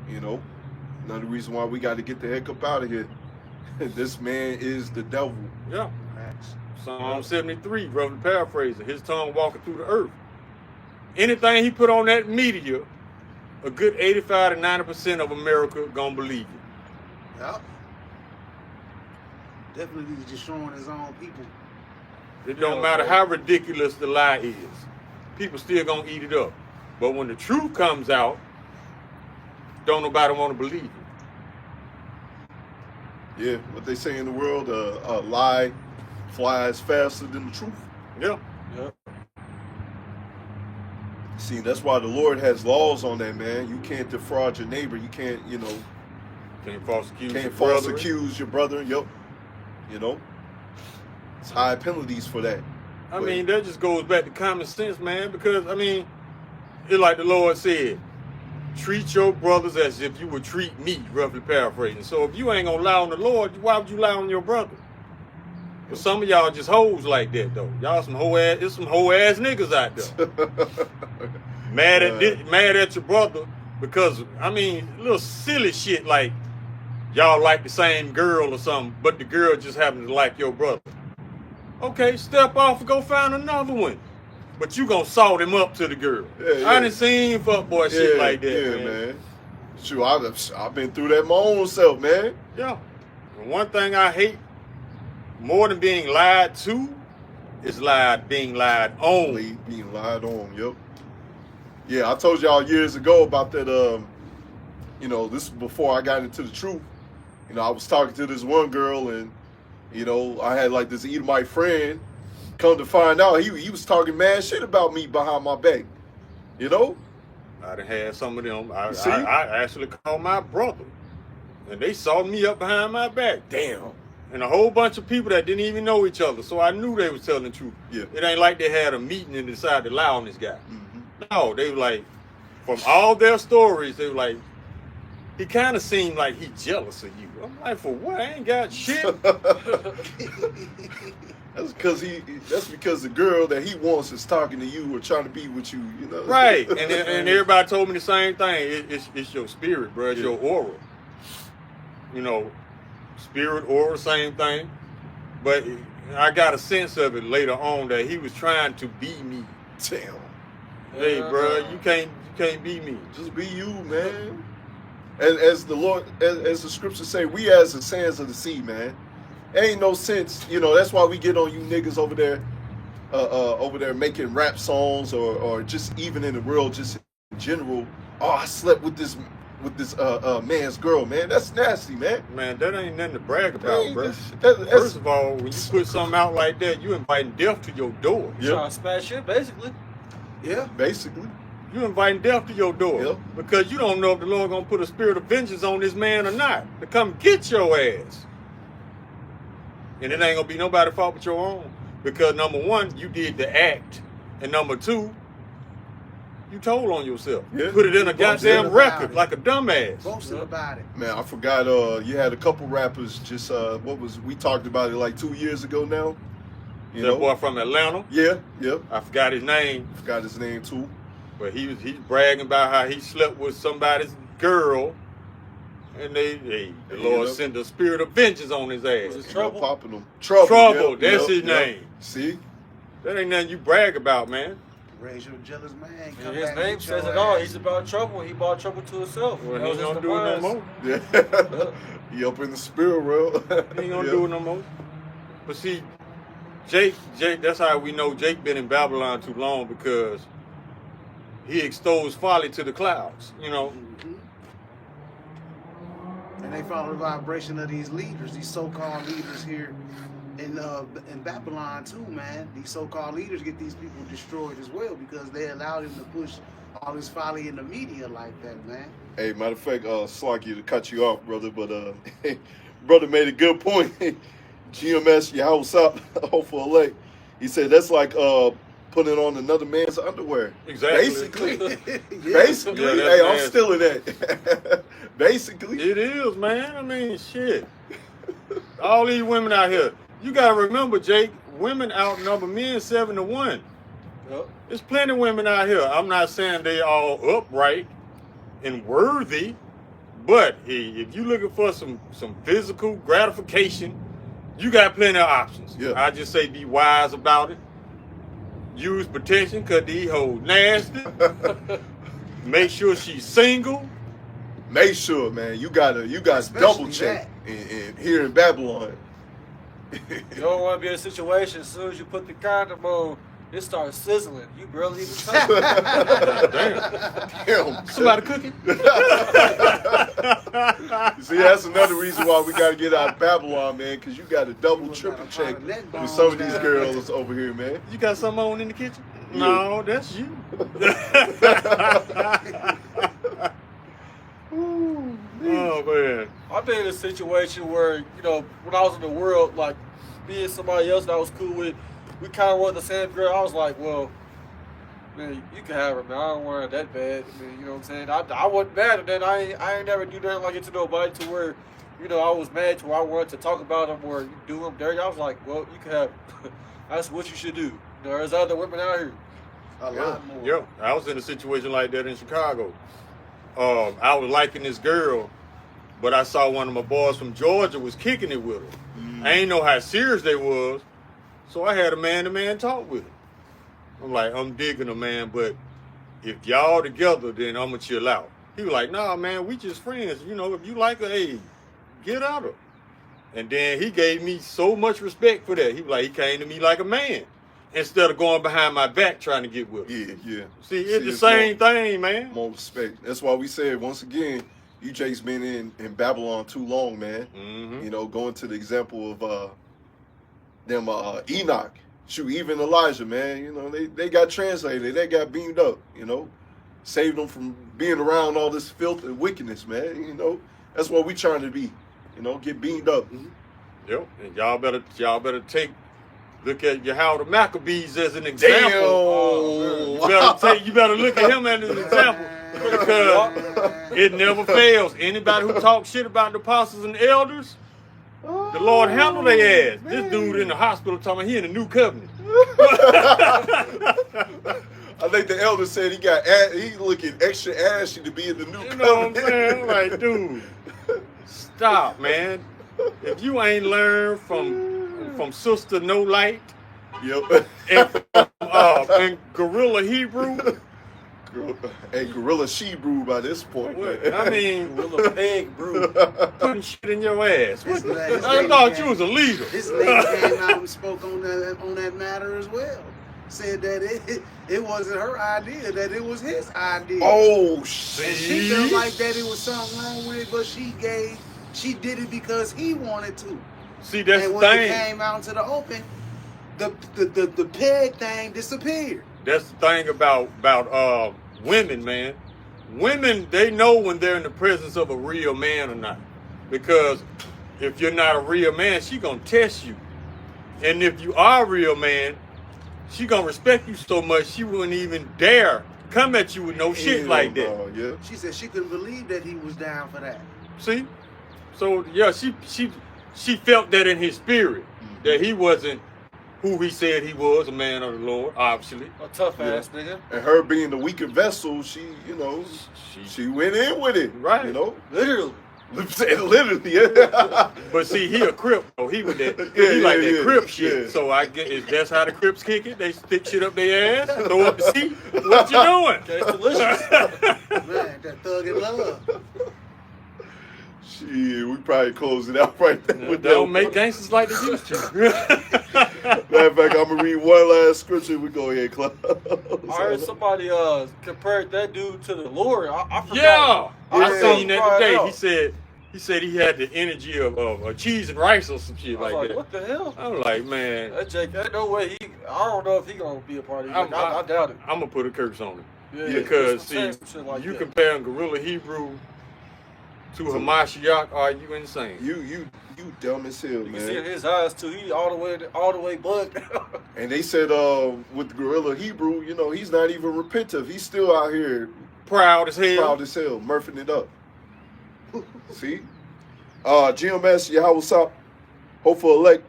You know, another reason why we got to get the heck up out of here. This man is the devil. Yeah. Psalm 73, roughly paraphrasing, his tongue walking through the earth. Anything he put on that media, a good 85 to 90% of America gonna believe it. Yep. Definitely destroying his own people. It don't matter how ridiculous the lie is. People still gonna eat it up. But when the truth comes out, don't nobody want to believe it. Yeah, what they say in the world, a lie flies faster than the truth. Yeah. Yep. See, that's why the Lord has laws on that, man. You can't defraud your neighbor. You can't, you know, Can't false accuse can't your false brother. accuse your brother. Yep. You know, it's high penalties for that. I mean, that just goes back to common sense, man, because, I mean, it's like the Lord said, treat your brothers as if you would treat me, roughly paraphrasing. So if you ain't gonna lie on the Lord, why would you lie on your brother? But some of y'all just hoes like that, though. Y'all some hoe ass, there's some hoe ass niggas out there. mad at your brother because, I mean, little silly shit like y'all like the same girl or something, but the girl just happens to like your brother. Okay, step off and go find another one. But you gonna salt him up to the girl. Yeah. I done seen fuckboy shit like that, yeah, man. Shoot, I've been through that my own self, man. Yeah. And one thing I hate more than being lied to is being lied on. Being lied on, yep. Yeah, I told y'all years ago about that, you know, this is before I got into the truth. You know, I was talking to this one girl and, you know, I had like this Edomite friend. Come to find out, he was talking mad shit about me behind my back. You know? I done had some of them. I See? actually called my brother. And they saw me up behind my back. Damn. And a whole bunch of people that didn't even know each other. So I knew they was telling the truth. Yeah. It ain't like they had a meeting and decided to lie on this guy. Mm-hmm. No, they were like, from all their stories, they were like, he kind of seemed like he jealous of you. I'm like, for what? I ain't got shit. That's because the girl that he wants is talking to you or trying to be with you, you know? Right. And everybody told me the same thing. It's your spirit, bro. It's your aura. You know, spirit, aura, same thing. But I got a sense of it later on that he was trying to be me. Damn. Hey, bro, you can't be me. Just be you, man. And as the Lord, as the scriptures say, we as the sands of the sea, man. Ain't no sense, you know. That's why we get on you niggas over there making rap songs or just even in the world, just in general. Oh, I slept with this man's girl, man. That's nasty, man. Man, that ain't nothing to brag about, Man, bro. that's First of all, when you put something out like that, you inviting death to your door. Yep. Trying to smash shit, basically. Yeah. basically. You inviting death to your door. Yep. Because you don't know if the Lord gonna put a spirit of vengeance on this man or not to come get your ass. And it ain't gonna be nobody's fault but your own. Because number one, you did the act. And number two, you told on yourself. Yeah. Put it in a goddamn about record it. like a dumbass. Boasting about it. Man, I forgot. You had a couple rappers. Just we talked about it like 2 years ago now. You That know? boy from Atlanta, Yeah. I forgot his name, Forgot his name too. but he's bragging about how he slept with somebody's girl And the Lord sent the spirit of vengeance on his ass. Was it Trouble? Popping them. Trouble, that's his name. See? That ain't nothing you brag about, man. Raise your jealous man. Yeah, Come his back name with your says it all. ass. He's about trouble. He brought trouble to himself. Well, That he was ain't his gonna do it no demise. more. Yeah. He up in the spirit world. He ain't gonna do it no more. But see, Jake, that's how we know Jake been in Babylon too long, because he extols folly to the clouds, you know. Mhm. And they follow the vibration of these leaders, these so-called leaders here in Babylon too, man. These so-called leaders get these people destroyed as well, because they allow them to push all this folly in the media like that, man. Hey, matter of fact, Slocky, to cut you off, brother, but brother made a good point. GMS, your house up, hopeful elect. He said that's like putting on another man's underwear. Exactly. Basically. Yeah. Basically. Yeah, that's Hey, I'm nasty. still in that. Basically. It is, man. I mean, shit. All these women out here. You gotta remember, Jake, women outnumber men 7-1. Yep. There's plenty of women out here. I'm not saying they all upright and worthy, but if you looking for some physical gratification, you got plenty of options. Yeah. I just say be wise about it. Use protection, cause these hoes nasty. Make sure she's single. Make sure, man, you gotta Especially double check in here in Babylon. You don't want to be in a situation as soon as you put the condom on, it starts sizzling. You barely even touch it. Damn. Somebody cooking. See, that's another reason why we gotta get out of Babylon, man, because you gotta double, You triple gotta check find a neck with some of these bone girls over here, man. You got something on in the kitchen? Yeah. No, that's you. Oh man. I've been in a situation where, you know, when I was in the world, like, being somebody else that I was cool with, we kind of wanted the same girl. I was like, well, man, you can have her, man. I don't want her that bad. I mean, you know what I'm saying? I wasn't mad at that. I ain't never do nothing like it to nobody to where, you know, I was mad to where I wanted to talk about them or do them dirty. I was like, well, you can have her. That's what you should do. You know, there's other women out here. A lot more. Yo, I was in a situation like that in Chicago. I was liking this girl, but I saw one of my boys from Georgia was kicking it with her. I ain't know how serious they was, so I had a man-to-man talk with her. I'm like, I'm digging her, man, but if y'all together, then I'm gonna chill out. He was like, nah, man, we just friends. You know, if you like her, hey, get out her. And then he gave me so much respect for that. He was like, he came to me like a man instead of going behind my back trying to get with her. Yeah. See, it's the same thing, man. More respect. That's why we said, once again, you Jake's been in Babylon too long, man. Mm-hmm. You know, going to the example of them Enoch. Shoot, even Elijah, man. You know, they got translated. They got beamed up, you know. Saved them from being around all this filth and wickedness, man. You know, that's what we trying to be. You know, get beamed up. Yep. And y'all better look at Yahweh the Maccabees as an example. You better look at him as an example, because it never fails. Anybody who talks shit about the apostles and the elders, the Lord handle their ass. This dude in the hospital talking about he in the new covenant. I think the elder said he looking extra ashy to be in the new You covenant. know what I'm saying? I'm like, dude, stop, man. If you ain't learned from Sister No Light Yep. and Gorilla Hebrew, Hey, Gorilla She Brew by this point. Man. I mean, Little pig brew. putting shit in your ass. His I thought you was a leader. This lady came out and spoke on that matter as well. Said that it wasn't her idea, that it was his idea. Oh, And shit. she felt like that it was something wrong with it, but she did it because he wanted to. See, that's And the when it thing. came out into the open, the peg thing disappeared. That's the thing about women, man. Women, they know when they're in the presence of a real man or not. Because if you're not a real man, she gonna test you. And if you are a real man, she gonna respect you so much she wouldn't even dare come at you with no shit like that. Oh, yeah. She said she couldn't believe that he was down for that. See? So yeah, she felt that in his spirit, that he wasn't who he said he was, a man of the Lord, obviously. A tough ass nigga. And her being the weaker vessel, she went in with it. Right. You know? Literally. Literally, yeah. But see, he a Crip, though. He with that, Yeah, he like yeah, that yeah, Crip shit. yeah. So I get that's how the Crips kick it. They stick shit up their ass, throw up the seat. What you doing? Okay, it's delicious. Man, that thug in love. Shit, we probably close it out right there. They with don't that make one. gangsters like they used to. Matter of fact, I'm gonna read one last scripture. We go ahead, close. I heard somebody compared that dude to the Lord. I forgot. Yeah, I Yeah. seen that today. He said he had the energy of cheese and rice or some shit I was like like, that. what the hell? I'm like, man, That Jake, ain't no way I don't know if he gonna be a part of it. I doubt it. I'm gonna put a curse on it. Yeah, Because some see, shit like you that. comparing Gorilla Hebrew to Hamashiach, are you insane? You dumb as hell, You can see in man. his eyes too. He all the way bugged. And they said, with the Gorilla Hebrew, you know, he's not even repentant. He's still out here Proud as hell. proud as hell, murphing it up. See? GMS, Yahweh hopeful elect.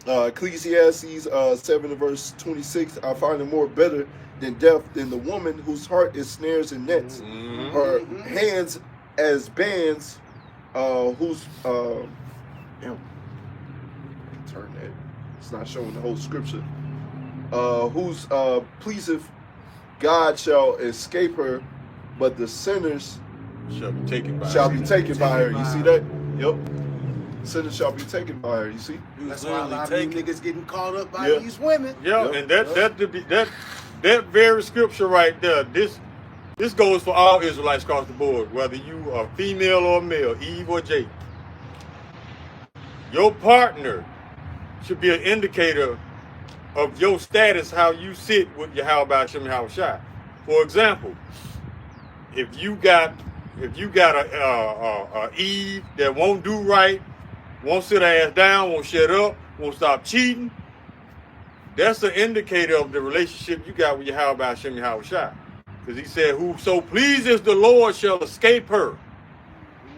Ecclesiastes 7 verse 26. I find it more better than death than the woman whose heart is snares and nets. Mhm. Her hands as bands, whose damn, turn that. It's not showing the whole scripture. Whose pleaseth God shall escape her, but the sinners Shall be taken by shall her. be taken by her. You see that? Yep. Sinners shall be taken by her. You see? He was That's why a literally lot of taking. you niggas getting caught up by Yeah. these women. Yeah, Yep. and that very scripture right there, this goes for all Israelites across the board, whether you are female or male, Eve or Jake. Your partner should be an indicator of your status, how you sit with Yahweh Hashem Yahushua. For example, if you got a Eve that won't do right, won't sit her ass down, won't shut up, won't stop cheating, that's an indicator of the relationship you got with Yahweh Hashem Yahushua. Because he said, whoso pleases the Lord shall escape her,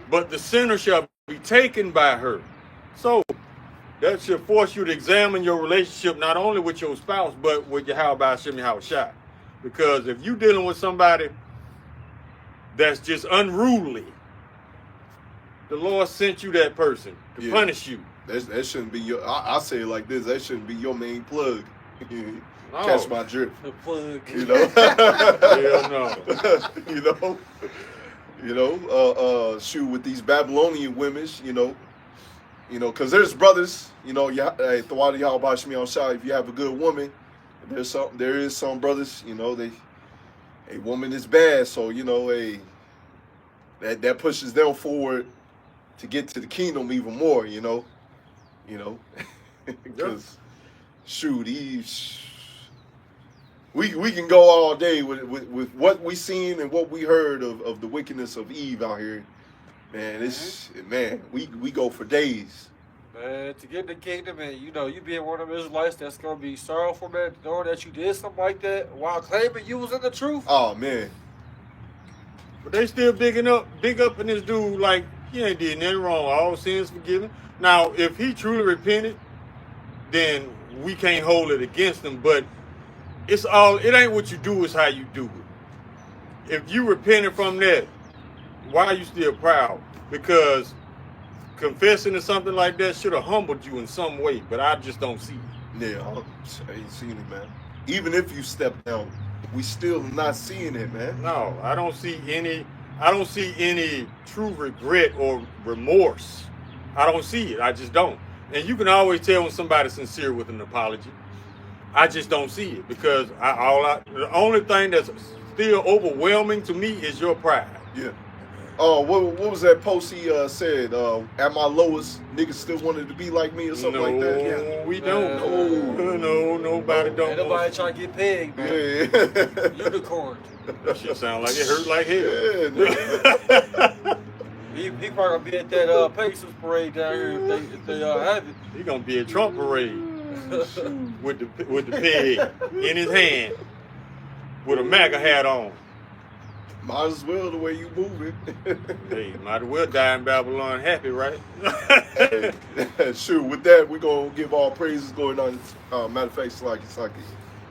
but the sinner shall be taken by her. So that should force you to examine your relationship not only with your spouse, but with Yahweh Hashem Yahushua. Because if you're dealing with somebody that's just unruly, the Lord sent you that person to punish you. That shouldn't be your. I say it like this. That shouldn't be your main plug. No. Catch my drift. The plug. You know. Hell no. Shoot, with these Babylonian women, you know, because there's brothers, Thawadi Yahweh Shemi Shai, if you have a good woman, there is some brothers, a woman is bad, so, that pushes them forward to get to the kingdom even more, because, shoot, we can go all day with what we seen and what we heard of the wickedness of Eve out here. Man, we go for days. Man, to get in the kingdom and you being one of the Israelites that's gonna be sorrowful, man, knowing that you did something like that while claiming you was in the truth. Oh man. But they still big up in this dude like he ain't did nothing wrong. All sins forgiven. Now, if he truly repented, then we can't hold it against him. But it ain't what you do, it's how you do it. If you repented from that, why are you still proud? Because confessing to something like that should have humbled you in some way, but I just don't see it. Yeah, I ain't seen it, man. Even if you step down, we still not seeing it, man. No, I don't see any true regret or remorse. I don't see it. I just don't. And you can always tell when somebody's sincere with an apology. I just don't see it because the only thing that's still overwhelming to me is your pride. Yeah. Oh, what was that post he said? At my lowest, niggas still wanted to be like me or something like that? No, we don't. No, nobody don't. Ain't nobody trying to get pegged, man. Yeah. Unicorn. That shit sound like it hurt like hell. Yeah, He probably gonna be at that Pegasus parade down here if they have it. He gonna be at Trump parade with the pig in his hand with a MAGA hat on. might as well the way you move it. Hey, might as well die in Babylon happy, right? Sure, with that, we're going to give all praises going on. Matter of fact, Slaki.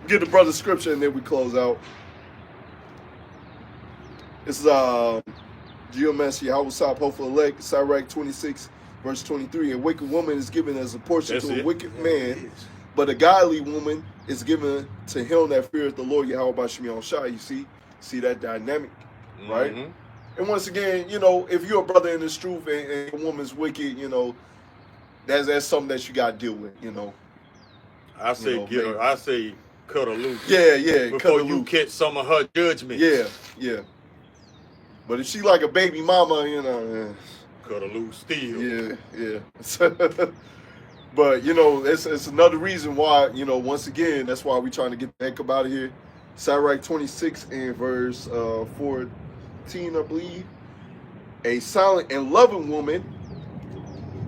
Get the brother scripture and then we close out. This is Geomancy, Hawasap, Hopeful Elect, Sirach 26, verse 23. A wicked woman is given as a portion That's to a it. wicked Yeah, man, it is. but a godly woman is given to him that feareth the Lord Yahweh Bashim Yahushua. You see that dynamic, right? Mhm. And once again, you know, if you're a brother in this truth and a woman's wicked, you know, that's something that you got to deal with, you know. I say know, get her. maybe. I say cut her loose. Yeah, cut Before her you loose. catch some of her judgment. Yeah. But if she like a baby mama, you know, Cut her loose still. yeah. But, you know, it's another reason why, you know, once again, that's why we're trying to get the heck up out of here. Sirach 26 and verse 14, I believe. A silent and loving woman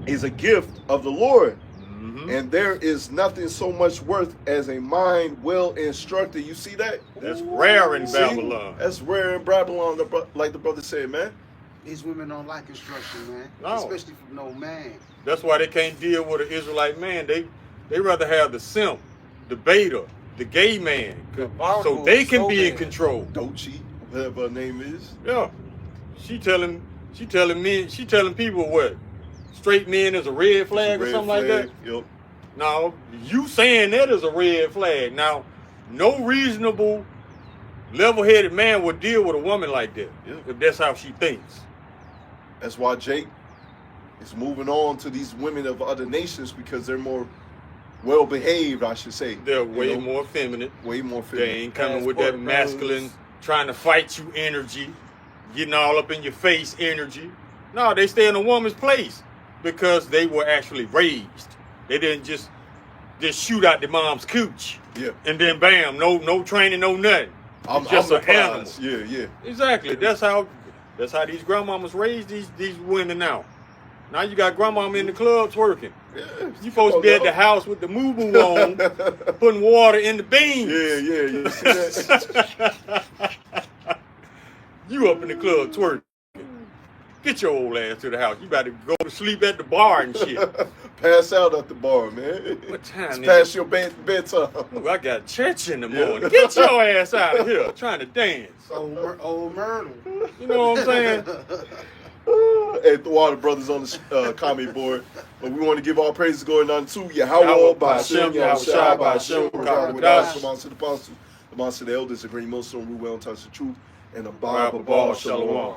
is a gift of the Lord. Mhm. And there is nothing so much worth as a mind well instructed. You see that? That's rare in See? Babylon. That's rare in Babylon, like the brother said, man. These women don't like instruction, man. No. Especially from no man. That's why they can't deal with an Israelite man. They rather have the simp, the beta, the gay man, The so vulnerable they can soul be in man. control. Dochi, whatever her name is. Yeah, she telling people what straight men is a red flag or Red something like that. Yep. Now you saying that is a red flag. Now, no reasonable, level-headed man would deal with a woman like that Yeah. if that's how she thinks. That's why Jake is moving on to these women of other nations because they're more well behaved, I should say. They're You way know? more feminine. Way more They feminine. ain't coming with that Passport masculine, nose. trying to fight you energy, getting all up in your face energy. No, they stay in a woman's place because they were actually raised. They didn't just shoot out their mom's cooch Yeah. and then bam, no training, no nothing. I'm Just the an animal. prize. Yeah. Exactly. That's how these grandmamas raised these women now. Now you got grandmama in the clubs working. Yeah. You supposed to be at the house with the moo-moo on, putting water in the beans. Yeah. You see that? You up in the club twerking. Get your old ass to the house. You about to go to sleep at the bar and shit. Pass out at the bar, man. What time It's is past it? your bedtime. Ooh, I got church in the morning. Get your ass out of here trying to dance. Old Myrtle. You know what I'm saying? And throw all the brothers on the comment board. But we want to give all praises going on to Yahweh, by Hashem, Yahushua, by Hashem, Rakadah, Shemon to the apostles, Shemon to the elders, the great Muslim, Ruel, touch the truth, and the Bible, Shalom.